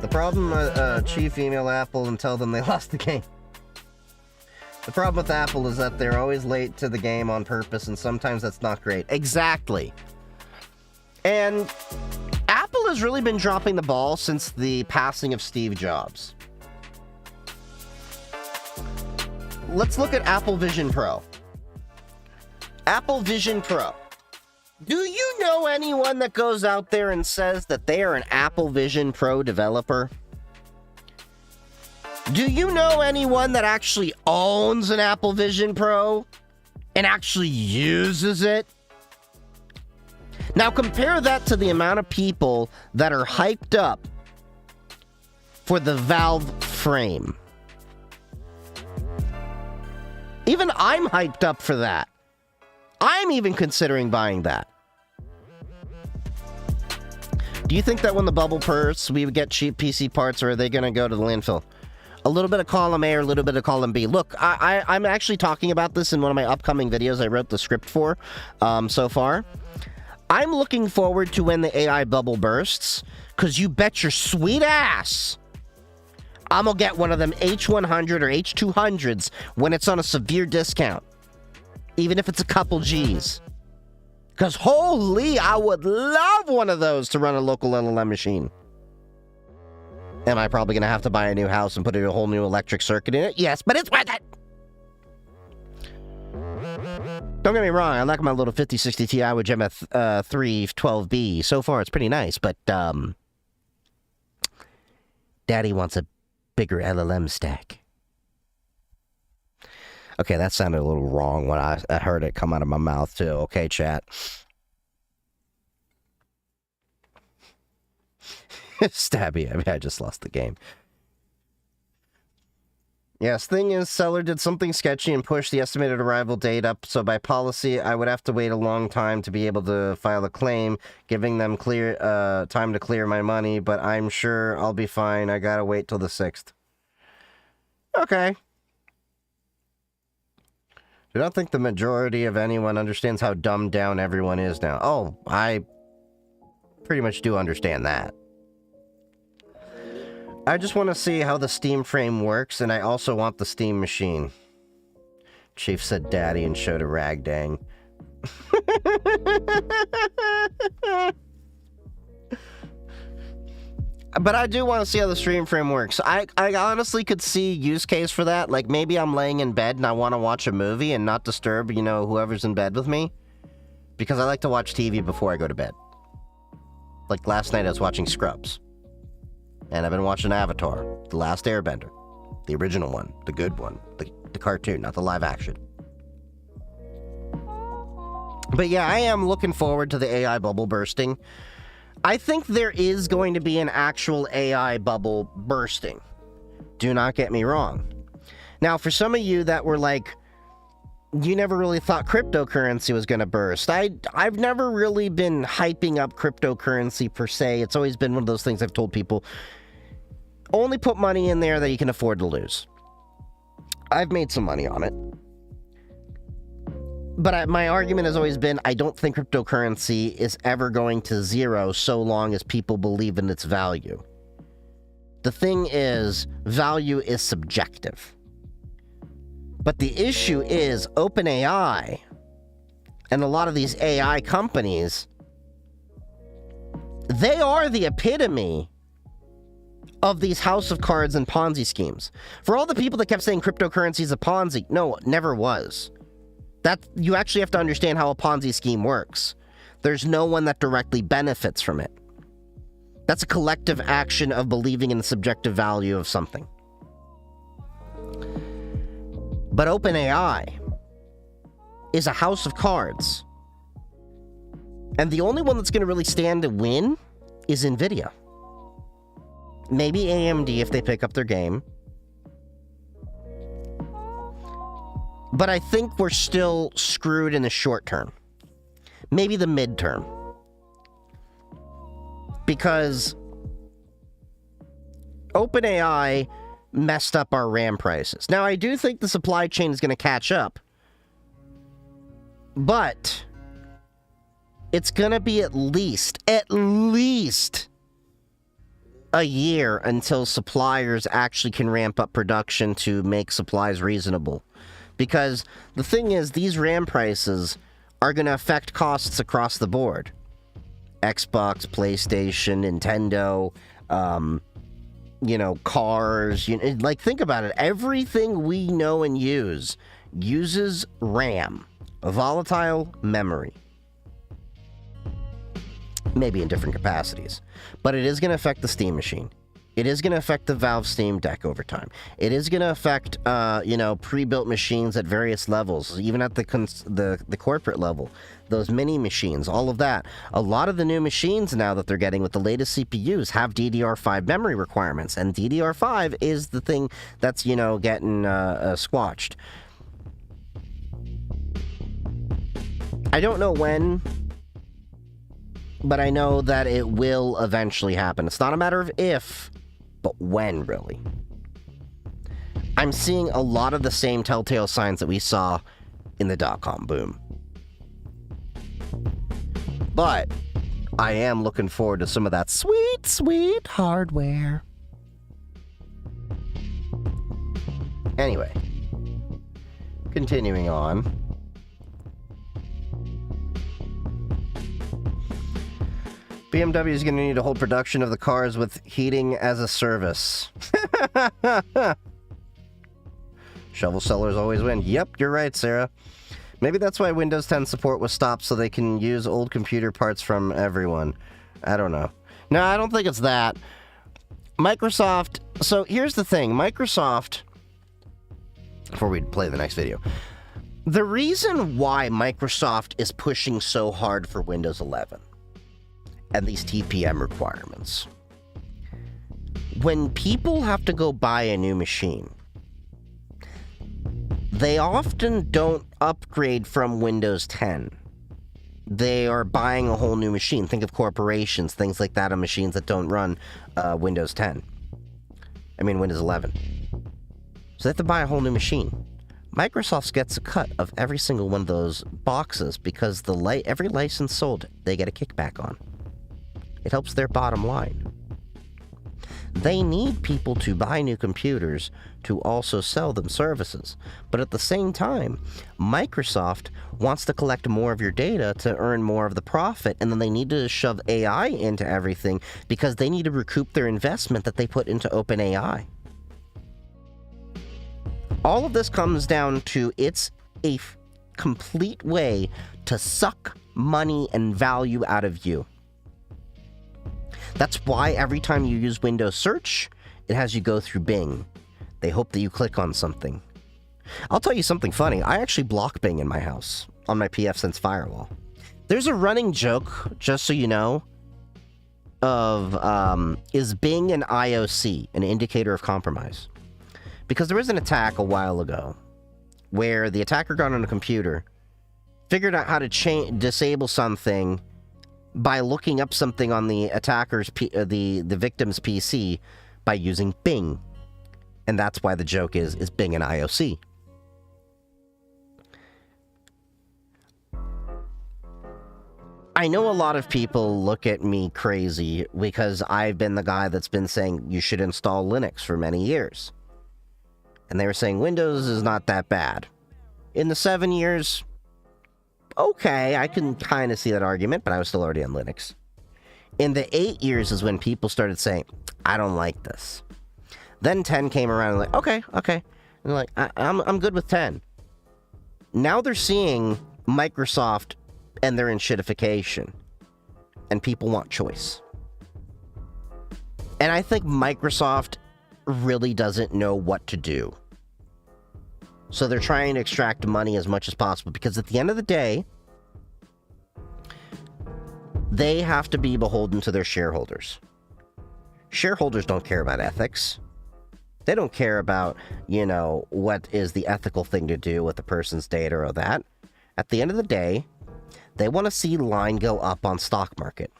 The problem, chief email Apple and tell them they lost the game. The problem with Apple is that they're always late to the game on purpose, and sometimes that's not great. Exactly. And Apple has really been dropping the ball since the passing of Steve Jobs. Let's look at Apple Vision Pro. Apple Vision Pro. Do you know anyone that goes out there and says that they are an Apple Vision Pro developer? Do you know anyone that actually owns an Apple Vision Pro and actually uses it? Now compare that to the amount of people that are hyped up for the Valve frame. Even I'm hyped up for that. I'm even considering buying that. Do you think that when the bubble bursts, we would get cheap PC parts, or are they going to go to the landfill? A little bit of column A or a little bit of column B. Look, I'm actually talking about this in one of my upcoming videos I wrote the script for so far. I'm looking forward to when the AI bubble bursts, because you bet your sweet ass I'm going to get one of them H100 or H200s when it's on a severe discount. Even if it's a couple G's. Because holy, I would love one of those to run a local LLM machine. Am I probably going to have to buy a new house and put a whole new electric circuit in it? Yes, but it's worth it. Don't get me wrong, I like my little 5060 Ti with Gemma 312B. So far, it's pretty nice, but Daddy wants a bigger LLM stack. Okay, that sounded a little wrong when I heard it come out of my mouth, too. Okay, chat. Stabby, I mean, I just lost the game. Yes, thing is, seller did something sketchy and pushed the estimated arrival date up, so by policy, I would have to wait a long time to be able to file a claim, giving them time to clear my money, but I'm sure I'll be fine. I gotta wait till the 6th. Okay. I don't think the majority of anyone understands how dumbed down everyone is now. Oh, I pretty much do understand that. I just want to see how the Steam frame works, and I also want the Steam machine. Chief said daddy and showed a ragdang. But I do want to see how the stream frame works. I honestly could see use case for that. Like, maybe I'm laying in bed and I want to watch a movie and not disturb, you know, whoever's in bed with me. Because I like to watch TV before I go to bed. Like, last night I was watching Scrubs. And I've been watching Avatar, The Last Airbender. The original one, the good one, the cartoon, not the live action. But yeah, I am looking forward to the AI bubble bursting. I think there is going to be an actual AI bubble bursting. Do not get me wrong. Now, for some of you that were like, you never really thought cryptocurrency was going to burst. I've never really been hyping up cryptocurrency per se. It's always been one of those things I've told people, only put money in there that you can afford to lose. I've made some money on it. But my argument has always been, I don't think cryptocurrency is ever going to zero so long as people believe in its value. The thing is, value is subjective. But the issue is, OpenAI and a lot of these AI companies, they are the epitome of these house of cards and Ponzi schemes. For all the people that kept saying cryptocurrency is a Ponzi, no, it never was. That you actually have to understand how a Ponzi scheme works. There's no one that directly benefits from it. That's a collective action of believing in the subjective value of something. But OpenAI is a house of cards. And the only one that's going to really stand to win is NVIDIA. Maybe AMD if they pick up their game. But I think we're still screwed in the short term. Maybe the midterm. Because OpenAI messed up our RAM prices. Now, I do think the supply chain is going to catch up. But it's going to be at least a year until suppliers actually can ramp up production to make supplies reasonable. Because the thing is, these RAM prices are going to affect costs across the board. Xbox, PlayStation, Nintendo, you know, cars. Like, think about it. Everything we know and use uses RAM, a volatile memory. maybe in different capacities. But it is going to affect the Steam machine. It is going to affect the Valve Steam Deck over time. It is going to affect, pre-built machines at various levels, even at the corporate level. Those mini machines, all of that. A lot of the new machines now that they're getting with the latest CPUs have DDR5 memory requirements, and DDR5 is the thing that's, getting squashed. I don't know when, but I know that it will eventually happen. It's not a matter of if, but when, really. I'm seeing a lot of the same telltale signs that we saw in the dot-com boom. But I am looking forward to some of that sweet, sweet hardware. Anyway, continuing on. BMW is going to need to hold production of the cars with heating as a service. Shovel sellers always win. Yep, you're right, Sarah. Maybe that's why Windows 10 support was stopped, so they can use old computer parts from everyone. I don't know. No, I don't think it's that. Microsoft... So, here's the thing. Microsoft... Before we play the next video. The reason why Microsoft is pushing so hard for Windows 11 and these TPM requirements. When people have to go buy a new machine, they often don't upgrade from Windows 10. They are buying a whole new machine. Think of corporations, things like that, on machines that don't run Windows 10. I mean, Windows 11. So they have to buy a whole new machine. Microsoft gets a cut of every single one of those boxes because every license sold, they get a kickback on. It helps their bottom line. They need people to buy new computers to also sell them services. But at the same time, Microsoft wants to collect more of your data to earn more of the profit, and then they need to shove AI into everything because they need to recoup their investment that they put into OpenAI. All of this comes down to it's a complete way to suck money and value out of you. That's why every time you use Windows Search, it has you go through Bing. They hope that you click on something. I'll tell you something funny. I actually block Bing in my house on my pfSense firewall. There's a running joke, just so you know, of is Bing an IOC, an indicator of compromise? Because there was an attack a while ago where the attacker got on a computer, figured out how to disable something by looking up something on the attacker's the victim's PC by using Bing. And that's why the joke is Bing an IOC? I know a lot of people look at me crazy because I've been the guy that's been saying you should install Linux for many years. And they were saying Windows is not that bad. In the 7 years, okay, I can kind of see that argument, but I was still already on Linux. In the 8 years is when people started saying, I don't like this. Then 10 came around and like, okay. And they're like, I'm good with 10. Now they're seeing Microsoft and their shitification. And people want choice. And I think Microsoft really doesn't know what to do. So they're trying to extract money as much as possible, because at the end of the day, they have to be beholden to their shareholders. Shareholders don't care about ethics. They don't care about, what is the ethical thing to do with the person's data or that. At the end of the day, they want to see line go up on stock market.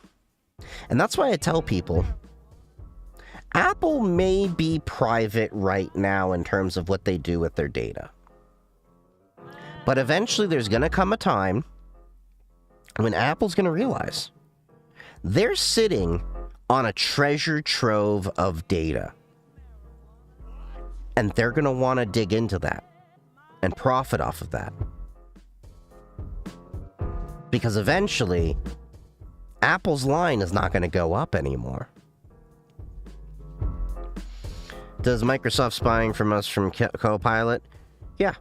And that's why I tell people, Apple may be private right now in terms of what they do with their data. But eventually there's going to come a time when Apple's going to realize they're sitting on a treasure trove of data. And they're going to want to dig into that and profit off of that. Because eventually, Apple's line is not going to go up anymore. Does Microsoft spying from us from Copilot? Yeah.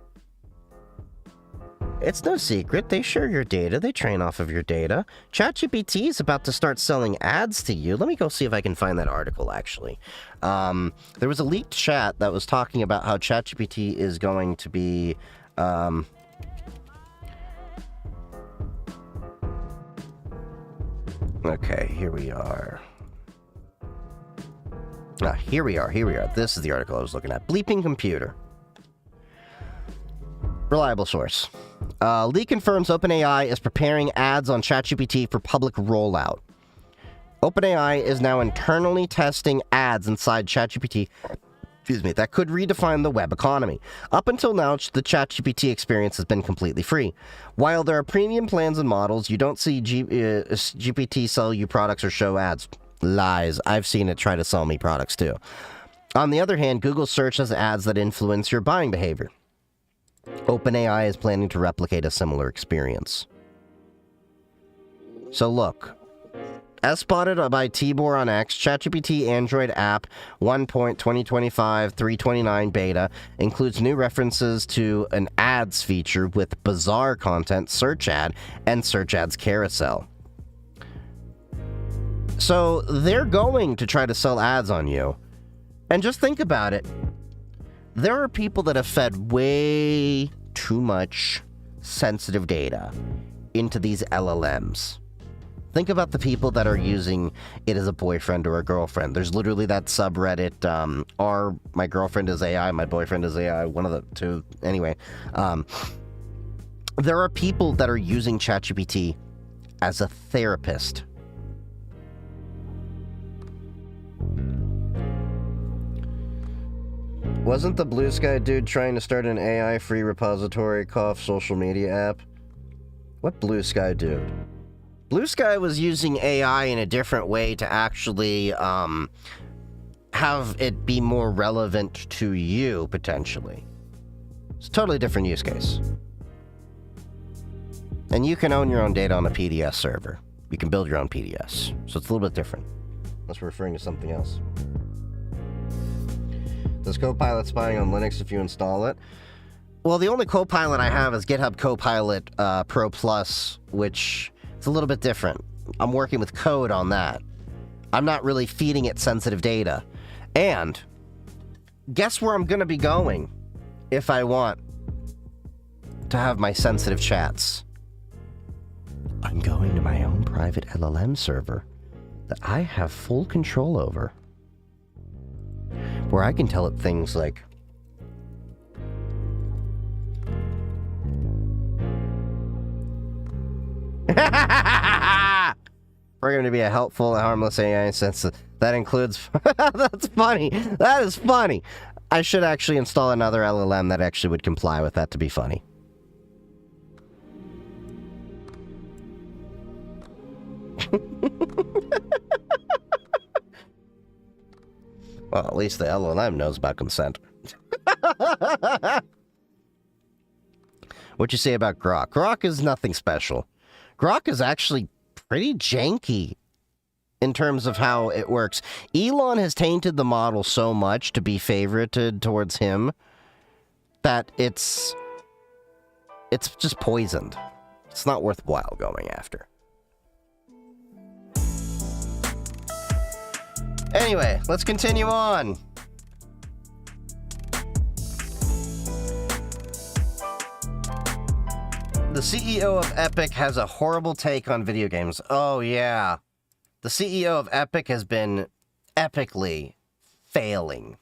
It's no secret. They share your data. They train off of your data. ChatGPT is about to start selling ads to you. Let me go see if I can find that article, actually. There was a leaked chat that was talking about how ChatGPT is going to be... Okay, here we are. Here we are. This is the article I was looking at. Bleeping computer. Reliable source. Leak confirms OpenAI is preparing ads on ChatGPT for public rollout. OpenAI is now internally testing ads inside ChatGPT, that could redefine the web economy. Up until now, the ChatGPT experience has been completely free. While there are premium plans and models, you don't see GPT sell you products or show ads. Lies. I've seen it try to sell me products too. On the other hand, Google search has ads that influence your buying behavior. OpenAI is planning to replicate a similar experience. So look, as spotted by Tibor on X, ChatGPT Android app 1.2025 329 beta includes new references to an ads feature with bizarre content, search ad, and search ads carousel. So they're going to try to sell ads on you. And just think about it. There are people that have fed way too much sensitive data into these LLMs. Think about the people that are using it as a boyfriend or a girlfriend. There's literally that subreddit, my girlfriend is AI, my boyfriend is AI, one of the two. Anyway, there are people that are using ChatGPT as a therapist. Wasn't the Blue Sky dude trying to start an AI-free repository, social media app? What Blue Sky dude? Blue Sky was using AI in a different way to actually have it be more relevant to you, potentially. It's a totally different use case. And you can own your own data on a PDS server. You can build your own PDS. So it's a little bit different. Unless we're referring to something else. Does Copilot spying on Linux if you install it? Well, the only Copilot I have is GitHub Copilot Pro Plus, which is a little bit different. I'm working with code on that. I'm not really feeding it sensitive data. And guess where I'm going to be going if I want to have my sensitive chats? I'm going to my own private LLM server that I have full control over, where I can tell it things like, we're going to be a helpful and harmless AI since that includes... That's funny. That is funny. I should actually install another LLM that actually would comply with that to be funny. Well, at least the LLM knows about consent. What you say about Grok? Grok is nothing special. Grok is actually pretty janky in terms of how it works. Elon has tainted the model so much to be favorited towards him that it's just poisoned. It's not worthwhile going after. Anyway, let's continue on. The CEO of Epic has a horrible take on video games. Oh, yeah. The CEO of Epic has been epically failing.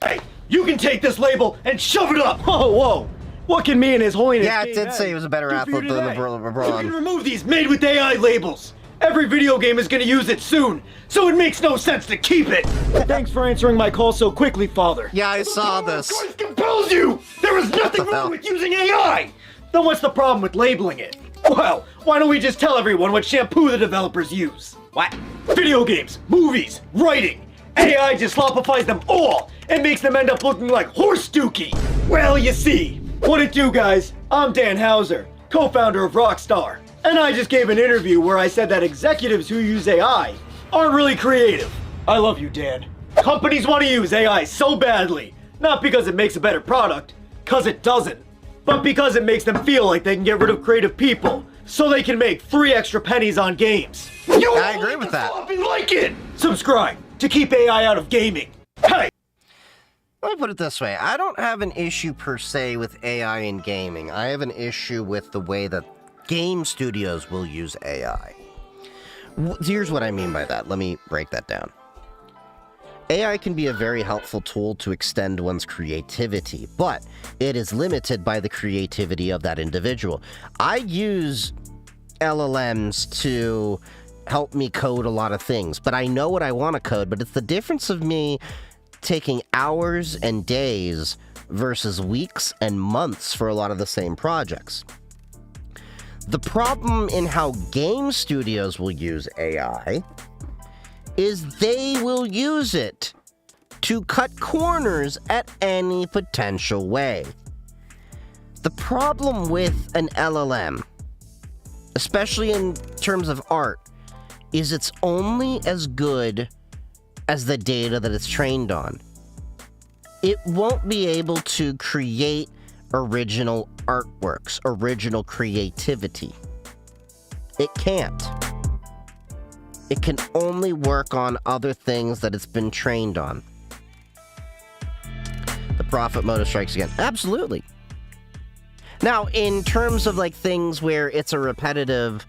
Hey, you can take this label and shove it up! Whoa, whoa! What can me and his holiness... Yeah, it did say he was a better athlete than LeBron. You can remove these made-with-AI labels! Every video game is gonna use it soon, so it makes no sense to keep it! Thanks for answering my call so quickly, Father. Yeah, I saw this. Choice compels you! There is nothing wrong with using AI! Then what's the problem with labeling it? Well, why don't we just tell everyone what shampoo the developers use? What? Video games, movies, writing. AI just slopifies them all and makes them end up looking like horse dookie. Well, you see. What it do, guys? I'm Dan Hauser, co-founder of Rockstar. And I just gave an interview where I said that executives who use AI aren't really creative. I love you, Dan. Companies want to use AI so badly, not because it makes a better product, Cause it doesn't. But because it makes them feel like they can get rid of creative people, so they can make 3 extra pennies on games. I agree with that. Like it! Subscribe to keep AI out of gaming. Hey! Let me put it this way. I don't have an issue per se with AI in gaming. I have an issue with the way that game studios will use AI. Here's what I mean by that. Let me break that down. AI can be a very helpful tool to extend one's creativity, but it is limited by the creativity of that individual. I use LLMs to help me code a lot of things, but I know what I want to code, but it's the difference of me taking hours and days versus weeks and months for a lot of the same projects. The problem in how game studios will use AI is they will use it to cut corners at any potential way. The problem with an LLM, especially in terms of art, is it's only as good as the data that it's trained on. It won't be able to create original artworks, original creativity. It can't. It can only work on other things that it's been trained on. The profit motive strikes again. Absolutely. Now, in terms of like things where it's a repetitive,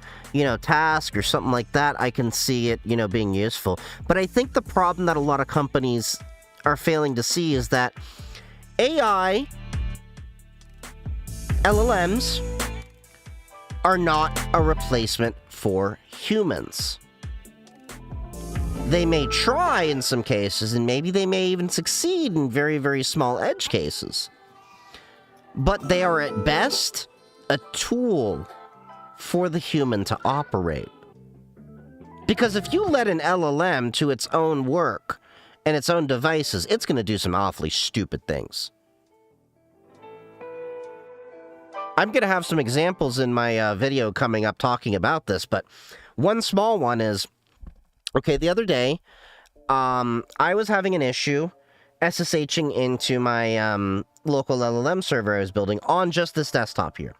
task or something like that, I can see it, being useful. But I think the problem that a lot of companies are failing to see is that AI, LLMs, are not a replacement for humans. They may try in some cases, and maybe they may even succeed in very, very small edge cases. But they are at best a tool for the human to operate. Because if you let an LLM to its own work and its own devices, it's going to do some awfully stupid things. I'm going to have some examples in my video coming up talking about this, but one small one is, okay, the other day, I was having an issue SSHing into my local LLM server I was building on just this desktop here.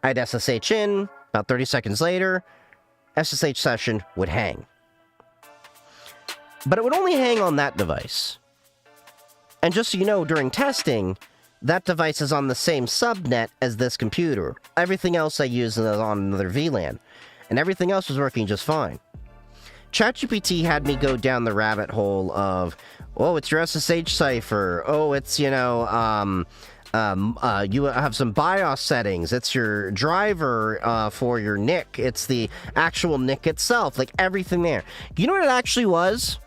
I'd SSH in, about 30 seconds later, SSH session would hang. But it would only hang on that device. And just so you know, during testing, that device is on the same subnet as this computer. Everything else I use is on another VLAN. And everything else was working just fine. ChatGPT had me go down the rabbit hole of, oh, it's your SSH cipher. Oh, it's, you have some BIOS settings. It's your driver for your NIC. It's the actual NIC itself. Like, everything there. You know what it actually was?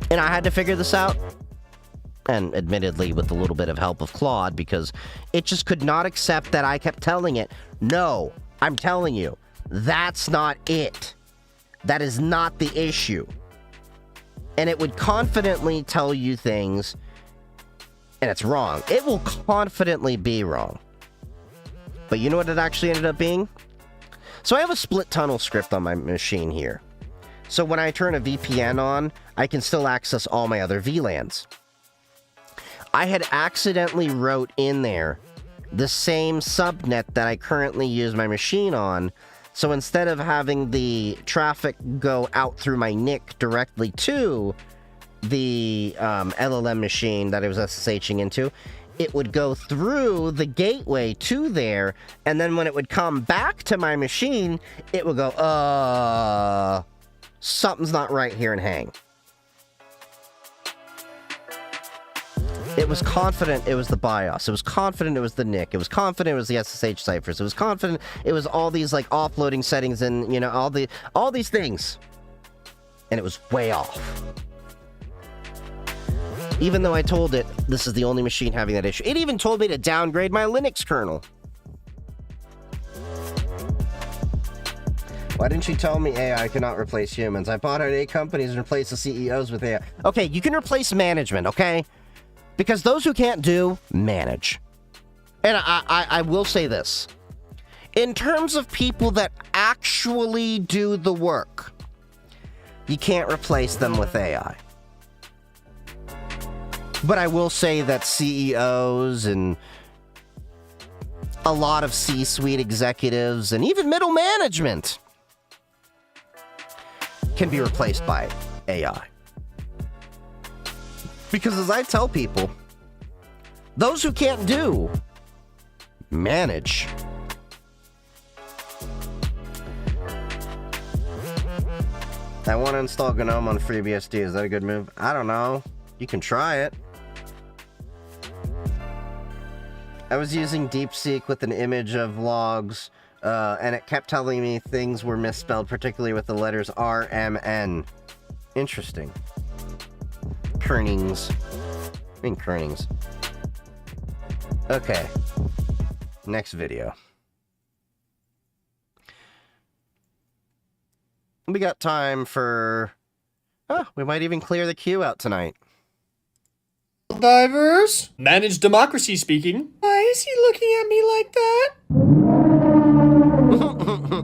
And I had to figure this out. And admittedly, with a little bit of help of Claude, because it just could not accept that I kept telling it, no, I'm telling you, that's not it. That is not the issue. And it would confidently tell you things, and it's wrong. It will confidently be wrong. But you know what it actually ended up being? So I have a split tunnel script on my machine here. So when I turn a VPN on, I can still access all my other VLANs. I had accidentally wrote in there the same subnet that I currently use my machine on. So instead of having the traffic go out through my NIC directly to the LLM machine that I was SSHing into, it would go through the gateway to there, and then when it would come back to my machine, it would go, something's not right here, and hang. It was confident it was the BIOS. It was confident it was the NIC. It was confident it was the SSH ciphers. It was confident it was all these like offloading settings and all these things. And it was way off. Even though I told it this is the only machine having that issue. It even told me to downgrade my Linux kernel. Why didn't you tell me AI cannot replace humans? I bought out 8 companies and replaced the CEOs with AI. Okay, you can replace management, okay? Because those who can't do, manage. And I will say this. In terms of people that actually do the work, you can't replace them with AI. But I will say that CEOs and a lot of C-suite executives and even middle management can be replaced by AI. Because as I tell people, those who can't do, manage. I want to install GNOME on FreeBSD. Is that a good move? I don't know. You can try it. I was using DeepSeek with an image of logs, and it kept telling me things were misspelled, particularly with the letters R, M, N. Interesting. Kernings. I mean kernings. Okay. Next video. We got time for... Oh, we might even clear the queue out tonight. Divers? Managed democracy speaking. Why is he looking at me like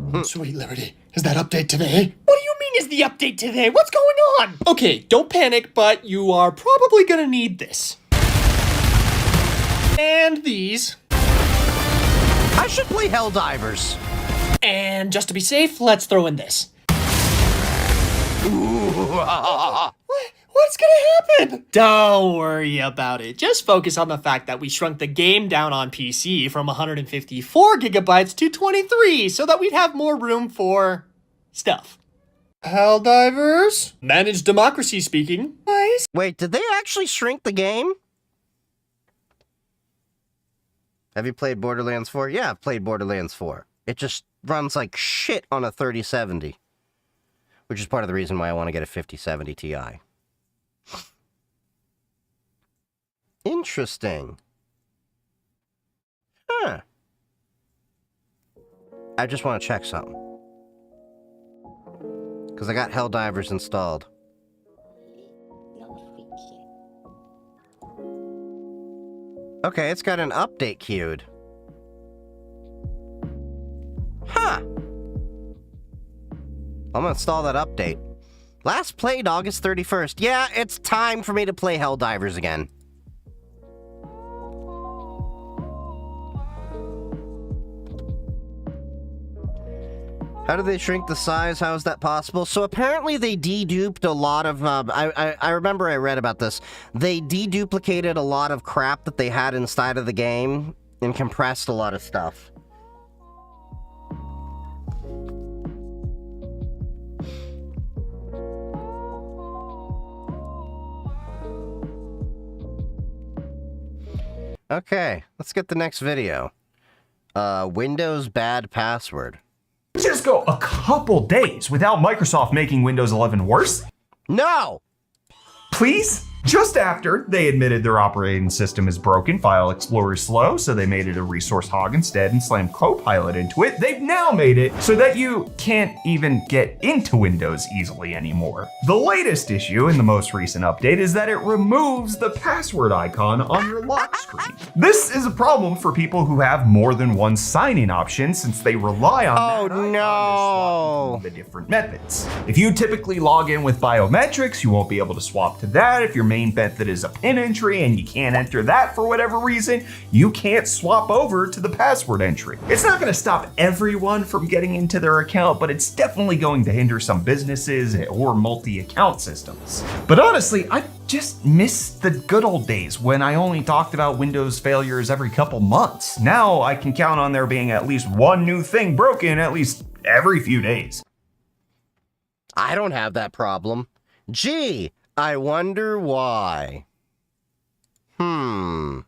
that? Sweet Liberty, is that update today? What do you mean is the update today? What's going on? Okay, don't panic, but you are probably gonna need this. And these. I should play Helldivers. And just to be safe, let's throw in this. What's gonna happen? Don't worry about it. Just focus on the fact that we shrunk the game down on PC from 154 gigabytes to 23 so that we'd have more room for stuff. Helldivers? Managed democracy speaking. Wait, did they actually shrink the game? Have you played Borderlands 4? Yeah, I've played Borderlands 4. It just runs like shit on a 3070. Which is part of the reason why I want to get a 5070 Ti. Interesting. Huh. I just want to check something. Because I got Helldivers installed. Okay, it's got an update queued. Huh. I'm gonna install that update. Last played August 31st. Yeah, it's time for me to play Helldivers again. How do they shrink the size? How is that possible? So apparently they deduped a lot of, I remember I read about this. They deduplicated a lot of crap that they had inside of the game and compressed a lot of stuff. Okay, let's get the next video. Windows bad password. Just go a couple days without Microsoft making Windows 11 worse? No! Please? Just after they admitted their operating system is broken, File Explorer is slow, so they made it a resource hog instead and slammed Copilot into it, they've now made it so that you can't even get into Windows easily anymore. The latest issue in the most recent update is that it removes the password icon on your lock screen. This is a problem for people who have more than one sign-in option since they rely on that icon to swap between the different methods. If you typically log in with biometrics, you won't be able to swap to that. If your main method is a PIN entry and you can't enter that for whatever reason, you can't swap over to the password entry. It's not going to stop everyone from getting into their account, but it's definitely going to hinder some businesses or multi-account systems. But honestly, I just miss the good old days when I only talked about Windows failures every couple months. Now I can count on there being at least one new thing broken at least every few days. I don't have that problem. Gee, I wonder why. I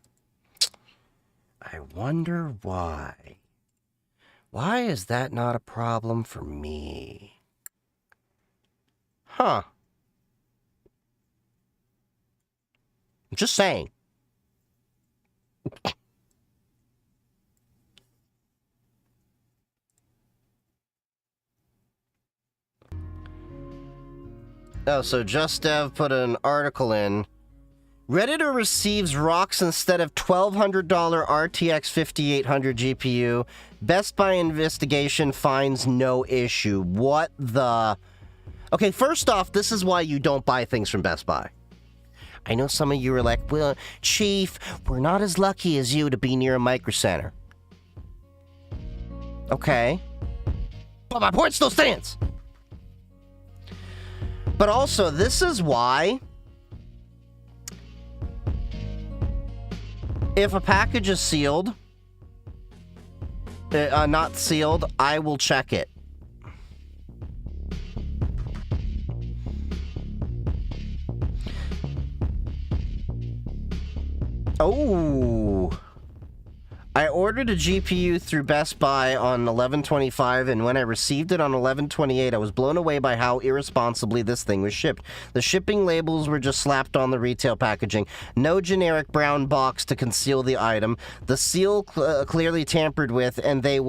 wonder why. Why is that not a problem for me? Huh. I'm just saying. Oh, so JustDev put an article in. Redditor receives rocks instead of $1,200 RTX 5800 GPU. Best Buy investigation finds no issue. What the... Okay, first off, this is why you don't buy things from Best Buy. I know some of you are like, well, Chief, we're not as lucky as you to be near a micro center. Okay. But my point still stands. But also, this is why if a package is sealed, not sealed, I will check it. Oh, I ordered a GPU through Best Buy on 11/25, and when I received it on 11/28, I was blown away by how irresponsibly this thing was shipped. The shipping labels were just slapped on the retail packaging. No generic brown box to conceal the item. The seal clearly tampered with, and there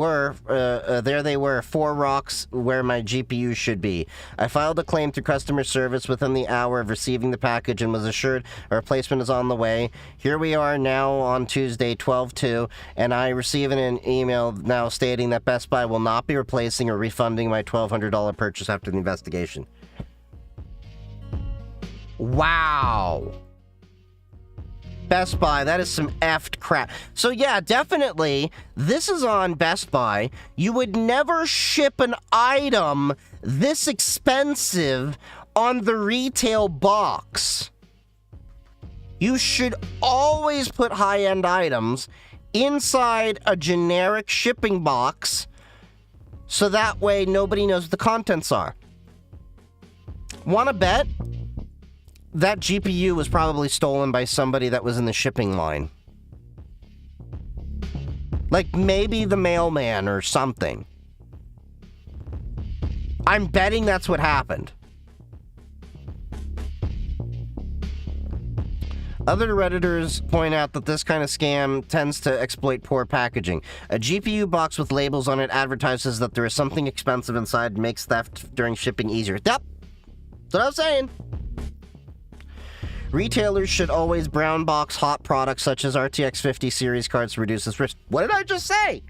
they were, 4 rocks where my GPU should be. I filed a claim through customer service within the hour of receiving the package and was assured a replacement is on the way. Here we are now on Tuesday, 12/2. And I receive an email now stating that Best Buy will not be replacing or refunding my $1,200 purchase after the investigation. Wow. Best Buy, that is some effed crap. So yeah, definitely, this is on Best Buy. You would never ship an item this expensive on the retail box. You should always put high-end items inside a generic shipping box, so that way nobody knows what the contents are. Wanna bet? That GPU was probably stolen by somebody that was in the shipping line. Like maybe the mailman or something. I'm betting that's what happened. Other Redditors point out that this kind of scam tends to exploit poor packaging. A GPU box with labels on it advertises that there is something expensive inside and makes theft during shipping easier. Yep, that's what I was saying. Retailers should always brown box hot products such as RTX 50 series cards to reduce this risk. What did I just say?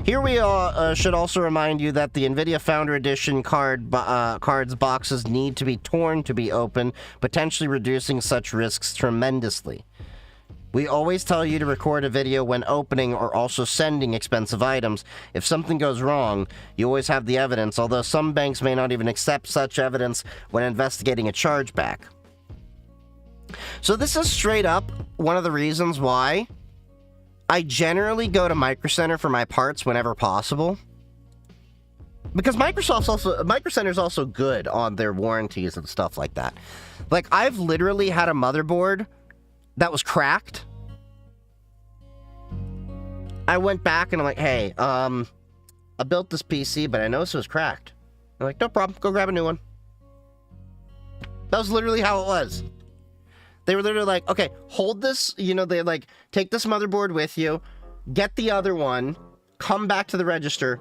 Here we should also remind you that the NVIDIA Founder Edition cards boxes need to be torn to be open, potentially reducing such risks tremendously. We always tell you to record a video when opening or also sending expensive items. If something goes wrong, you always have the evidence, although some banks may not even accept such evidence when investigating a chargeback. So this is straight up one of the reasons why I generally go to Micro Center for my parts whenever possible. Because Micro Center is also good on their warranties and stuff like that. Like, I've literally had a motherboard that was cracked. I went back and I'm like, hey, I built this PC, but I noticed it was cracked. They're like, no problem, go grab a new one. That was literally how it was. They were literally like, okay, hold this, they like, take this motherboard with you, get the other one, come back to the register,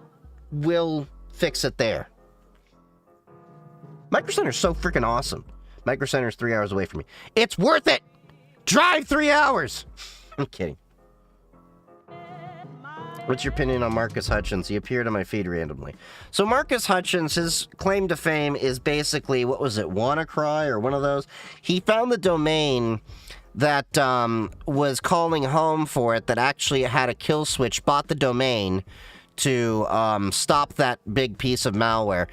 we'll fix it there. Micro Center's so freaking awesome. Micro Center's 3 hours away from me. It's worth it! Drive 3 hours! I'm kidding. What's your opinion on Marcus Hutchins? He appeared on my feed randomly. So Marcus Hutchins, his claim to fame is basically, what was it, WannaCry or one of those? He found the domain that was calling home for it that actually had a kill switch, bought the domain to stop that big piece of malware.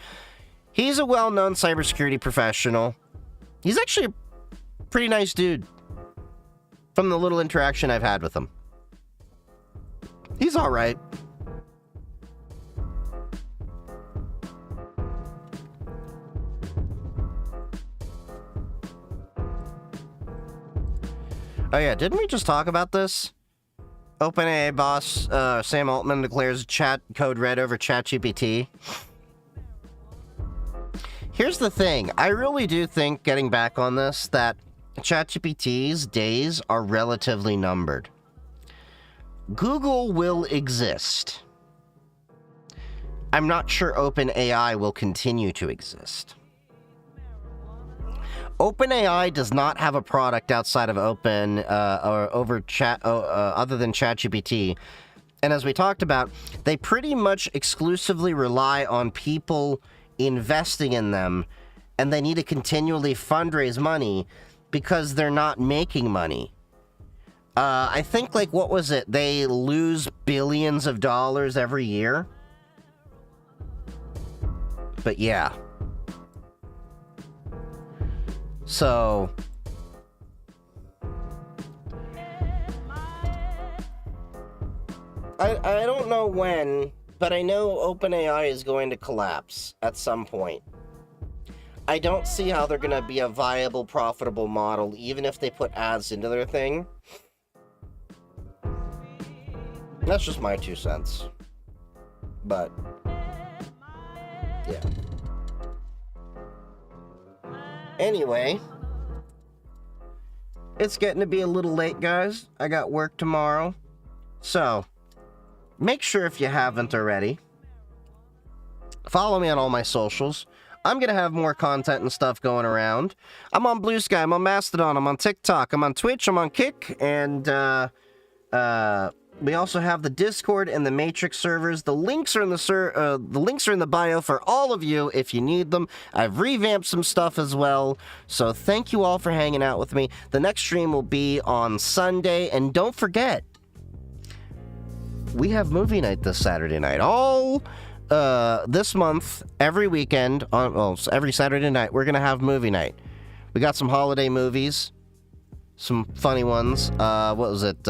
He's a well-known cybersecurity professional. He's actually a pretty nice dude from the little interaction I've had with him. He's all right. Oh yeah, didn't we just talk about this? OpenAI boss Sam Altman declares chat code red over ChatGPT. Here's the thing. I really do think, getting back on this, that ChatGPT's days are relatively numbered. Google will exist. I'm not sure OpenAI will continue to exist. OpenAI does not have a product outside of Open or over chat other than ChatGPT. And as we talked about, they pretty much exclusively rely on people investing in them and they need to continually fundraise money because they're not making money. I think, like, what was it? They lose billions of dollars every year. But yeah. So... I don't know when, but I know OpenAI is going to collapse at some point. I don't see how they're going to be a viable, profitable model, even if they put ads into their thing. That's just my 2 cents. But, yeah. Anyway, it's getting to be a little late, guys. I got work tomorrow. So, make sure, if you haven't already, follow me on all my socials. I'm going to have more content and stuff going around. I'm on Blue Sky, I'm on Mastodon, I'm on TikTok, I'm on Twitch, I'm on Kick, and we also have the Discord and the Matrix servers. The links are in the bio for all of you if you need them. I've revamped some stuff as well. So thank you all for hanging out with me. The next stream will be on Sunday, and don't forget, we have movie night this Saturday night. This month, every weekend, every Saturday night, we're gonna have movie night. We got some holiday movies, some funny ones. What was it?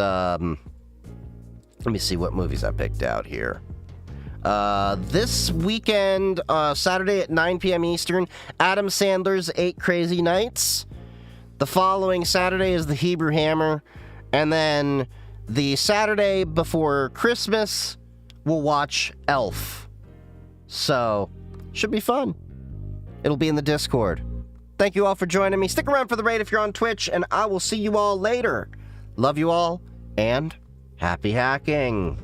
Let me see what movies I picked out here. This weekend, Saturday at 9 p.m. Eastern, Adam Sandler's 8 Crazy Nights. The following Saturday is The Hebrew Hammer, and then the Saturday before Christmas, we'll watch Elf. So, should be fun. It'll be in the Discord. Thank you all for joining me. Stick around for the raid if you're on Twitch, and I will see you all later. Love you all, and happy hacking.